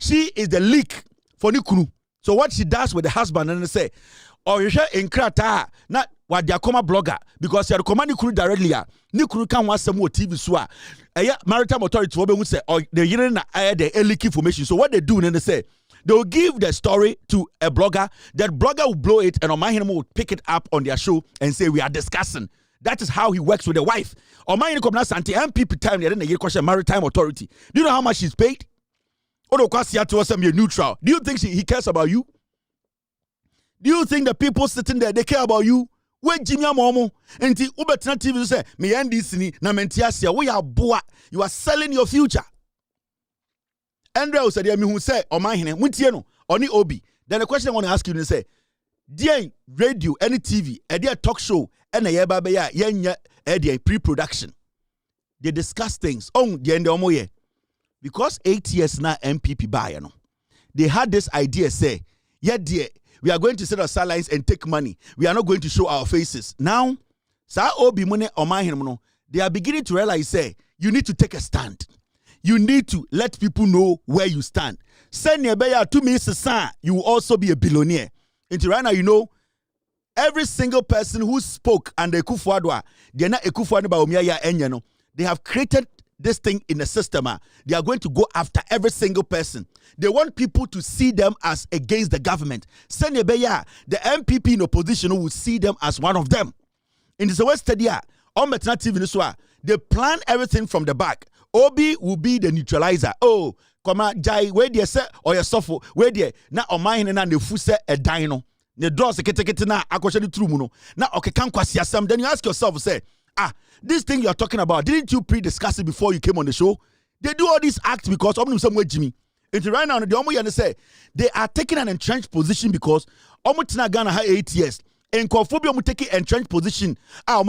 she is the leak for Nikunu. So what she does with the husband and they say, or you share in Krata, not what they are blogger, because you are command Nikunu directly. Nikunu can want some more TV swa. Maritime authority will say, or the leak information. So what they do then they say, they will give the story to a blogger. That blogger will blow it, and Oman will pick it up on their show and say we are discussing. That is how he works with the wife. Oman in Kobna Sante MPP time they didn't question maritime authority. Do you know how much she's paid? Neutral. Do you think he cares about you? Do you think the people sitting there they care about you? When Jimmy Momo and the Ubetina TV say me NDC na mentiasia we are boa. You are selling your future. Andrew said who say Oman hine mutieno oni obi. Then the question I want to ask you is say dear radio any TV a dear talk show and a yenya pre-production. They discuss things on the end of the because 8 years now MPP buy they had this idea say dear we are going to set our sidelines and take money. We are not going to show our faces. Now sa obi money Oman they are beginning to realize say you need to take a stand. You need to let people know where you stand. Send your beya to me you will also be a billionaire. Until right now you know every single person who spoke and the Akufo-Addo, they're not Akufo-Addo by Omiya Enyano. They have created this thing in the system. They are going to go after every single person. They want people to see them as against the government. Senebeya, the MPP in opposition will see them as one of them. In the West Stadia, on Metna TV, they plan everything from the back. Obi will be the neutralizer. Oh, come on, Jai, where they say, or your suffer, where they now on mine and the fuse a dino. The draws a na akosheni trumuno. Now okay can kwasi asam. Then you ask yourself, say, this thing you are talking about, didn't you pre-discuss it before you came on the show? They do all these acts because of somewhere Jimmy. It's right now the Omo say they are taking an entrenched position because Omo Ghana had 8 years. And Kofobi Omo taking entrenched position. Power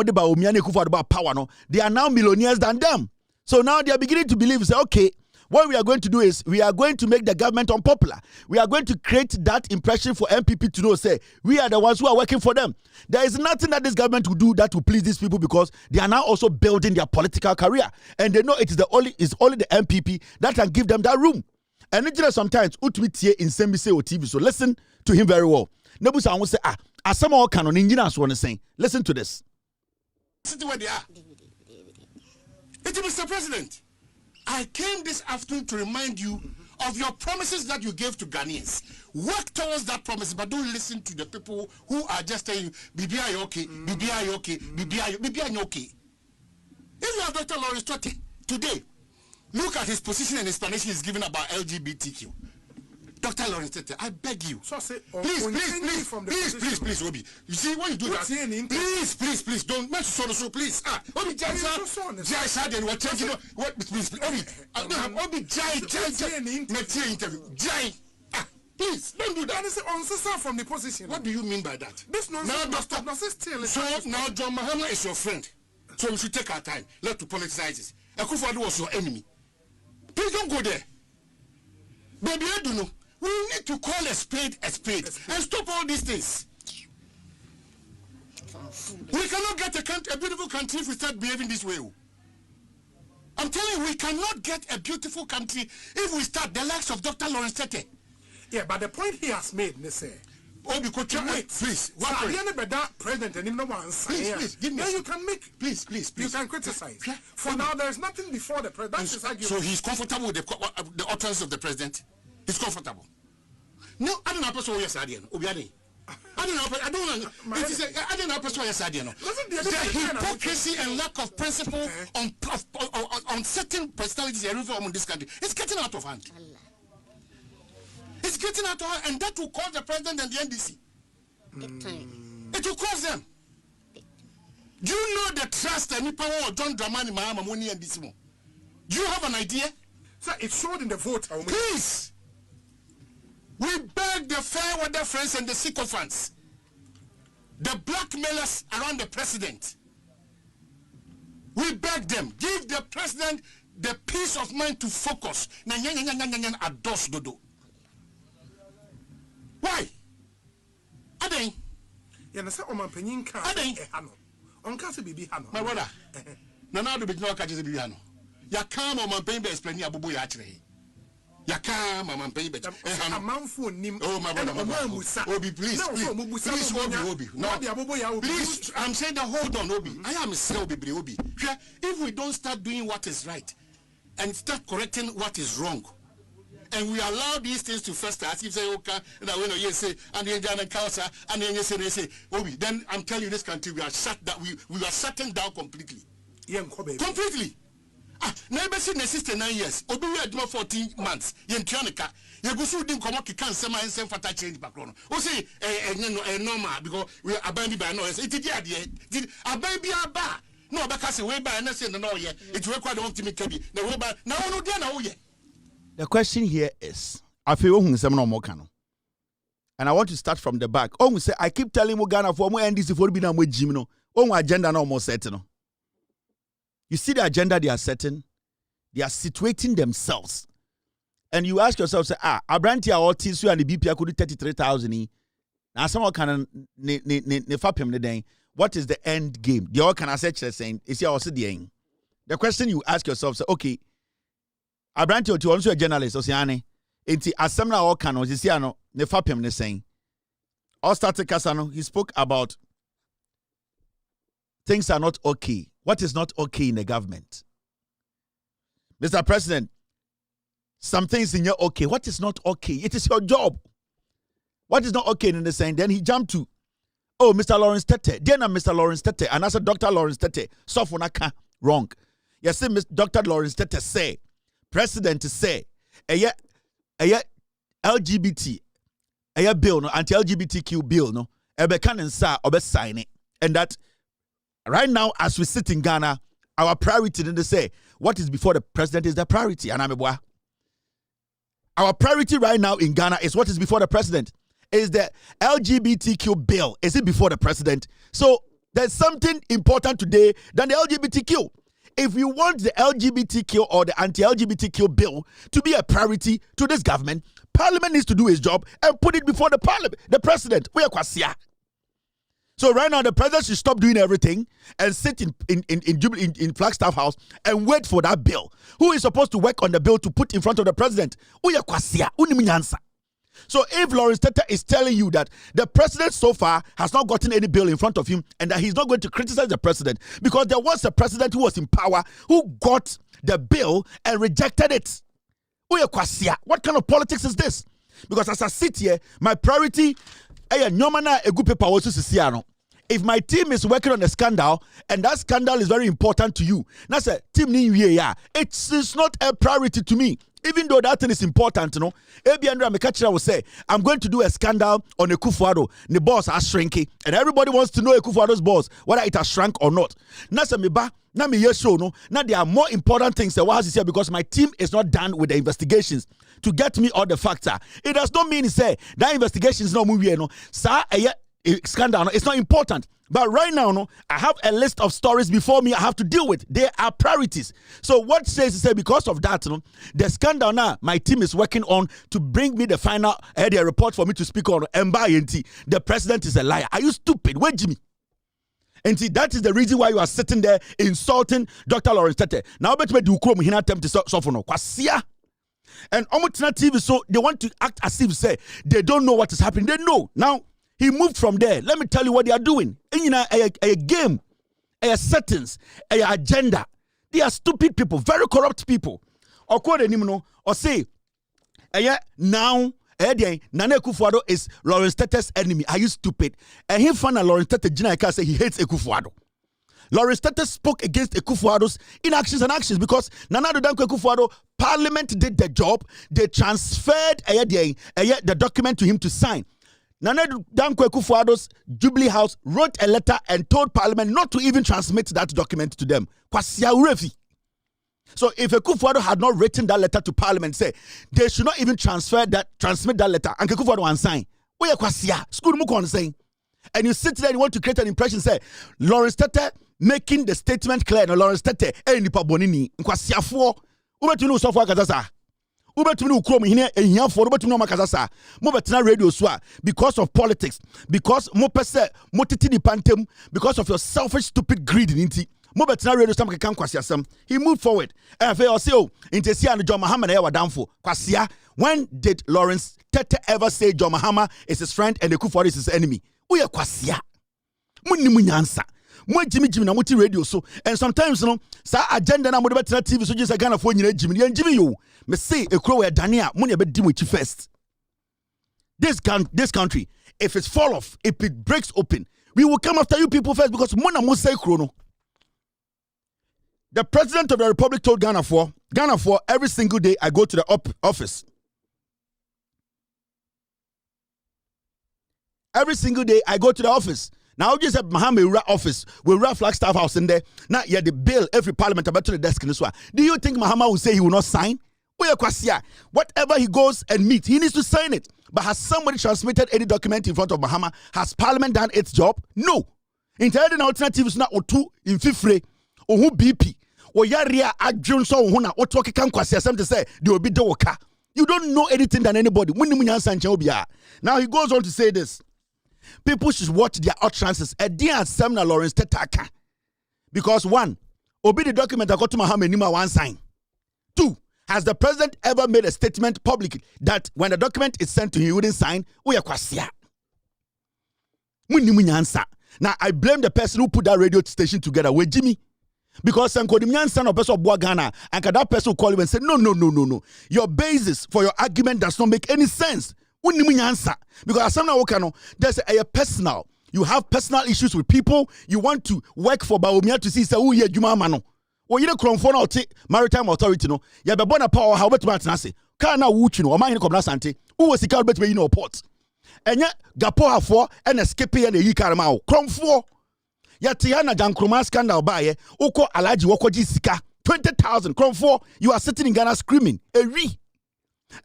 no. They are now millionaires than them. So now they are beginning to believe, say, okay, what we are going to do is we are going to make the government unpopular. We are going to create that impression for MPP to know, say, we are the ones who are working for them. There is nothing that this government will do that will please these people because they are now also building their political career. And they know it's only the MPP that can give them that room. And sometimes, Wontumi in Sembise or TV, so listen to him very well. Nebusa will say, as some more canon engineers want to say, listen to this. Where they are. Mr. President, I came this afternoon to remind you of your promises that you gave to Ghanaians. Work towards that promise, but don't listen to the people who are just saying, Bibi are you okay, Bibi are you okay, Bibi are you okay. If you have Dr. Lawrence Totte today, look at his position and explanation he's given about LGBTQ. Dr. Lawrence Totte, I beg you. So say, please, Obi. You see, when you do that, please, don't make so, please. Obi, Jai, what changing? What, please, Obi, Jai, please, don't do that. That is unsensor from the position. What do you mean by that? This nonsense. So now John Mahama is your friend. So we should take our time. Let to politicize it. Akufo-Addo was your enemy. Please don't go there. Baby, I don't know. We need to call a spade and stop all these things. We cannot get a beautiful country if we start behaving this way. I'm telling you, we cannot get a beautiful country if we start the likes of Dr. Lawrence Totte. Yeah, but the point he has made, Obi wait, please. President and him no one. Please, give me. Then you can make. Please. You can criticize. For now, there's nothing before the president. So he's comfortable with the utterance of the president. He's comfortable. No, I don't know. Person yes, Obiani. I don't know. I don't know. I don't know. Person yes, the hypocrisy and lack of principle on certain personalities in this country. It's getting out of hand. It's getting out of hand, and that will cause the president and the NDC. It will cause them. Do you know the trust and power of John Dramani Mahama Moni and this? Do you have an idea? Sir, it showed in the vote. Please. We beg the fair weather friends and the sycophants, the blackmailers around the president. We beg them, give the president the peace of mind to focus. Why? Aden. My brother. Nana do be no catches the piano. Ya come on my baby explain ya bubu ya actually. Ya come on my baby. A man for nim. Oh my brother. Obi, please. Obi. No, please. I'm saying that hold on, Obi. I am a Obi. If we don't start doing what is right and start correcting what is wrong, and we allow these things to fester, as if say, okay, that when you say, and then Kausa, and then you say, Obi, then I'm telling you, this country, we are shut down, we are shutting down completely. Completely. Never seen the sister 9 years. Obi, we are doing 14 months. Yen Tianica, you go through the Komoki can semi and send for that change background. O say, normal, because we are abandoned by noise. It did a baby a bar. No, because way by and I said, no, yet. It's required on to me, Kabi. No, way by now, no, dear, no, yet. The question here is, I feel and I want to start from the back. Oh, say I keep telling Ghana for more NDC for being with Jim. No, agenda no more setting. You see the agenda they are setting, they are situating themselves, and you ask yourself, say, Abronye or TSU and the BP could do 33,000. Now someone can ne what is the end game? The all can assess saying is here also the end. The question you ask yourself, say, okay. Abronye to also a journalist, Osiane. Enti asemna all can was this ano ne fapem ne saying. All started Kasano, he spoke about things are not okay. What is not okay in the government? Mr. President, some things in your okay. What is not okay? It is your job. What is not okay in the saying? Then he jumped to, oh, Mr. Lawrence Tete. Then Mr. Lawrence Tete. And I said, Dr. Lawrence Tete. Sofonaka. Wrong. Yes, Dr. Lawrence Tete say, President say, LGBT, bill, no, anti-LGBTQ bill, no, can and sa sign it. And that right now, as we sit in Ghana, our priority, then they say, what is before the president is the priority. And our priority right now in Ghana is what is before the president. Is the LGBTQ bill. Is it before the president? So there's something important today than the LGBTQ. If you want the LGBTQ or the anti-LGBTQ bill to be a priority to this government, Parliament needs to do its job and put it before the Parliament, the president. So right now, the president should stop doing everything and sit in Flagstaff House and wait for that bill. Who is supposed to work on the bill to put in front of the president? So if Lawrence Tete is telling you that the president so far has not gotten any bill in front of him and that he's not going to criticize the president because there was a president who was in power who got the bill and rejected it. What kind of politics is this? Because as I sit here, my priority if my team is working on a scandal and that scandal is very important to you, that's a team it's not a priority to me. Even though that thing is important, you know, Andrea Mekachira will say, I'm going to do a scandal on Akufo-Addo. The boss has shrinking, and everybody wants to know Akufo-Addo's boss, whether it has shrunk or not. Now there are more important things that was here because my team is not done with the investigations to get me all the facts. It does not mean say that investigation is not moving. No, sir, scandal. It's not important. But right now, no, I have a list of stories before me I have to deal with. They are priorities. So what says is because of that, no, the scandal now my team is working on to bring me the final report for me to speak on. The president is a liar. Are you stupid? Wait, Jimmy. And see, that is the reason why you are sitting there insulting Dr. Lawrence Tete. Now, bet me do come here attempt to suffer no. And Omotina TV, so they want to act as if say they don't know what is happening. They know now. He moved from there. Let me tell you what they are doing. A game, a settings, a agenda. They are stupid people, very corrupt people. Or say, now, Nana Akufo-Addo is Lawrence Tete's enemy. Are you stupid? And he found Lawrence Tete Jina say he hates Akufo-Addo. Lawrence Tete spoke against Akufo-Addo's inactions and actions because Nana Akufo-Addo, Parliament did the job. They transferred the document to him to sign. Nana Akufo-Addo's Jubilee House wrote a letter and told Parliament not to even transmit that document to them. So if Akufo-Addo had not written that letter to Parliament, say they should not even transmit that letter, and Akufo-Addo and sign. And you sit there and you want to create an impression, say Lawrence Tete making the statement clear. No, Lawrence Tete, nipa bonini. Nkwasiafo, ubetunu sofo akazasa. Ubetunu ukrom hine ehiafo, ubetunu makazasa. Mo betina radio swa because of politics, because mo pese mo titi di pantem, because of your selfish, stupid greed inti. Mo betina radio swa mkekan kwasiasem. He moved forward. And fe oseo intesi and John Mahama na yawa damfo. Kwasia, when did Lawrence Tete ever say John Mahama is his friend and Akufo-Addo is his enemy? Uye kwasia. Muni munyansa. Mwe Jimmy na muti radio so. And sometimes, sa agenda na mudebe tina TV so just a Ghana for Jimmy. And Jimmy you. Me say a crow where Dania, muni abe di with you first. This country, if it's fall off, if it breaks open, we will come after you people first because muna mo say chrono. The President of the Republic told Ghana for every single day I go to the office. Every single day I go to the office. Now just said Mahama office, we run Flagstaff House in there. Now yeah, the bill every parliament about to the desk in this one. Do you think Mahama will say he will not sign? Whatever he goes and meet, he needs to sign it. But has somebody transmitted any document in front of Mahama? Has Parliament done its job? No. Intelligent alternatives na otu in fifre or who BP or yaria adjun so huna or talk can kwasi to say they will be doka. You don't know anything than anybody. Now he goes on to say this. People should watch their utterances. And dear Semna Lawrence Tetaka. Because one, obey the document that got to Mahama Nima one sign. Two, has the president ever made a statement publicly that when the document is sent to him, he wouldn't sign? Now I blame the person who put that radio station together with Jimmy. Because Sankodimian son of person of Ghana, and that person will call him and say, no. Your basis for your argument does not make any sense. Because there's a personal. You have personal issues with people. You want to work for Baumia to see who ye Juma Mano. Or you don't maritime authority no. Ya be born a power how better na say. Car na wuchi no. O man come na sante. Who was the car better you port. Enya gapo afo and escape and the yikar ma o. Kromfo. Ya tiana jankroma scandal ba ye. Oko alaji wokoji sika 20,000 kromfo. You are sitting in Ghana screaming.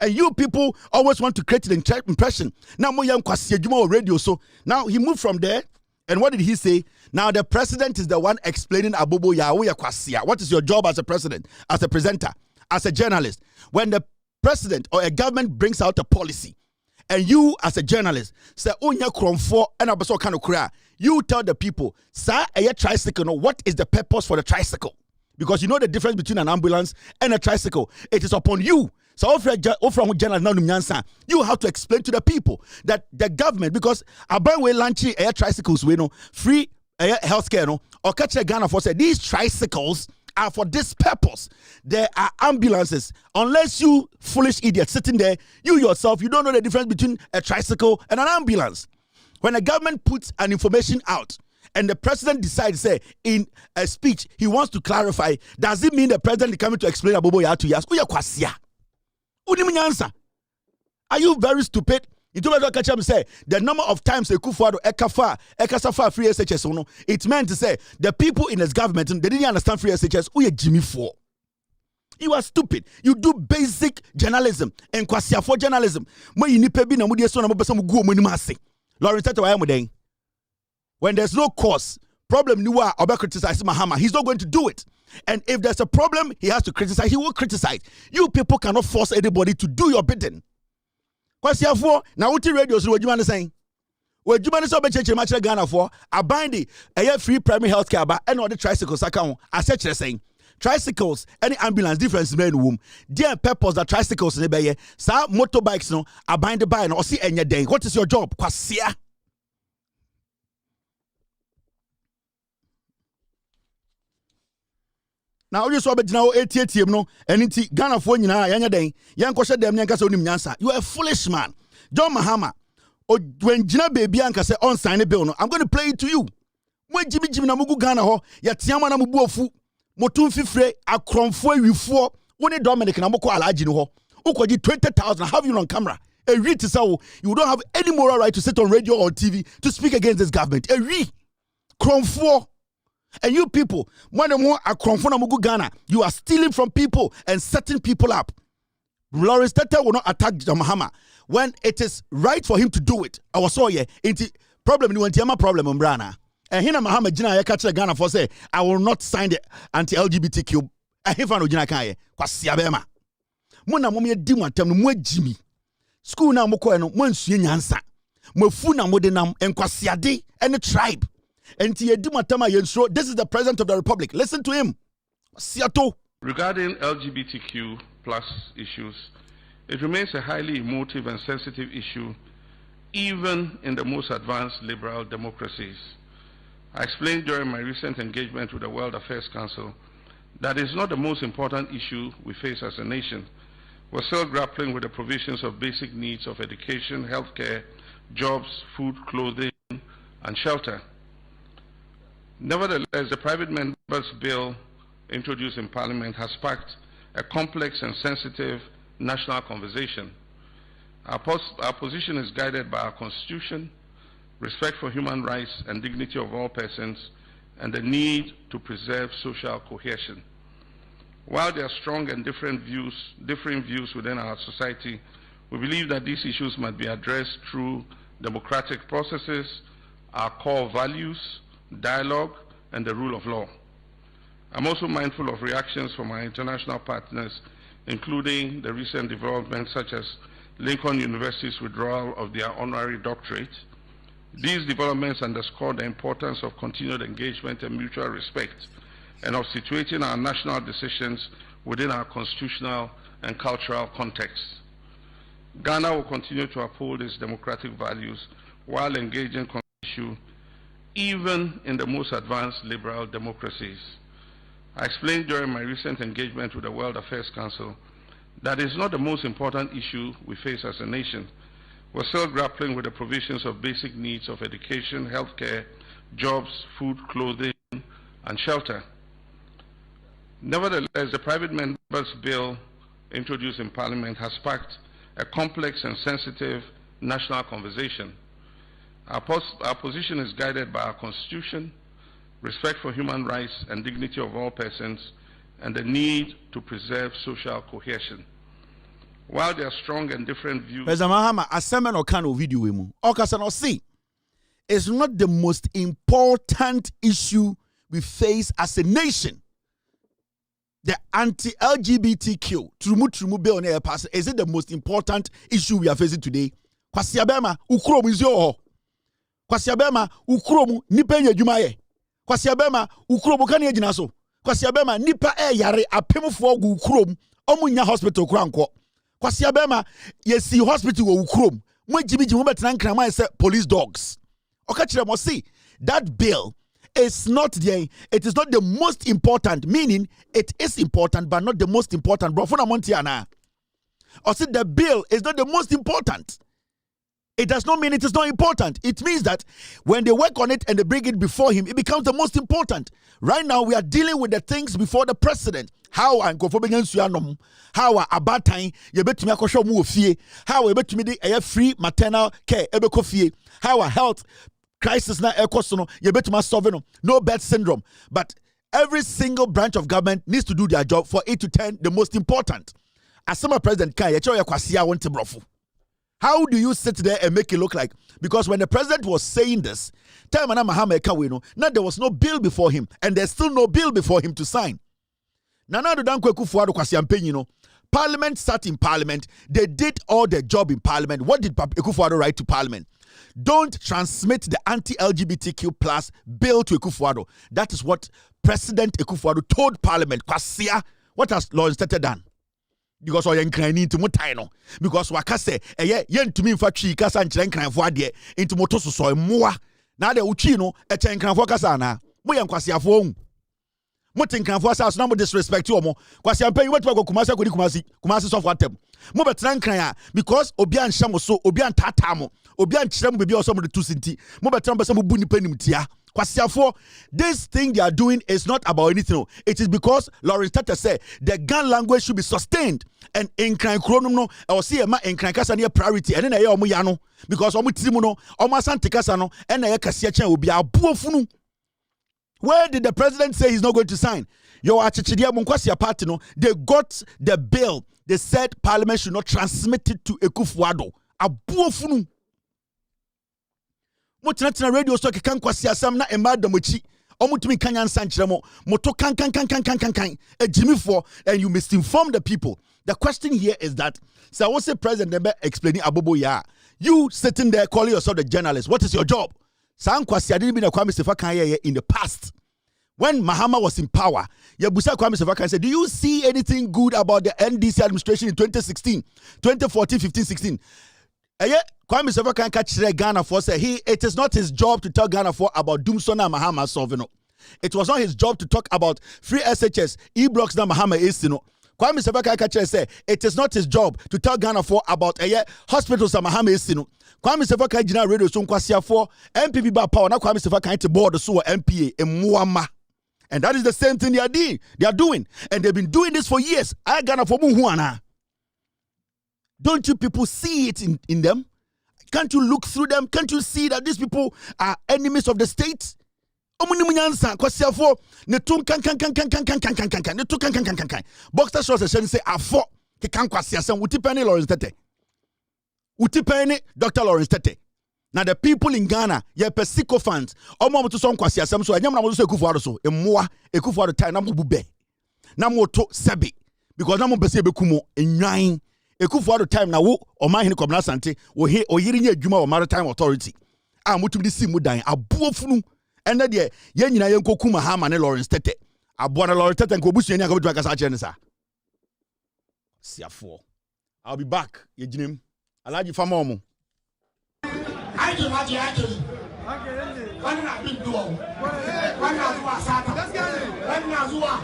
And you people always want to create an impression. Now radio. So now he moved from there. And what did he say? Now the president is the one explaining Abobo Yahweh Kwasia. What is your job as a president, as a presenter, as a journalist? When the president or a government brings out a policy, and you as a journalist say, you tell the people, sir, a tricycle, what is the purpose for the tricycle? Because you know the difference between an ambulance and a tricycle. It is upon you. So you have to explain to the people that the government, because Abronye launching air tricycles, we know free healthcare, no, or catch a Ghana for say these tricycles are for this purpose. There are ambulances. Unless you foolish idiot sitting there, you yourself, you don't know the difference between a tricycle and an ambulance. When a government puts an information out and the president decides, say, in a speech, he wants to clarify, does it mean the president is coming to explain Abobo ya to yas? Are you very stupid? Say the number of times Akufo-Addo Ekafa free SHS, it meant to say the people in his government they didn't understand free SHS. Who you Jimmy for? You are stupid. You do basic journalism and kwasiafo journalism. Lawrence Tete when there's no cause, problem niwa obe criticize Mahama. He's not going to do it. And if there's a problem, he has to criticize. He will criticize. You people cannot force anybody to do your bidding. Kwasiafo na uti radio so what you man saying? What you man so be cheche match Ghana for a binding a free primary health care ba and all the tricycles account. I said saying tricycles any ambulance difference in womb. Their purpose that tricycles in the sa motorbikes no a bind by no see any day. What is your job? Kwasia. Now you saw now ATM no and inti Ghana for nyina yanya den yan ko dem nyanka se onim nyansa. You are a foolish man. John Mahama when Gina baby anka say on sign a bill no, I'm going to play it to you. When Jimmy na mugu Ghana ho ya tiama na mubu ofu motum fifre akromfo awifo woni Dominic na moko alaji no ho ukoji 20,000 have you on camera. A read to say you don't have any moral right to sit on radio or TV to speak against this government. A read kromfo. And you people, when more are Mugu Ghana, you are stealing from people and setting people up. Lawrence Tete will not attack Mahama when it is right for him to do it. I was so yeah, problem you want problem umbrana. And hina Mahama Jina ya catch Ghana for say I will not sign the anti-LGBTQ. And he found Jina Kaye, Kwasiabema. Mona mumye dimatem mwe Jimmy. School na moko eno mwen suye nyansa. Mwefuna modenam en Kwasiade and the tribe. And this is the President of the Republic. Listen to him. Regarding LGBTQ plus issues, it remains a highly emotive and sensitive issue, even in the most advanced liberal democracies. I explained during my recent engagement with the World Affairs Council that it's not the most important issue we face as a nation. We're still grappling with the provisions of basic needs of education, healthcare, jobs, food, clothing, and shelter. Nevertheless, the private members' bill introduced in Parliament has sparked a complex and sensitive national conversation. Our position is guided by our Constitution, respect for human rights and dignity of all persons, and the need to preserve social cohesion. While there are strong and differing views within our society, we believe that these issues must be addressed through democratic processes, our core values, dialogue, and the rule of law. I'm also mindful of reactions from our international partners, including the recent developments such as Lincoln University's withdrawal of their honorary doctorate. These developments underscore the importance of continued engagement and mutual respect, and of situating our national decisions within our constitutional and cultural context. Ghana will continue to uphold its democratic values while engaging on the issue, even in the most advanced liberal democracies. I explained during my recent engagement with the World Affairs Council that it's not the most important issue we face as a nation. We're still grappling with the provisions of basic needs of education, healthcare, jobs, food, clothing, and shelter. Nevertheless, the private members' bill introduced in Parliament has sparked a complex and sensitive national conversation. Our position is guided by our Constitution, respect for human rights and dignity of all persons, and the need to preserve social cohesion. While there are strong and different views... It's not the most important issue we face as a nation. The anti-LGBTQ is it the most important issue we are facing today? Kwasiabema ukromu izyo. Kwasiabema ukromu nipa nyadwumaye. Kwasiabema ukromu kan yegyina so. Kwasiabema nipa yare apemfo gu ukromu omunya hospital kranko. Kwasiabema yesi hospital wo ukromu. Mwejibiji mo betena nkrama say police dogs. Okachire mo see that bill is not the most important, meaning it is important but not the most important. Bro, funa montiana. Or see the bill is not the most important. It does not mean it is not important. It means that when they work on it and they bring it before him, it becomes the most important. Right now, we are dealing with the things before the president. How how about time you bet me how we bet me a free maternal care how a health crisis na ekosono you bet me solve no bed syndrome. But every single branch of government needs to do their job for it to turn the most important. As some president can how do you sit there and make it look like? Because when the president was saying this, there was no bill before him, and there's still no bill before him to sign. Parliament sat in Parliament. They did all their job in Parliament. What did Ekufuado write to Parliament? Don't transmit the anti-LGBTQ plus bill to Ekufuado. That is what President Ekufuado told Parliament. What has Lawrence Tete done? Because we are inclining to mutaino. Because wakase Wontumi mfa twi kasa nkyerɛ nkranfo ade into moto so moa. Na de uchino eche nkranfo kasa na. Mo ye nkwasiafo hu. Mo tinkan for house na mo disrespect you mo. Kwasi ampe you wet go Kumasi so for tem. Mo betran kan because obi an hye mo so, obi an tata mo, obi an kyerem bebi oso mo de tu sinti. Mo betran be se mo bu nipa nim tia. Kwasiafo, this thing they are doing is not about anything. It is because Lawrence Tata said the gun language should be sustained. And in crime chronom no, I will see a man in crime kasa near priority. And then I omu yano because omu timuno, omu asante kasa no, and I kasia chen will be a buofunu. Where did the president say he's not going to sign? Yo achichidia munkwasia party no, they got the bill. They said Parliament should not transmit it to Ekufuado. A buofunu. Motina radio so kan kwasi asam na emada mochi omutumi kanya nsankyere mo moto kan ejimifo, and you misinform the people. The question here is that so I say president Nebe explaining abobo ya, you sitting there calling yourself the journalist, what is your job? San kwasi didn't be na Kwame Sefa kan in the past when Mahama was in power. Yabusa Kwame Sefa kan said, do you see anything good about the NDC administration in 2016, 2014, 15, 16? Kwame Sefa can catch Ghana for say it is not his job to tell Ghana for about Doomsona Mahama solving. It was not his job to talk about free SHS, e-blocks na Mahama is. Kwame Sefa can catch say it is not his job to tell Ghana for about hospitals na Mahama is. Kwame Sefa can general radio so nkwasia for MPP ba power na Kwame Sefa can to board so MPA emuama. And that is the same thing they are doing. And they've been doing this for years. I Ghana for muhuana. Don't you people see it in them? Can't you look through them? Can't you see that these people are enemies of the state? Boxer shorts say afo kekan kwasi asem utipeni Lawrence Tete. Utipeni Dr. Lawrence Tete. Now the people in Ghana, ye persiko fans, omo to son kwasi asem so enyam na mo so Ekufuado so emmoa Ekufuado time na mo bube. Na mo to sebi because na mo pese bekumo enwan. Ekufuado time na wo oman hene Kwabena Asante wo he oyiri nya adwuma wo maritime authority a mutum di si mu dan abuofunu ene de ye nyina ye nkoku Mahama ne Lawrence Tete abo na Lawrence Tete nko busuani aka betu aka sa kire ne sa siafo. I'll be back ye ginim alaji fama omo aje wani na bin duwa wani na zuwa sata wani na zuwa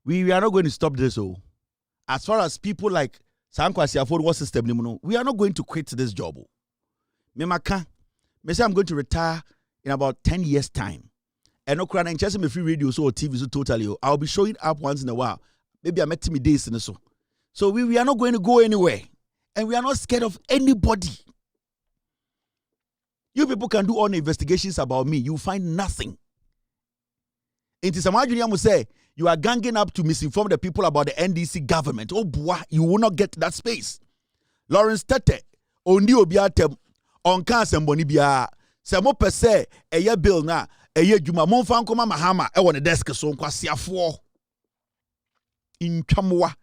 We are not going to stop this. As far as people like Sankwasi afford system, we are not going to quit this job. Memaka, me say I'm going to retire in about 10 years' time. And no crying chasing me free radio so TV so totally. I'll be showing up once in a while. Maybe I met me days in so. So we are not going to go anywhere. And we are not scared of anybody. You people can do all the investigations about me. You find nothing. It is a junior say you are ganging up to misinform the people about the NDC government. Oh boy, you will not get that space. Lawrence Tete, ondi obiatem, on cancer bonibia, Samo per se, a year bill na, a year juma monfan koma Mahama, I want a desk so kwasia for in Chamwa.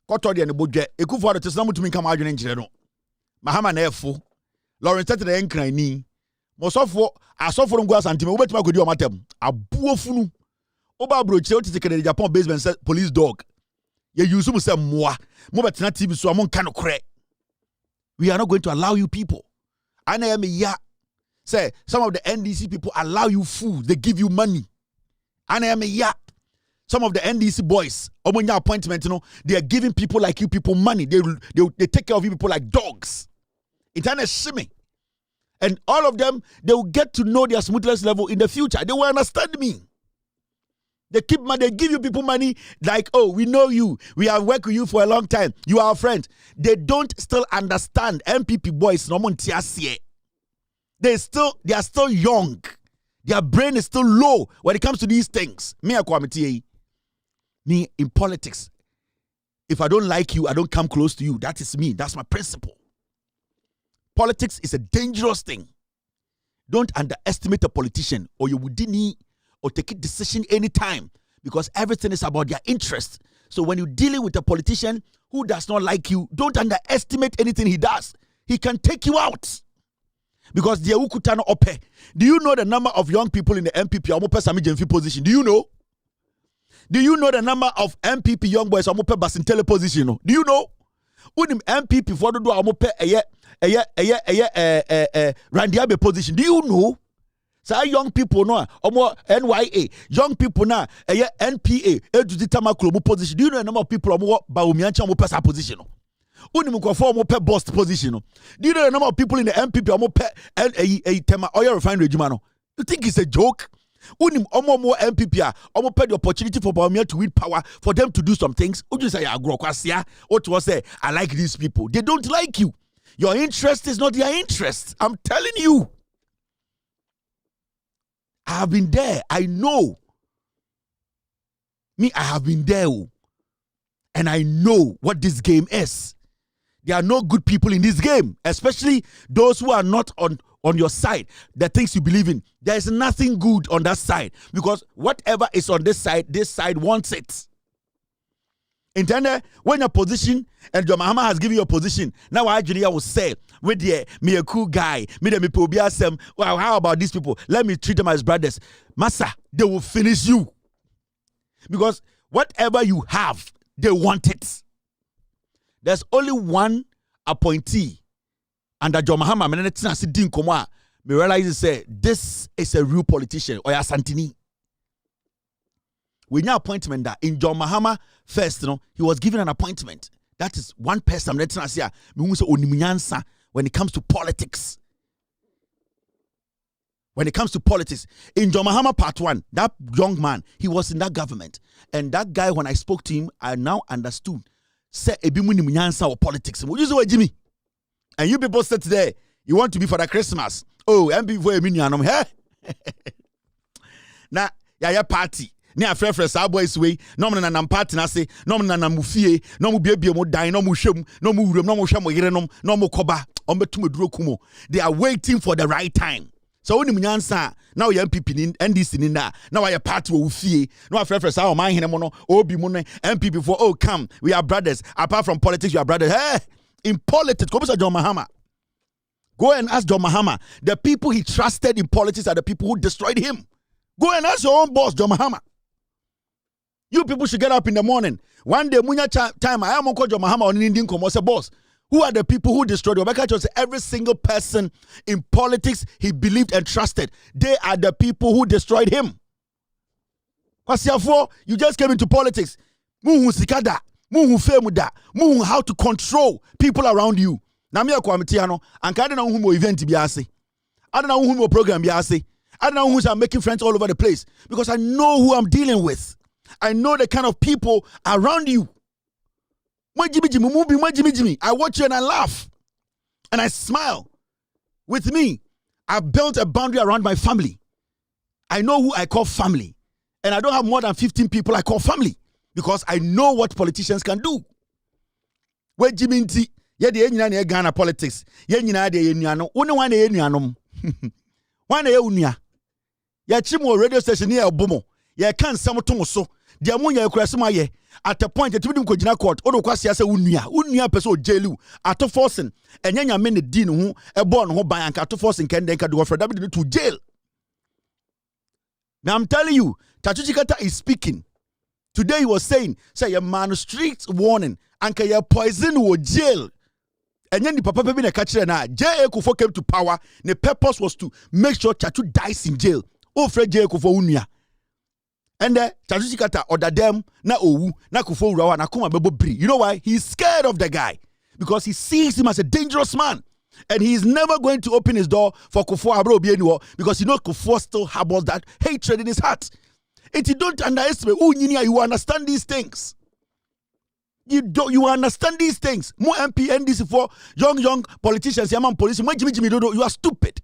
Kotodi and the budget, a good for the Tesla to me come out in general. Mahama nefo, Lawrence Tete the encrani. Most of what I saw from Guas and Timo, what could you matem? A buofunu. Oba bro cheo tite kene Japan basement said police dog. Ye use mu say moi. Mo betina TV so amon kan kre. We are not going to allow you people. Ana ya me ya. Say some of the NDC people allow you food, they give you money. Ana ya me ya. some of the NDC boys, omonya appointment, they are giving people like you people money. They take care of you people like dogs. Internet shimmy. And all of them, they will get to know their smoothness level in the future. They will understand me. They give you people money like, oh, we know you. We have worked with you for a long time. You are our friend. They don't still understand. MPP boys, they are still young. Their brain is still low when it comes to these things. Me in politics, if I don't like you, I don't come close to you. That is me. That's my principle. Politics is a dangerous thing. Don't underestimate a politician or you would need or take a decision anytime because everything is about their interest. So when you're dealing with a politician who does not like you, don't underestimate anything he does. He can take you out. Because the Ukutano Ope. Do you know the number of young people in the MPP position? Do you know? Do you know the number of MPP young boys Amope Basintele position? Do you know? Unim MPP for the do Amope Randiabe position. Do you know? So young people no omo NYA, young people na NPA, Ejuditama Club position. Do you know the number of people omo Baumiancha Amope position? Unim kwafo omo pe boss position. Do you know the number of people in the MPP omo pe tema oil refinery juma? You think it's a joke? Unim omo MPP omo pe the opportunity for Baumia to win power for them to do some things. Uju say agro kwasia. What was say I like these people. They don't like you. Your interest is not their interest. I'm telling you. I have been there. I know. Me, I have been there. And I know what this game is. There are no good people in this game, especially those who are not on your side, the things you believe in. There is nothing good on that side because whatever is on this side wants it. Intended, when your position and your Mahama has given you a position, now I will say, with me a cool guy, me the well, how about these people? Let me treat them as brothers. Massa, they will finish you. Because whatever you have, they want it. There's only one appointee under John Mahama. Me realize say this is a real politician or Santini. When your appointment that in John Mahama first, he was given an appointment. That is one person when it comes to politics. When it comes to politics, in John Mahama part 1, that young man, he was in that government. And that guy, when I spoke to him, I now understood. Say or politics. Would you say Jimmy? And you people sit there, you want to be for the Christmas. Oh, MP for a minion. Now, yeah, party. Ni afrefre sa boys way no mo na party na say no mo na mufie no mo biabia mo dan no mo hwem no mo wuram no mo hwe mo yerenom no mo koba on betum duro kumo. They are waiting for the right time. So onim nyansa now your MPP ni NDC ni na now your party wo fie no afrefre sa o man hene mo no obi mo no MPP for oh come we are brothers apart from politics we are brothers. Hey, in politics go to John Mahama. Go and ask John Mahama. The people he trusted in politics are the people who destroyed him. Go and ask your own boss John Mahama. You people should get up in the morning. One day, munya time, I am on John Mahama on Indian Komo. Say, boss, who are the people who destroyed you? Every single person in politics he believed and trusted. They are the people who destroyed him. You just came into politics. Muhu sikada, muhu femuda, muhu how to control people around you. Na me akwamitiano, anka ade na hu mo event bi ase. Ade na hu mo program bi ase. Ade na hu I'm making friends all over the place because I know who I'm dealing with. I know the kind of people around you. I watch you and I laugh. And I smile. With me, I've built a boundary around my family. I know who I call family. And I don't have more than 15 people I call family. Because I know what politicians can do. Where Jimmy Nti, the Ghana politics. One radio station near Obomo. Can't some to so. Dia munya ekurasema ye at a point etimi dim kogina court odo kwase ase unua pese o jailu ato forcing enyanya me ne di ne ho ebo ne ho ban anka ato forcing ken den ka do for David to jail. Now I'm telling you, Tachuchikata is speaking. Today he was saying, say your man strict warning anka your poison wo jail. And then the papa be na catch na J.A. Kufuor came to power. The purpose was to make sure Chachu dies in jail. Oh, Fred J.A. Kufuor unua. And Chajusi Kata order them na owu na kufo urawa na kuma bebo bri. You know why? He's scared of the guy because he sees him as a dangerous man. And he is never going to open his door for Kufuor Abro Obianuwo because you know Kufuor still harbors that hatred in his heart. And you don't underestimate. You understand these things. You understand these things. More MP, NDC for young politicians, Yaman police. You are stupid.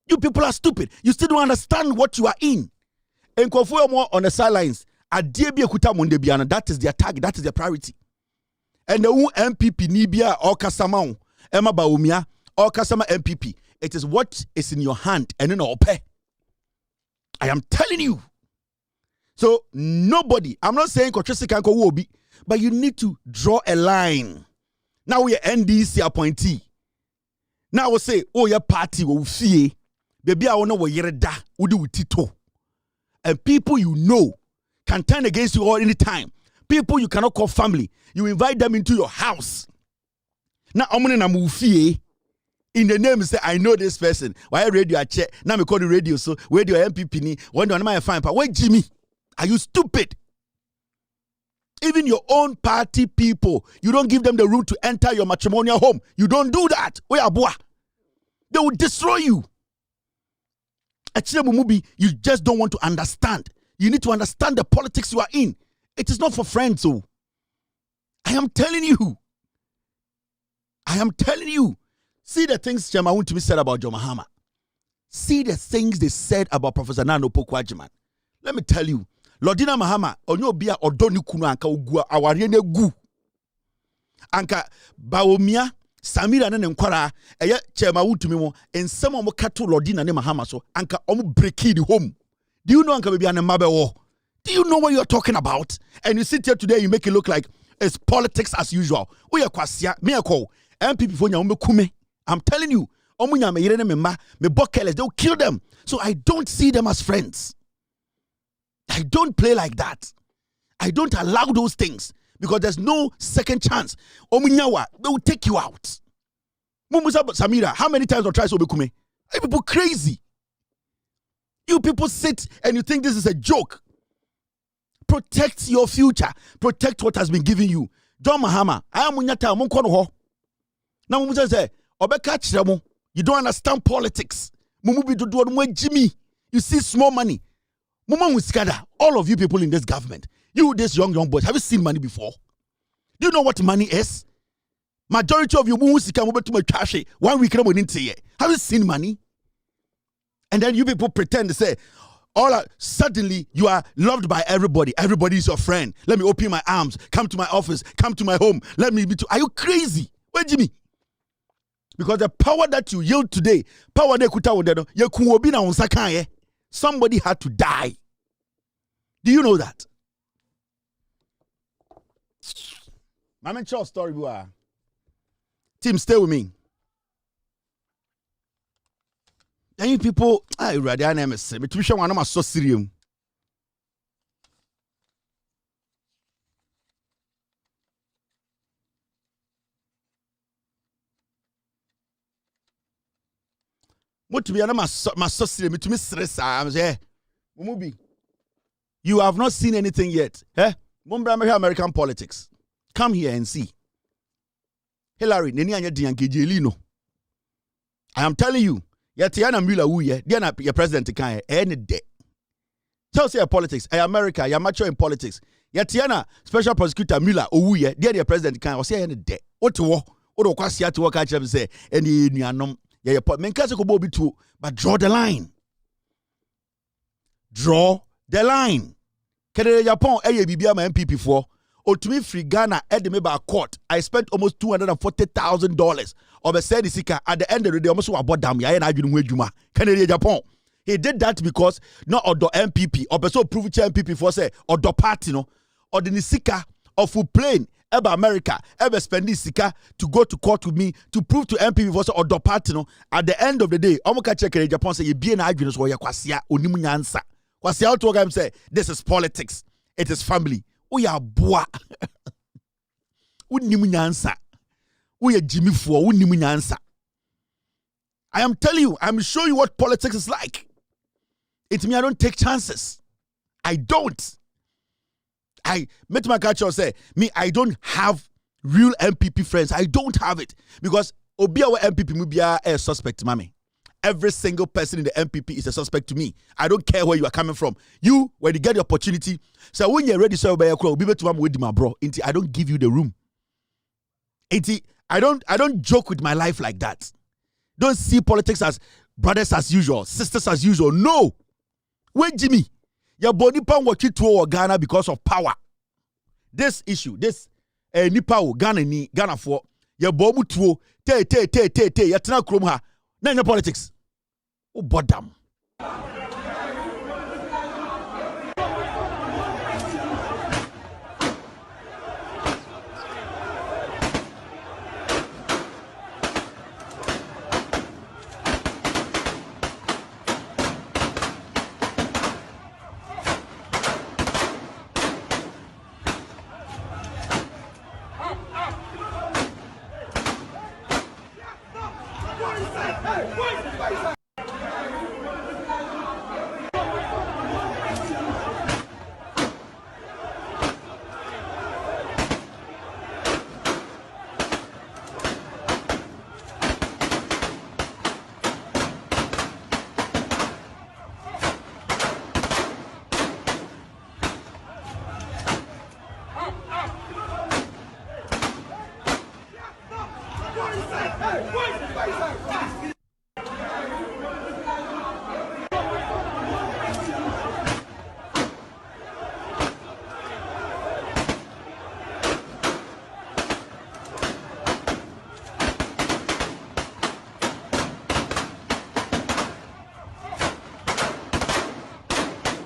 You people are stupid. You still don't understand what you are in. And Kufuor more on the sidelines. That is their target. That is their priority. And the MPP Nibia or Kasamau. Emma Baumia or Kasama MPP. It is what is in your hand and in our pay. I am telling you. So nobody, I'm not saying Kotresi can go Wobi, but you need to draw a line. Now we are NDC appointee. Now we say, oh, your party will fear. Baby, I want to know yereda udu tito. And people you know can turn against you all anytime. People you cannot call family. You invite them into your house. Now I'm gonna move in the name say I know this person. Why radio I check? Now me call the radio so radio MPP ni. When do I find? Wait, Jimmy, are you stupid? Even your own party people, you don't give them the room to enter your matrimonial home. You don't do that. They will destroy you. Actually, you just don't want to understand. You need to understand the politics you are in. It is not for friends. So I am telling you. See the things Chema Wontumi said about John Mahama. See the things they said about Professor Nana Opoku-Agyeman. Let me tell you, Lordina Mahama, onyo bia odoni kunu anka ogua aware na gu. Anka Baomia Samira ne nkwara eye Chema Wontumi mo ensem omo kato Lordina ne Mahama so anka omo break the home. Do you know anka baby an mabe wo? Do you know what you're talking about? And you sit here today, you make it look like it's politics as usual. We are kwasia me call MPP for kume. I'm telling you, they'll kill them. So I don't see them as friends. I don't play like that. I don't allow those things because there's no second chance. They will take you out. Samira, how many times I try to kume? You people crazy. You people sit and you think this is a joke. Protect your future. Protect what has been given you. John Mahama, I am Munyata Munkono. Now, say, you don't understand politics. Jimmy, you see small money. All of you people in this government, you, this young boys, have you seen money before? Do you know what money is? Majority of you, 1 week, have you seen money? And then you people pretend to say, suddenly you are loved by everybody. Everybody is your friend. Let me open my arms. Come to my office. Come to my home. Let me be. Are you crazy? Where Jimmy? Because the power that you yield today, power de kuta wodeno, ye kuobi na unsakaye. Somebody had to die. Do you know that? Mama Charles story boy. Team, stay with me. And you people, I rather name is me to show one of my so serious. What to be my so serious me to me stress. I'm say, Mumubi, you have not seen anything yet. Eh? American politics. Come here and see. Hillary, I am telling you. Yetiana Mula wuye, Diana your president can any day. Tell say politics, America, you're mature in politics. Yetiana special prosecutor Mula wuye, Diana president can say any day. What to war? What kwasi to work at say any nianom. Yeah, menkase ko bobi too, but draw the line. Draw the line. Kede Japan bibia ma MPP for. Wontumi free Ghana at the member court. I spent almost $240,000 of a Sedisika at the end of the day. Almost about damn ya na adwunu adwuma. Canada Japan. He did that because not odo MPP or so prove MPP for say odo party no or the Nisika of who plane ever America ever spend this sika to go to court with me to prove to MPP for say odo party no. At the end of the day, omo ka check Canada Japan say ye be na adwunu so ye kwasia onimu nyansa. Kwasia to him say this is politics. It is family. Uya boa. Unimu nyansa. Uya Jimmy for unimu nyansa. I am telling you, I'm showing you what politics is like. It means I don't take chances. I don't. I met my culture say, me, I don't have real MPP friends. I don't have it. Because Obiawa MPP mubia a suspect, mommy. Every single person in the MPP is a suspect to me. I don't care where you are coming from. You, when you get the opportunity, so when you're ready, so bro. I don't give you the room. I don't joke with my life like that. Don't see politics as brothers as usual, sisters as usual. No. Wait, Jimmy. Your body pan what you to Ghana because of power. This issue, this nipa Ghana for your bobu tuo te ya tena krom ha. Na your politics. Oh, bodam.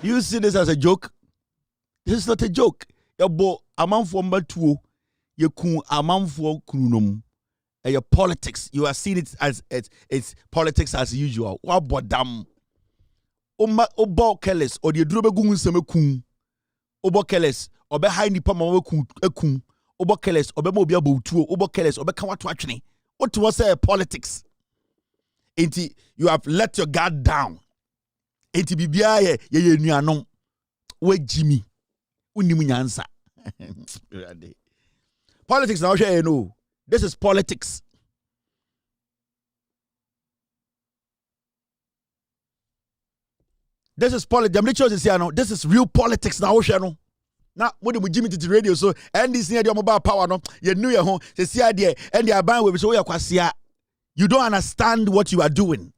You see this as a joke? This is not a joke. Yabo among for matuo, you kun among for kunum. Your politics, you are seeing it as it's politics as usual. What bodam? Obo keles or the drobe gun seme kun. Obo keles obe high nipa mawe kun. Obo keles obe mo bia tuo. Obo keles obe kawa twachne. What was say politics? Inti you have let your guard down. Enti bibia ye nuanom we Jimmy unimu nyansa. Politics now share no. This is politics. This is politics. This is real politics now share no. Now what do we Jimmy to the radio so and this near the mobile power no you knew your home say see there and they are buying we so you don't understand what you are doing.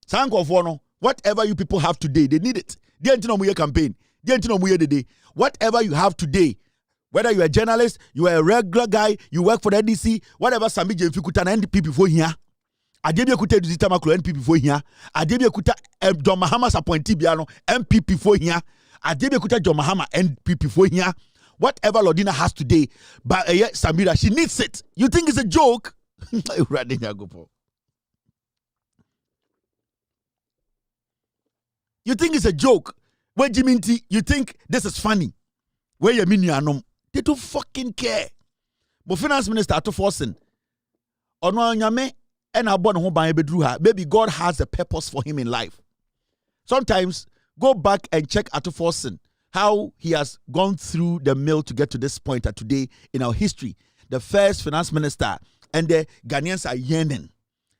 Sanko for no. Whatever you people have today, they need it. They ain't no more campaign. They ain't no more today. Whatever you have today, whether you're a journalist, you are a regular guy, you work for the NDC, whatever Sami Jemfikuta and NDP before here. Adebia kuta Duzita Maklo NP before here. Adebia kuta John Mahama's appointee Biano MP before here. Adebia kuta John Mahama NP before here. Whatever Lordina has today, but Samira, she needs it. You think it's a joke? You think it's a joke? Where Jiminti, you think this is funny? Where you mean you are no? They don't fucking care. But finance minister to forcing. Ono nyame and abon ho ban bedru. Maybe God has a purpose for him in life. Sometimes go back and check at forcing how he has gone through the mill to get to this point at today in our history. The first finance minister and the Ghanaians are yearning.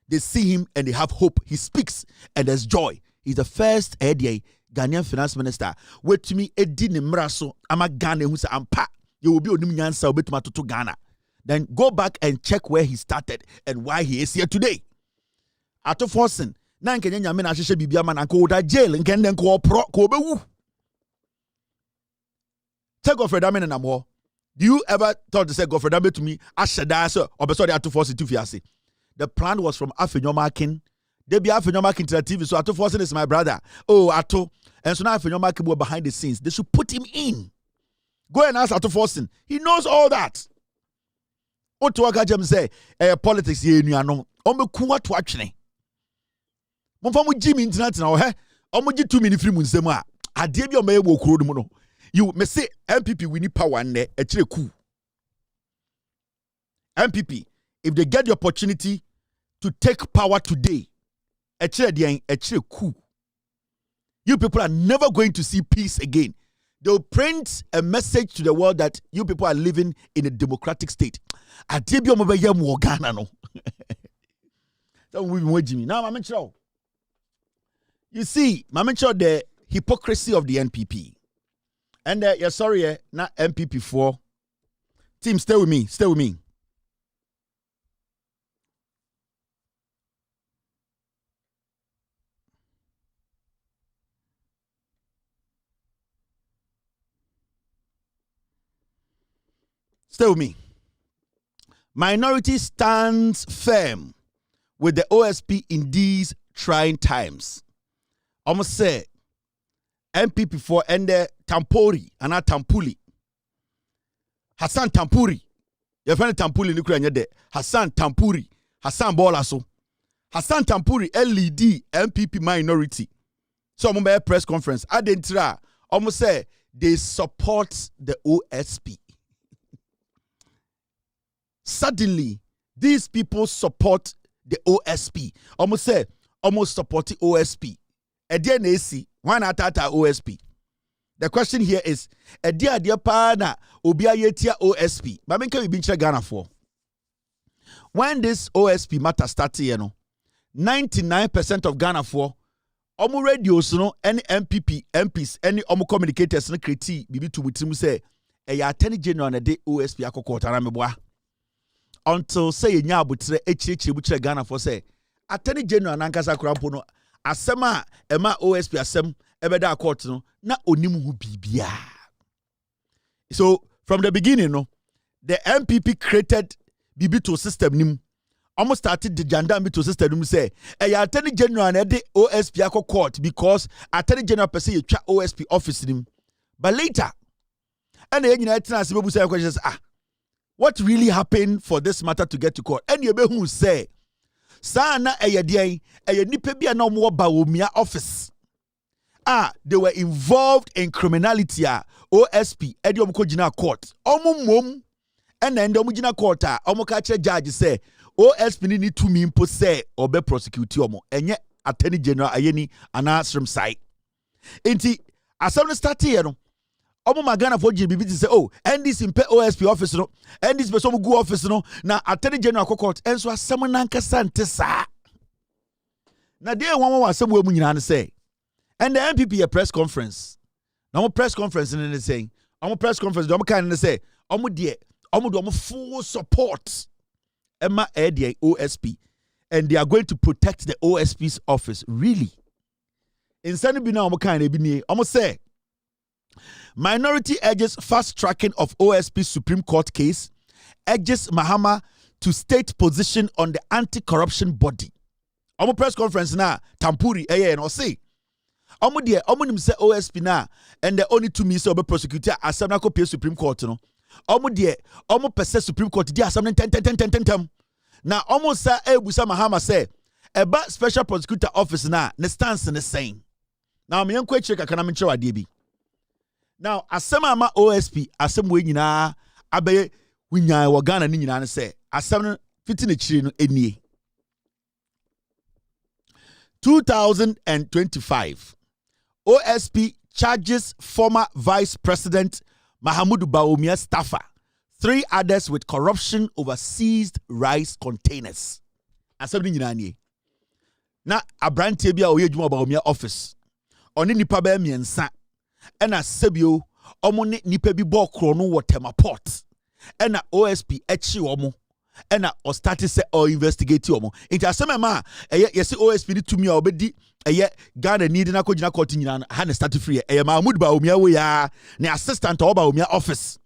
They see him and they have hope. He speaks and there's joy. He's the first Ghanaian finance minister. Wontumi edi ne mraso ama Ghana hu se ampa you will be onim nyansa obetuma toto Ghana. Then go back and check where he started and why he is here today. Ato forcing na nkenya nyame na hwehwe bibia ma na nko da jail nkende nko pro ko obewu. Take Godfrey Dame na mo. Do you ever thought to say Godfrey Dame to me asheda so obeso de ato forcing to fiase? The plan was from Afenyomakin. They be Afenyomakin into the TV, so Ato Forcing is my brother. Oh, Ato. And so now Afenyomakin were behind the scenes. They should put him in. Go and ask Ato Forcing. He knows all that. What to Akajem say, politics here in Yano. Ome kuwa to actually. Monfamu Jimmy internet now, eh? Omoji 2 minutes free munsema. Adebi omeye wo kuro no. You may say MPP we need power and actually coup. MPP, if they get the opportunity to take power today, actually coup. You people are never going to see peace again. They'll print a message to the world that you people are living in a democratic state. You see, the hypocrisy of the NPP. And you're sorry, not MPP4. Team, stay with me. Stay with me. Stay with me. Minority stands firm with the OSP in these trying times. Almost say MPP4 and the Tampori and Tampuli. Hassan Tampuri. Your friend Tampuli Nukranya de. Hassan Tampuri. Hassan Bolaso. Hassan Tampuri LED MPP minority. So I'm a press conference. Adentra almost say they support the OSP. Suddenly, these people support the OSP. Almost support the OSP. Again, AC, why not OSP? The question here is, dear pana obia yetia OSP. But I we been Ghana for. When this OSP matter started, 99% of Ghana for omu radios any MPP, MPs, any omu communicators no kreti bibi to witimu say attorney general na de OSP akokota na meboa. Until say nya abutre butre Ghana for say attorney general na nkasa krampo no asema ema OSP asem ebeda court no na onimu hu bibia. So from the beginning the MPP created bibito system nim. Almost started the janda bibito system nim say attorney general na de OSP akọ court because attorney general per se ye twa OSP office nim. But later and the nyina tina se bebu say questions what really happened for this matter to get to court? And you be who say, Sana nipa bia na omo Bawumia office. They were involved in criminality. OSP edi omo ko jina court. Omo mom and then omo jina court omo ka che judge say OSP ni to me impo say obe prosecute omo. Enye attorney general ayeni anasrim side. Enti asem start here no. Omo magana for GBB say and this in OSP office no and this person go office no na attorney general court and so asem nanka sante sa na dey one asem we mu nyina say and the MPP a press conference na press conference in saying press conference do kind say do full support Emma the OSP and they are going to protect the OSP's office really insane bi na kind bi ni say minority urges fast tracking of OSP Supreme Court case, urges Mahama to state position on the anti-corruption body. Omo press conference na Tampuri and say omo nim say OSP na and the only two ministers of prosecutor asam ko pay Supreme Court no. Omo pese Supreme Court di asam ten. Na omo sa ebusa Mahama say eba special prosecutor office na ne stance ne same. Now me yankwa check akana me chewa de bi. Now, asem ama OSP, asem we nyina abaye winya wo Ghana ni nyina ne se asem no fiti ne chiri no enie. 2025 OSP charges former Vice President Mahamudu Bawumia staffer, 3 others with corruption over seized rice containers. Asem ni nyina nie. Na Abronye bia oye dwuma Bawumia office. Oni nipa ba miensa ena sebio omo ne nipa bi bo kro no wotema port ena OSP echi omo ena o start say or investigate omo inti asema ma yesi OSP ni tumi a obedi Ghana need na ko gina court nyina ha ne start free Mahmoud Bawumia we ya ne assistant o Bawumia office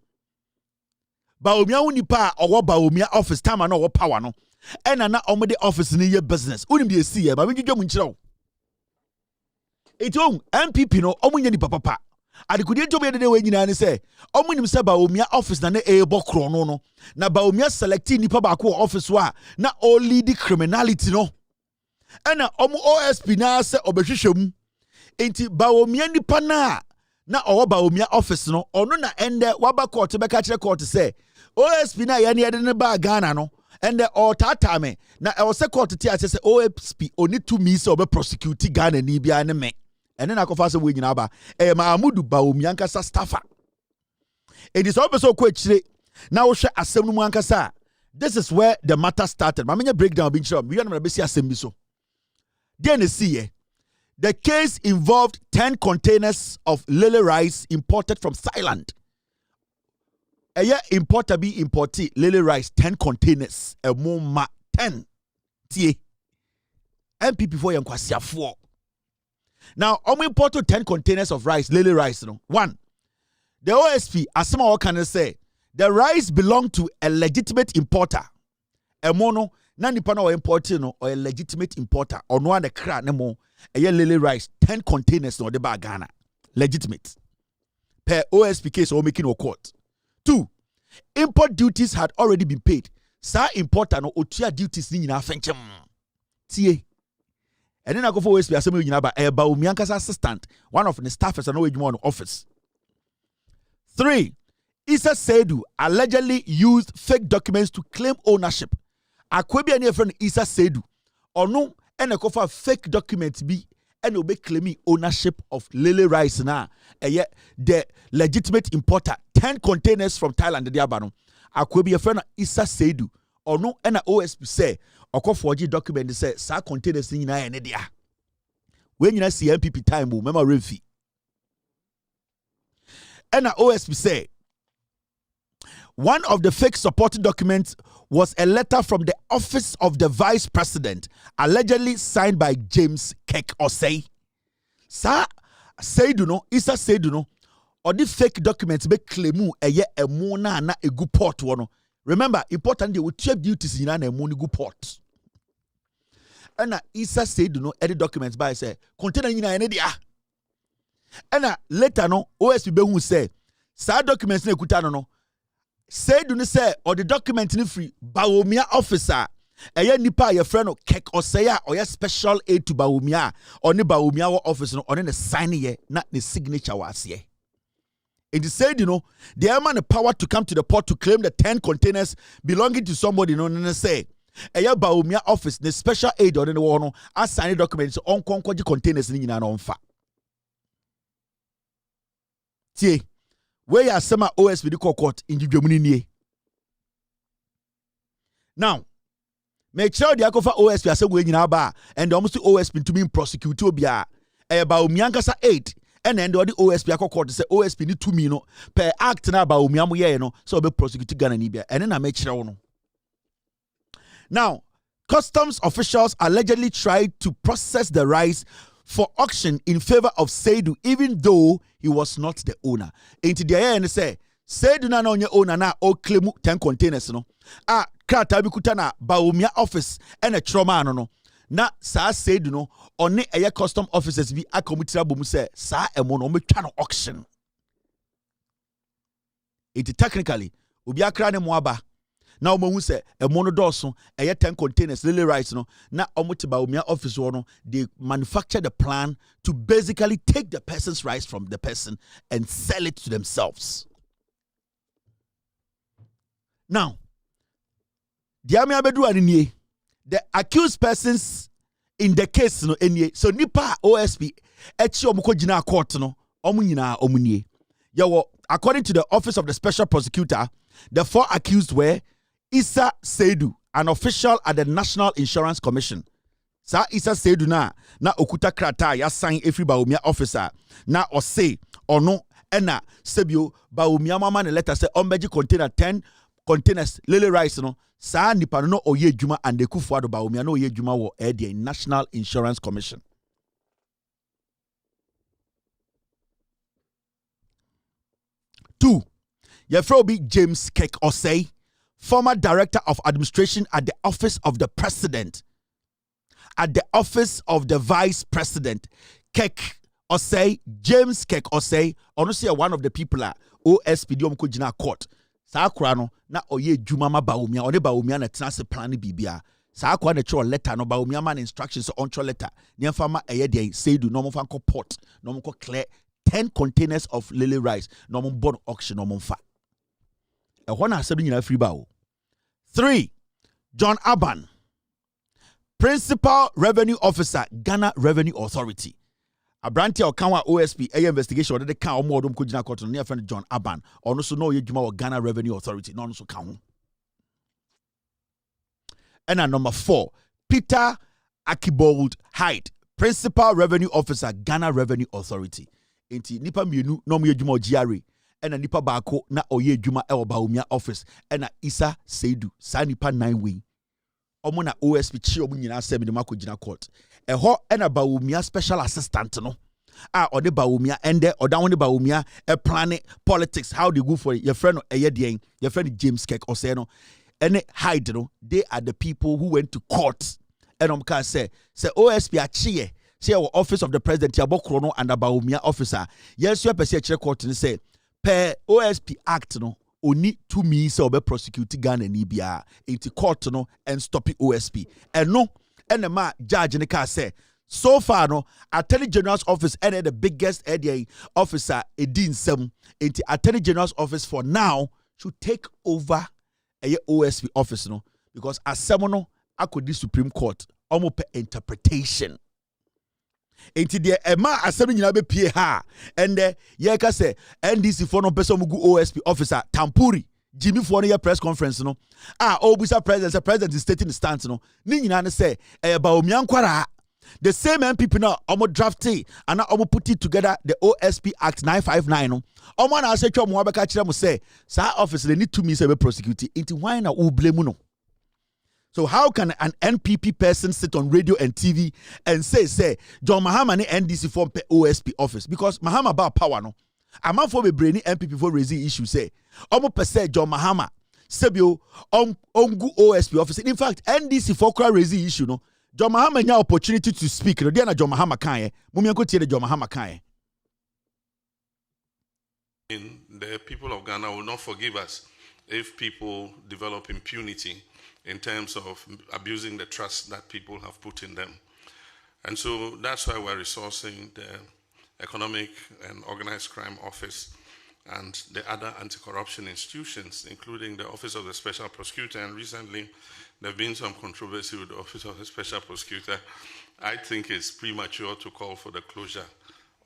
Bawumia uni pa o Bawumia office time na o power no ena na omo de office ni ye business unim de esi ba me dwodwo mu nkyerɛw eto MPP no omo nya ni papa adikudi ntom ye de we nyina ne say omo nim say Bawumia office na ebo kro no na Bawumia select nipa ba ko office wa na all lead criminality no ena omo OSP na say obehwehwem enti Bawumia nipa na owo Bawumia office no ono na ende waba court be ka kire court say OSP na ye ne de ba Ghana no ende o tata me na e wo say court ti ase say OSP oni to me say obe prosecute Ghana ni bia ne me and then I confess we nyina ba e Mahmudu Bawumia ankasa staffer. It is also kwechire na wo hwe asem no mu ankasa. This is where the matter started. Mamenya breakdown bi nchira. We na be si asem bi so. Then see the case involved 10 containers of lily rice imported from Thailand. Importer be imported lily rice 10 containers. A more 10. Tie. MPP for yankwasi 4. Now, imported 10 containers of rice, lily rice. No? 1. The OSP, as some can say, the rice belonged to a legitimate importer. A mono, nani pano importer no or a legitimate importer or no one the cra nemo a lily rice 10 containers no the bagana legitimate per OSP case or making no court. 2. Import duties had already been paid. Sa importer no otua duties ni nyina fenchem. Tie. And then I go for OSP asemi nyina ba e Bawumianka's assistant, one of the staffers and no edwuma on office. 3. Issa Seidu allegedly used fake documents to claim ownership. Akwebi any friend Issa Seidu or no and a cover fake documents be and will be claiming ownership of lily rice na yet the legitimate importer 10 containers from Thailand the diabano. Akwebi a friend Issa Seidu or no and OSP say or call for document say sa containers in an idea. When you see MPP time will remember Refi. And OSP say one of the fake supporting documents was a letter from the office of the vice president, allegedly signed by James Kek Osei. Sa Seidu no, Issa Seidu no, or the fake documents be claimu eye emona na egu port wono. Remember, important they will check duties in an egu port. And Issa Seidu no, edit documents by say container in an idea. And later no, OSP be who say, sa documents ne kutano no. Seidu ni say or the document ni free Bawumia officer eye nipa your friend Kek Oseya or your special aid to Bawumia or ni Bawumia office no on the sign ye not the signature was ye. It is said, they are man the power to come to the port to claim the 10 containers belonging to somebody no say eye Bawumia office the special aid on the one as sign documents on konkoji containers ni nyina no mfa. Tie where are some OSP the court in the now, make sure the Akofa OSP as a way in our bar and almost OSP to be prosecuted bia about Miankasa 8 and then the OSP court say OSP need 2 million per act na about Miamu no so be prosecuted Ghana Nibia and then I make sure no. Now, customs officials allegedly tried to process the rice for auction in favor of Seidu, even though he was not the owner. Into the air and say, Seidu na onye owner na o claim 10 containers no. Krata bi kutana Bawumia office and a trauma no. Na sa Seidu no one eye custom officers bi akomitira bomu say sa emo no metwa no auction. It technically obi akra ne mo aba. Now who say a monodoso, a 10 containers, lily rice no, na Bawumia office no, they manufacture the plan to basically take the person's rice from the person and sell it to themselves. Now, the accused persons in the case no enye so nipa OSP echi omuko jina court no omu nyina omunye. According to the office of the special prosecutor, the 4 accused were Issa Seidu, an official at the National Insurance Commission. Sa Issa Seidu na okuta krata ya sign every Bawumia officer na ose ono ena sebio Bawumia mama ne letter say ombeji container 10 containers lily rice no sa nipa no oye djuma and Kufuor Bawumia no oye djuma wo the National Insurance Commission. Two, Yefrobi James Kek Osei, former director of administration at the office of the president, at the office of the vice president. Kek Osei, James Kek Osei, honestly one of the people at OSP Diomko Jina Court. Sakrano na oye juma ma Bawumia, one Bawumia na transe plan bibia. Sakwa na cho letter no Bawumia man instructions on cho letter. Niamfama eye dey Seidu no mo fanko port, no mo clear 10 containers of lily rice, no mo bon auction no mo fa. E ho na asem nyina free ba o. 3. John Aban, Principal Revenue Officer, Ghana Revenue Authority. Abronye Okawa OSP a investigation or the count more dom kujina court near friend John Aban or no so no yejuma Ghana Revenue Authority no so count. And number 4, Peter Akibold Hyde, Principal Revenue Officer, Ghana Revenue Authority. Inti nipa mienu no mo yejuma GRA and a nipa bako na oye juma e Baumia office and a Isa Seidu sa nipa 9 wing. Omo na OSP chi omo nyina asem de makojina court. Eho and a Baumia special assistant no. Or the Baumia and there or down the Baumia a planet politics how they go for it. Your friend your friend James Keck or say no. And Hyde no, they are the people who went to court. And say OSP achie say our office of the president Yabo Krono and Baumia officer. Yes, you have to court and say per OSP act no only to me say obe prosecute Ghana Nibia into court no and stop OSP. And no, and the ma judge in the car say so far no Attorney General's office and the biggest ADA officer Edin Sem into Attorney General's office for now should take over a OSP office no because as someone I could the Supreme Court almost per interpretation. Enti de ema asem nyina be pie ha and ye ka say NDC for no person mugu OSP officer Tampuri Jimmy for no press conference no obusa president is stating the stance no ni nyina ne say e ba omiankwara the same MPP now omo drafty and omo put it together the OSP Act 959 no omo na say twa mo abeka kire mo say sa office they need to me say be prosecute into why na u blame no. So how can an NPP person sit on radio and TV and say John Mahama ni NDC form OSP office because Mahama about power no. A man for be brainy NPP for raising issue say omo per se John Mahama sebio ongu OSP office. In fact NDC for raising issue no. John Mahama nya opportunity to speak. No, na John Mahama kan mumia ko tie John Mahama kan. The people of Ghana will not forgive us if people develop impunity in terms of abusing the trust that people have put in them. And so that's why we're resourcing the Economic and Organized Crime Office and the other anti-corruption institutions, including the Office of the Special Prosecutor. And recently, there have been some controversy with the Office of the Special Prosecutor. I think it's premature to call for the closure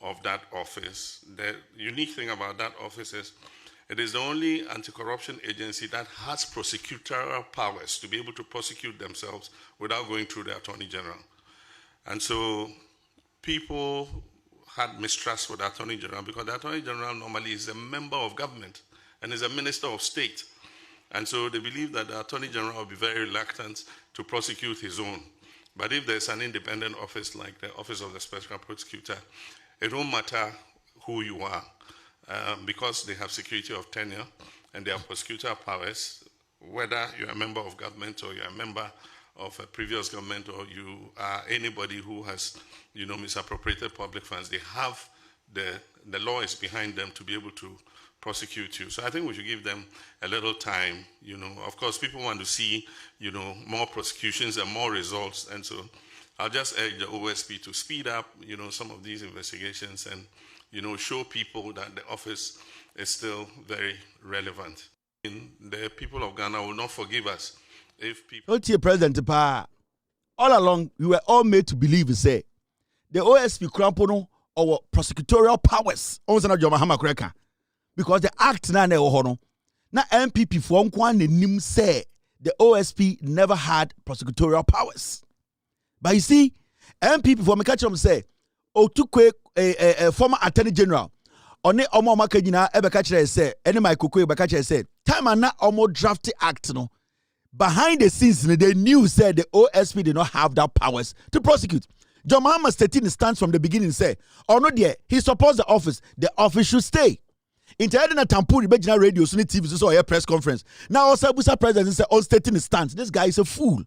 of that office. The unique thing about that office is it is the only anti-corruption agency that has prosecutorial powers to be able to prosecute themselves without going through the Attorney General. And so people had mistrust with the Attorney General because the Attorney General normally is a member of government and is a minister of state. And so they believe that the Attorney General will be very reluctant to prosecute his own. But if there's an independent office like the Office of the Special Prosecutor, it won't matter who you are because they have security of tenure and they have prosecutorial powers, whether you're a member of government or you're a member of a previous government or you are anybody who has, misappropriated public funds, they have the law is behind them to be able to prosecute you. So I think we should give them a little time. Of course, people want to see, more prosecutions and more results. And so I'll just urge the OSP to speed up, some of these investigations and, show people that the office is still very relevant. The people of Ghana will not forgive us if people... President, all along, we were all made to believe, say, the OSP crampono or prosecutorial powers, because the act na MPP for nim say the OSP never had prosecutorial powers. But you see, MPP for me catch them say, a former Attorney General, on the Omo Makajina Ebekachre say, any my Kukwe Bekachre said, time and not Omo drafted act no. Behind the scenes, they knew said the OSP did not have that powers to prosecute. John Mahama stated in stance from the beginning say, or no dear, he supports the office should stay. Interdina Tampuri Bejina Radio, Sunni TV, so a press conference. Now also Busa president say on stating his stance. This guy is a fool.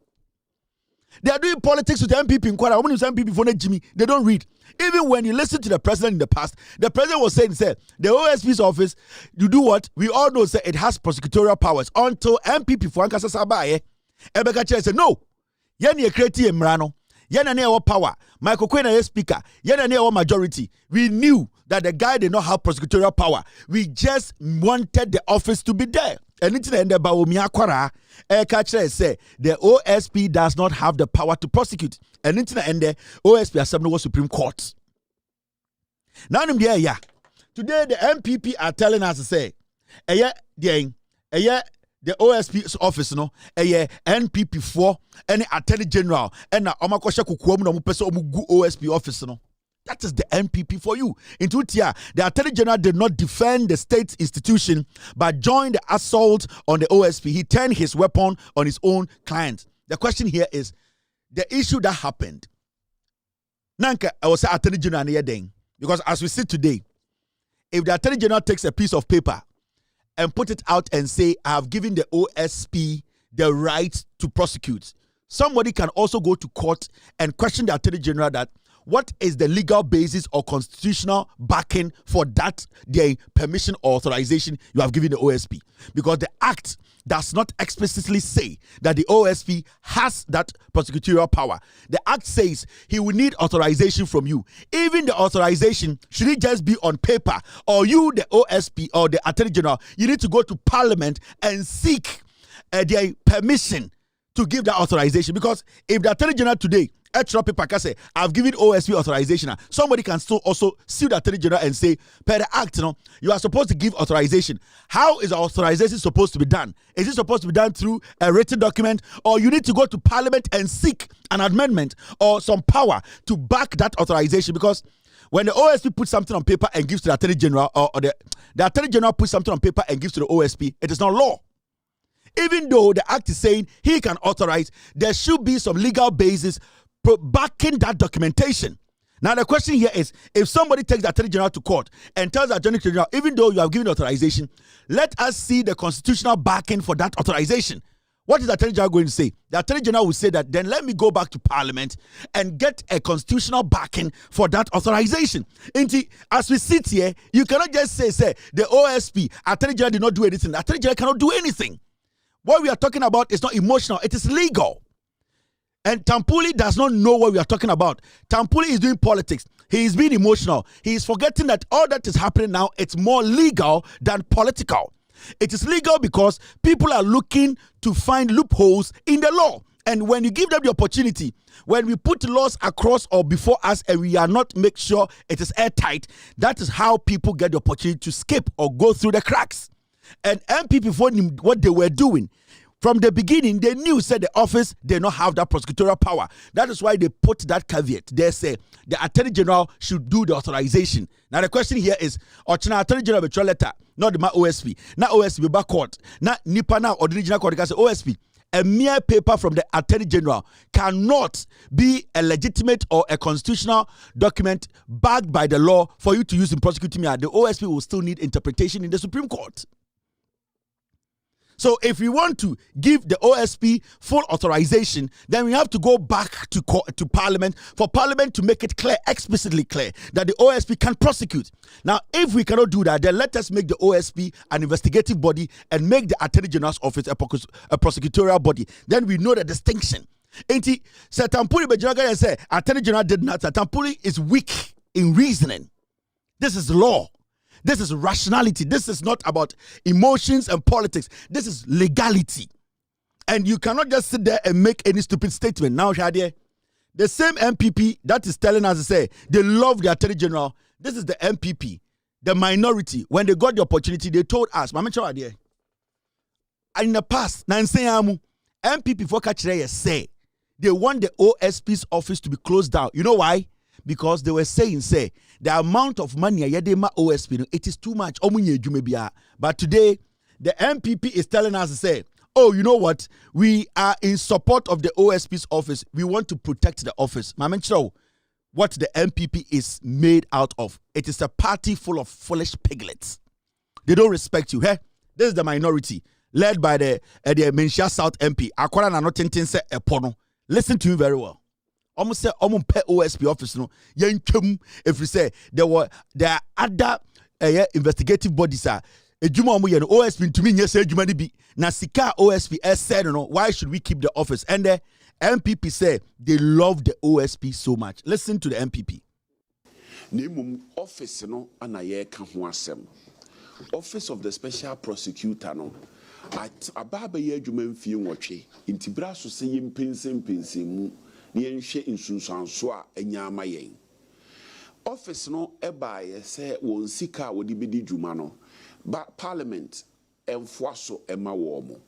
They are doing politics with MPP in Kwara. When you say MPP for Jimmy, they don't read. Even when you listen to the president in the past, the president was saying, the OSP's office, you do what? We all know, say it has prosecutorial powers. Until MPP for Ankasa Sabaye, Ebeka said, no. Yeni ekreti emrano. Yena ne power. Michael Kwena speaker. Yena ne majority. We knew that the guy did not have prosecutorial power. We just wanted the office to be there. And it's in the Baumia Kwara, say the OSP does not have the power to prosecute. And it's in the OSP has some Supreme Court. Now, yeah. Today, the MPP are telling us to say, the OSP's office, no, NPP 4, any Attorney General, and Omakosha Kukuom, no person OSP office, no. That is the NPP for you. In Tutia, the Attorney General did not defend the state institution, but joined the assault on the OSP. He turned his weapon on his own client. The question here is, the issue that happened. Nanka, I was Attorney General then, because as we see today, if the Attorney General takes a piece of paper and put it out and say, I have given the OSP the right to prosecute, somebody can also go to court and question the Attorney General that what is the legal basis or constitutional backing for that, the permission or authorization you have given the OSP? Because the act does not explicitly say that the OSP has that prosecutorial power. The act says he will need authorization from you. Even the authorization, should it just be on paper, or you, the OSP or the Attorney General, you need to go to Parliament and seek their permission to give that authorization? Because if the Attorney General today, paper can say, I've given OSP authorization, somebody can still also sue the Attorney General and say, per the act, you are supposed to give authorization. How is authorization supposed to be done? Is it supposed to be done through a written document, or you need to go to Parliament and seek an amendment or some power to back that authorization? Because when the OSP puts something on paper and gives to the Attorney General, or the Attorney General puts something on paper and gives to the OSP, it is not law. Even though the act is saying he can authorize, there should be some legal basis backing that documentation. Now the question here is, if somebody takes the Attorney General to court and tells the Attorney General, even though you have given authorization, let us see the constitutional backing for that authorization. What is the Attorney General going to say? The Attorney General will say that, then let me go back to Parliament and get a constitutional backing for that authorization. As we sit here, you cannot just say the OSP, Attorney General did not do anything. The Attorney General cannot do anything. What we are talking about is not emotional, it is legal. And Tampuli does not know what we are talking about. Tampuli is doing politics. He is being emotional. He is forgetting that all that is happening now, it's more legal than political. It is legal because people are looking to find loopholes in the law. And when you give them the opportunity, when we put laws across or before us and we are not make sure it is airtight, that is how people get the opportunity to skip or go through the cracks. And MPP, what they were doing, from the beginning, they knew, said the office did not have that prosecutorial power. That is why they put that caveat. They say the Attorney General should do the authorization. Now the question here is, Attorney General be letter, not the OSP. Not OSP back court. Not Nipa now or the regional court can say OSP. A mere paper from the Attorney General cannot be a legitimate or a constitutional document backed by the law for you to use in prosecuting me. The OSP will still need interpretation in the Supreme Court. So if we want to give the OSP full authorization, then we have to go back to Parliament for Parliament to make it clear, explicitly clear, that the OSP can prosecute. Now, if we cannot do that, then let us make the OSP an investigative body and make the Attorney General's office a prosecutorial body. Then we know the distinction. Ain't Tampuli Bejaga say Attorney General did not. Tampuli is weak in reasoning. This is law. This is rationality. This is not about emotions and politics. This is legality. And you cannot just sit there and make any stupid statement. Now, Shadia, the same MPP that is telling us to say they love the Attorney General, this is the MPP, the minority. When they got the opportunity, they told us, in the past, MPP for Kachire say they want the OSP's office to be closed down. You know why? Because they were saying, the amount of money OSP, it is too much. But today, the MPP is telling us to say, oh, you know what? We are in support of the OSP's office. We want to protect the office. What the MPP is made out of. It is a party full of foolish piglets. They don't respect you. Hey? This is the minority, led by the Menchia South MP. Listen to him very well. Almost say OSP office no if we say there are other investigative bodies ejuma omo ye no OSP ntumi nye say ejuma ni bi na sika OSP said no, why should we keep the office? And the MPP say they love the OSP so much. Listen to the MPP. Nemum office no anaye ka ho asem. Office of the Special Prosecutor no at ababa ye ejuma mfie nwotwe intibra so se yimpense mu Nienshe insunsanso a enyama yen. office no ebaye say won sika wodi bedi dwuma no ba parliament emfoaso ema wo mo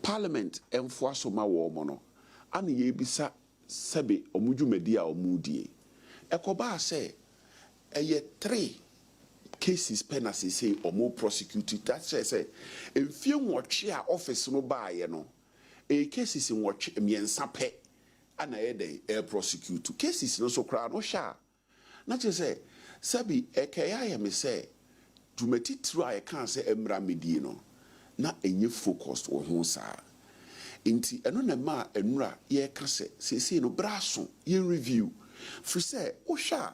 parliament emfoaso ma wo mo no ana ye bisa sebe omudwumadi a omudie ekoba say eye 3 cases penalty say omo prosecuted that say emfie nwotwe a office no baaye no cases nwotwe miensa pe ana ye dey prosecute cases no so kra no sha na che say sabi ekaya ya me say dwumati tru a kan say emra medie no na enye focused wo ho sa inti eno na ma enura ye ka se no braso ye review for say o sha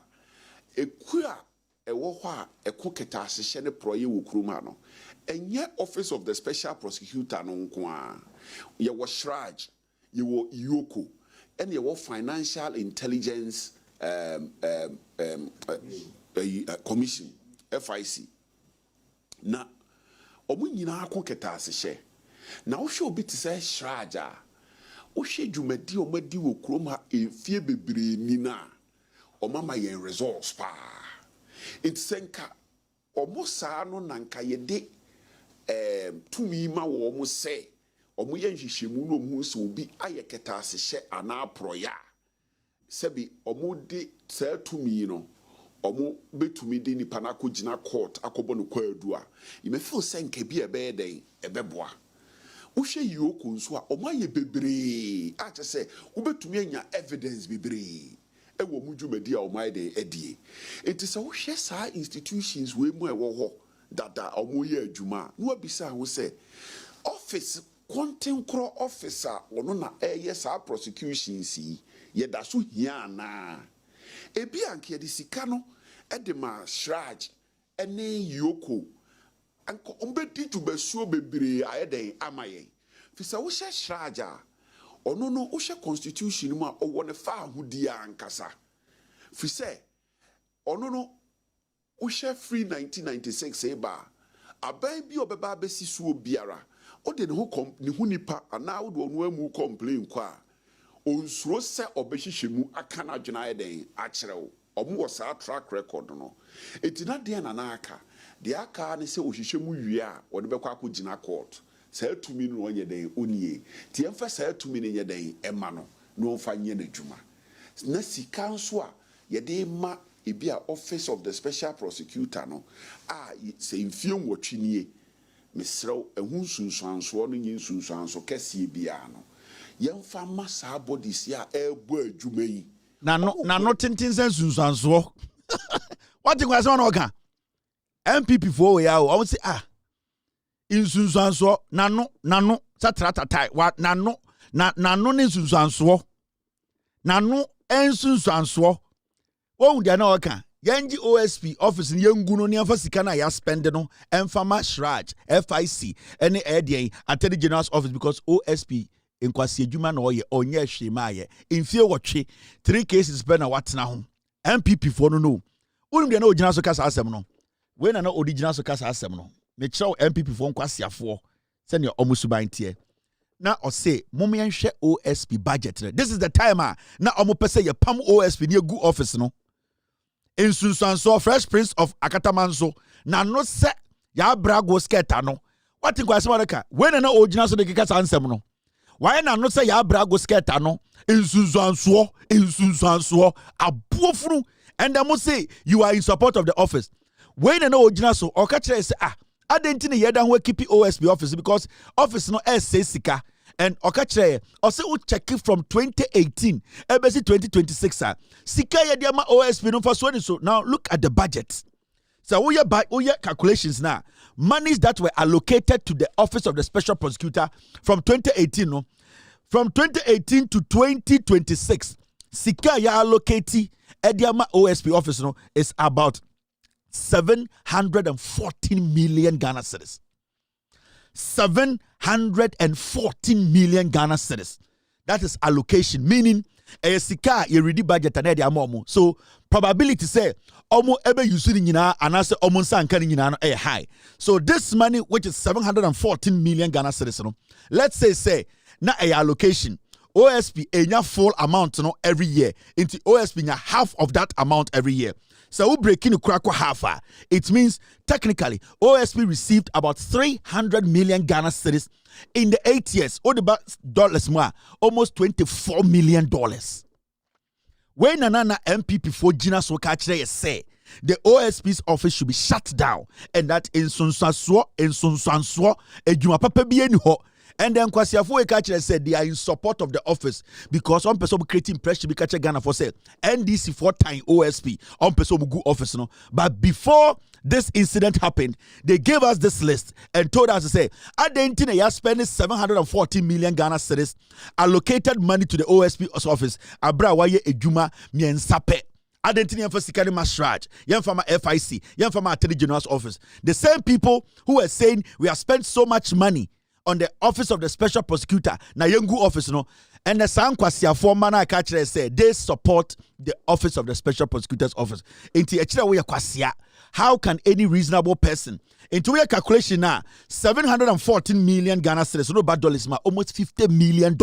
ekua ewo ho a eko keta asehye ne proye wo kuruma no enye office of the special prosecutor no nko a ye wo shraj ye wo yoko and ye wo financial intelligence commission FIC na omu nyina akọ keta asehye na wo hwe obi te say shraja wo hwe dwumadi omadi wo krom ha efie bebre ni na omama yen results pa itsenka omo saa no nanka yede tumi ma wo omo se omo ye nhwehwemu no omo se obi aye keta asehye ana proya sebi omo de saa tumi no omo betumi de nipa na akogina court akobo no kwadu a ime feel senka bi ebe den ebeboa wo hwe yoko nso a omo aye bebre a che se wo betumi anya evidence bebre ewo mudwumadi a omo aye de edie enti se wo hwe saa institutions we mu ewo ho dada omo ye adwuma no abisa ho se office content officer ono na eye saa prosecutions ye da so hia na ebi anke de sika no edema shraj ene yoko anko ombedi tubasuo bebre ayeden amaye fisa wo hye shraja ono no wo hye constitution mu a owo ne fa ahudi ankasa fisa ono no wo hye free 1996 eba aban bi obeba besi suo biara o de ne ho nipa ana wo do no amu complain kwa onsuro se obehihwemu aka na dwena ayeden akyerewo omo wo saa track record no etina de na aka de aka ne se ohihwemu wie a wo de bekwa akogina court saa tumi no onye den onie ti emfa saa tumi ne nye den ema no no mfa nye na dwuma na sika nso a ye de ma ebia office of the special prosecutor no a se mfie nwotwinie mesrew ehun sunsuanso no nyin sunsuanso kese bia no yemfa ma saa bodies ya ebo adwuma yi na no tintin sen sunsuanso what you guys want to MPP for we ya o say insunsuanso na no satratatai wa na no ne sunsuanso na no ensunsuanso wo dia na oka yanji OSP office ni yengu no ne afa sika na ya spend no emfama shraj FIC any edian attorney general's office because OSP inkwasi adwuma na oye onye hwema ye mfie wotwe 3 cases be na watena ho MPP for no unim de na ogina so kasa asem no we na original so kasa asem no me kyerɛw MPP for nkwasiafo se ne omusuban tie na ose mom yenhwɛ OSP budget. This is the time na omopese ye pam OSP ne gu office no insunsuanso Fresh Prince of Akatamanso na no se ya brago sketa no what think kwase maraka we na original so de kasa ansem no why na no se ya brago sketa no insunsuanso abuofuru and them say you are in support of the office when na original so or catch say adenti ne yeda ho keep OSP office because office no say sika and okachre or say we check it from 2018 ebesi 2026 sika yeda ma OSP no for so now look at the budget. So we are calculations now. Monies that were allocated to the office of the special prosecutor from 2018 no from 2018 to 2026 sika ya allocate Ediama OSP office no is about 714 million Ghana cedis. 714 million Ghana cedis. That is allocation, meaning a sika ye ready budget and Ediama. So probability say omo ebe usuri nyina anase omo nsanka nyina no high. So this money which is 714 million Ghana cedis no, let's say na a allocation OSP enya full amount no every year into OSP nya half of that amount every year. So we break in the half. It means technically OSP received about 300 million Ghana cedis in the 8 years. Or the dollars more, almost $24 million. When Nana MPP for Gina Sokachre say the OSP's office should be shut down, and that in Sunsanswo, Ejuma Papa Bien ho. And then Kwasiafo Ekachre said they are in support of the office because on person creating pressure because Ghana for say NDC 4-time OSP on person good office no. But before this incident happened, they gave us this list and told us to say Adentina you are spending 740 million Ghana cedis allocated money to the OSP office. Abra waye ejuma miensape. Identity for Sikari Masraj, young from FIC, young from Attorney General's office. The same people who were saying we have spent so much money on the office of the special prosecutor, na Yangu office, no, and the Sankwasia former catcher said they support the office of the special prosecutor's office. How can any reasonable person into a calculation now 714 million Ghana cedis, no bad dollars, almost $50 million.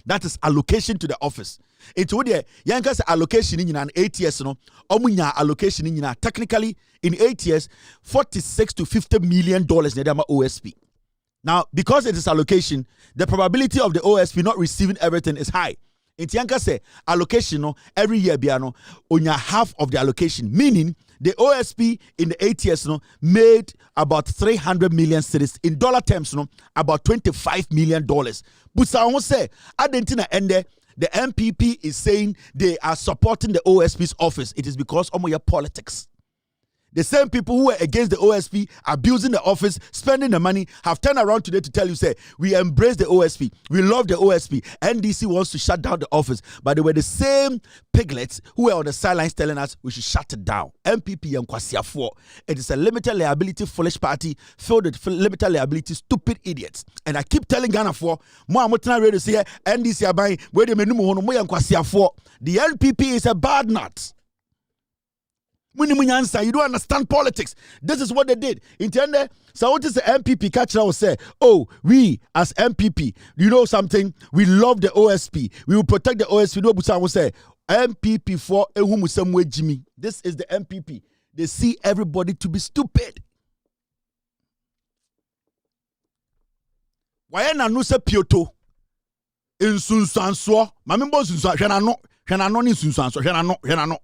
That is allocation to the office. Into the Yankas allocation in 8 years, no, omunya allocation in technically in 8 years, $46 to $50 million Nedama OSP. Now, because it is allocation, the probability of the OSP not receiving everything is high. In Tianka say allocation no every year biano onya half of the allocation, meaning the OSP in the 8 years no made about 300 million cedis in dollar terms no about $25 million. But I say Adentina ende the MPP is saying they are supporting the OSP's office. It is because of your politics. The same people who were against the OSP, abusing the office, spending the money, have turned around today to tell you, say, we embrace the OSP. We love the OSP. NDC wants to shut down the office. But they were the same piglets who were on the sidelines telling us we should shut it down. MPP and Kwasiafo. It is a limited liability foolish party filled with limited liability stupid idiots. And I keep telling Ghana for, ready to say, NDC are buying, where they may know the NPP is a bad nut. You don't understand politics. This is what they did. Intende, so what is the MPP catcher will say, oh, we as MPP, you know something? We love the OSP. We will protect the OSP. No, but will say MPP for Jimmy. This is the MPP. They see everybody to be stupid. Why na no se pioto? In sunsanso, mamimbo sunsanso, hwenano ni sunsanso, hwenano.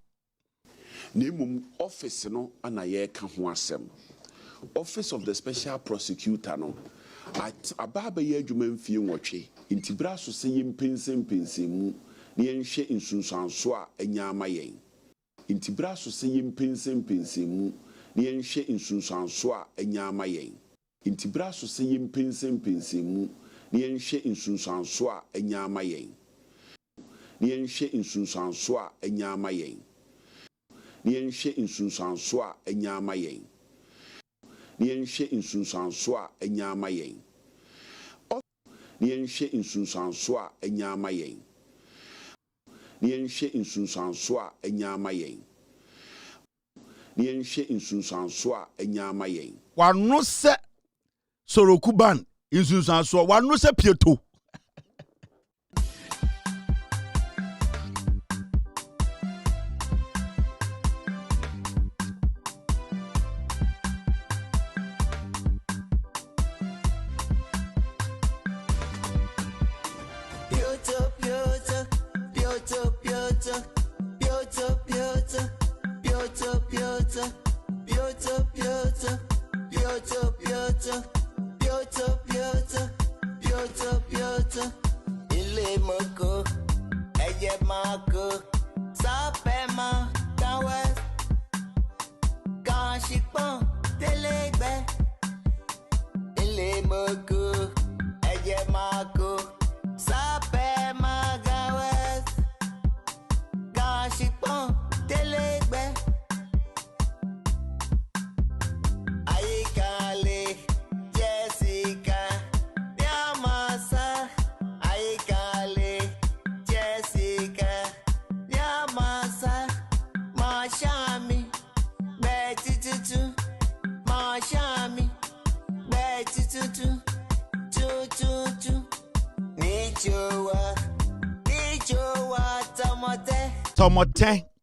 Nemum office no anaye ka ho asem. Office of the special prosecutor no at ababa ye adwuma mfie nwotwe intibra so se yempensempensemu ne yenhwe insunsanso a anyama yen. Intibra so se yempensempensemu ne yenhwe insunsanso a anyama yen. Intibra so se yempensempensemu ne yenhwe insunsanso a anyama yen. Ne yenhwe insunsanso a anyama yen. Nienshe insunsanso a enyama yen. Nienshe insunsanso a enyama yen. Nienshe insunsanso a enyama yen. Nienshe insunsanso a enyama yen. Nienshe insunsanso a enyama yen. Wanu se Sorokuban insunsanso wanu se Pieto.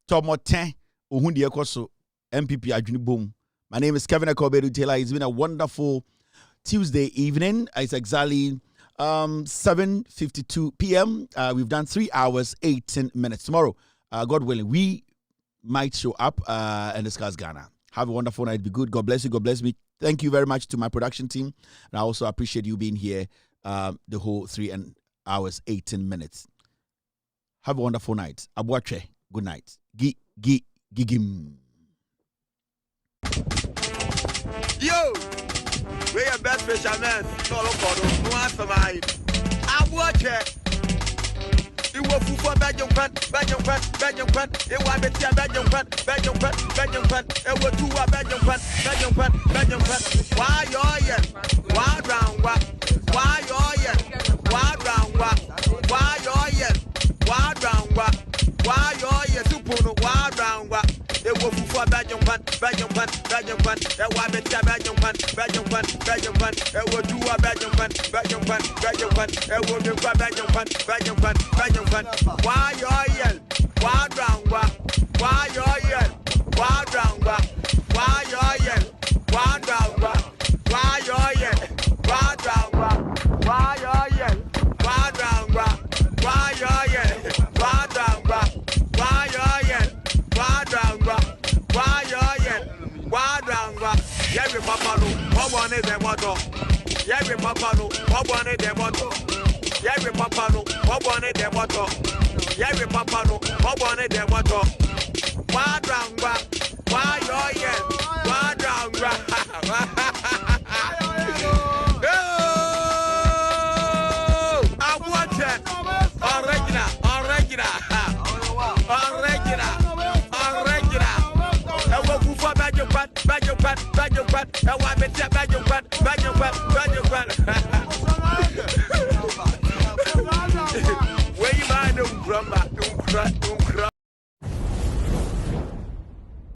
Tomoten, Ohundi Ekoso, MPP Adwini Boom. My name is Kevin Akobedu Taylor. It's been a wonderful Tuesday evening. It's exactly 7:52 p.m. We've done 3 hours, 18 minutes. Tomorrow, God willing, we might show up and discuss Ghana. Have a wonderful night. Be good. God bless you. God bless me. Thank you very much to my production team. And I also appreciate you being here the whole 3 hours, 18 minutes. Have a wonderful night. Abwache. Good night. Gigim. Yo! We are best fishermen. No, no answer my. Abwache. You will for Belgium Pan. It will be a Belgium Pan. It will do a Belgium Pan. Why you're here? Why round what? Why you're here? Why round what? Why you're here? Why round what? Why you're here? Supuno, why round what? It will for Belgium Pan. It will be a Belgium Pan. It will do a Belgium Pan. It will be a Belgium Pan. Why you're here? Why round what? Why you're here? Why round what? Why you're here? Why round what? Why you're here? Why round what? Why you're here? Why round what? Why you're here? Why round what? Why you're here? Why round what? Why you're here? Why round what? Yeah, we papa no. What one is the motto? Yeah, we papa no. What one is the motto? Yeah, we papa no. What one is the motto? Yeah, we papa no. What one is the motto? Why round what? Why you're here? Why round what? I want it. Original. I will go for Belgium Pat. I want to